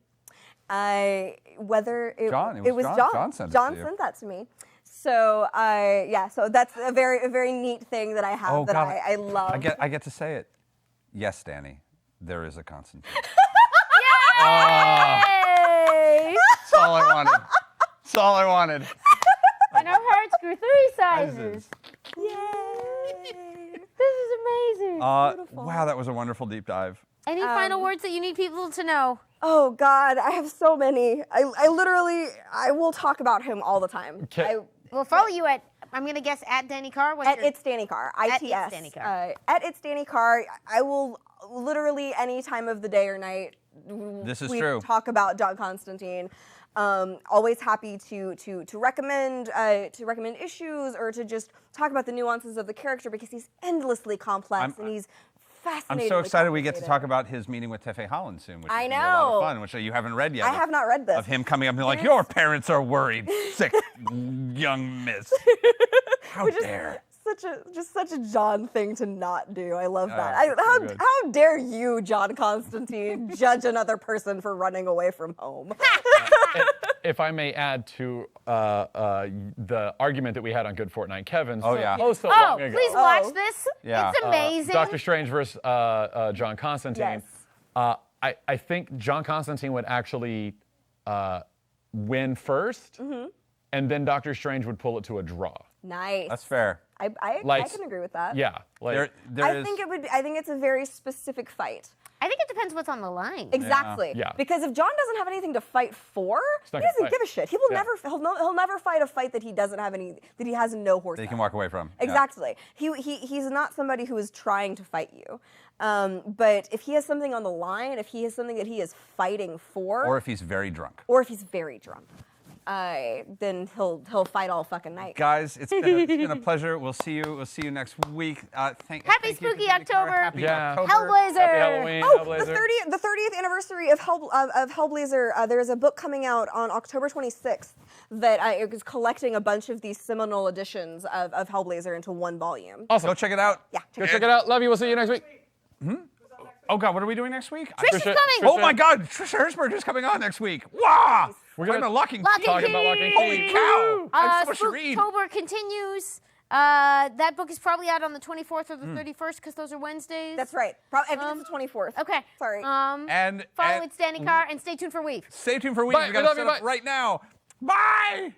Whether it, John, it was John. John sent it John to you. sent that to me. So so that's a very neat thing that I have Oh, that God. I love. I get to say it. Yes, Dani, there is a Constantine. Yay! That's all I wanted. That's all I wanted. And our hearts grew 3 sizes. Yay! This is amazing. Wow, that was a wonderful deep dive. Any final words that you need people to know? Oh God, I have so many. I literally will talk about him all the time. We'll follow you at, I'm going to guess, at Dani Carr. What's At your- It's Dani Carr, At ITS. It's Dani Carr. At It's Dani Carr, I will literally any time of the day or night. This is we true. Talk about John Constantine. Always happy to recommend issues or to just talk about the nuances of the character because he's endlessly complex and he's I'm fascinating. so excited we get to talk about his meeting with Tefe Holland soon, which I is gonna be a lot know. of fun, which you haven't read yet. I have not read this. Of him coming up and being like, your parents are worried, sick young miss. How dare. Such a John thing to not do. I love that. it's so good. How dare you, John Constantine, judge another person for running away from home? If I may add to the argument that we had on Good Fortnight Kevin's. Oh, yeah. Oh, so Oh, long ago. please watch this. Yeah. It's amazing. Doctor Strange versus John Constantine. Yes. I think John Constantine would actually win first, and then Doctor Strange would pull it to a draw. Nice. That's fair. I Like- can agree with that. Yeah. Like, I think it's a very specific fight. I think it depends what's on the line. Exactly. Yeah. Because if John doesn't have anything to fight for, he not gonna doesn't fight. give a shit. He will Yeah. he'll never fight a fight that he doesn't have that he has no horse. That you at. can walk away from. Yeah. Exactly. He's not somebody who is trying to fight you. But if he has something on the line, if he has something that he is fighting for, Or if he's very drunk. or if he's very drunk. then he'll fight all fucking night. Guys, it's been a pleasure. We'll see you next week. Happy Thank you for Spooky Dani Carr. October. Happy Yeah. October. Hellblazer. Happy Halloween, Oh, Hellblazer. the 30th anniversary of Hellblazer. There's a book coming out on October 26th that is collecting a bunch of these seminal editions of Hellblazer into one volume. Awesome. Go check it out. Yeah, Go check it out. Love you. We'll see you next week. Oh God, what are we doing next week? Trish is Trisha- coming. Oh my God, Trisha Hershberg is coming on next week. Wow! We're gonna locking Lock and talk about Lock and Holy Key. cow! I have so much to read. Spooktober continues. That book is probably out on the 24th or the 31st because those are Wednesdays. That's right. I think it's the 24th. Okay. Sorry. And Follow It's Dani Carr and stay tuned for Weave. stay tuned for weeks. Bye. We We got love to you. set up Bye. right now. Bye.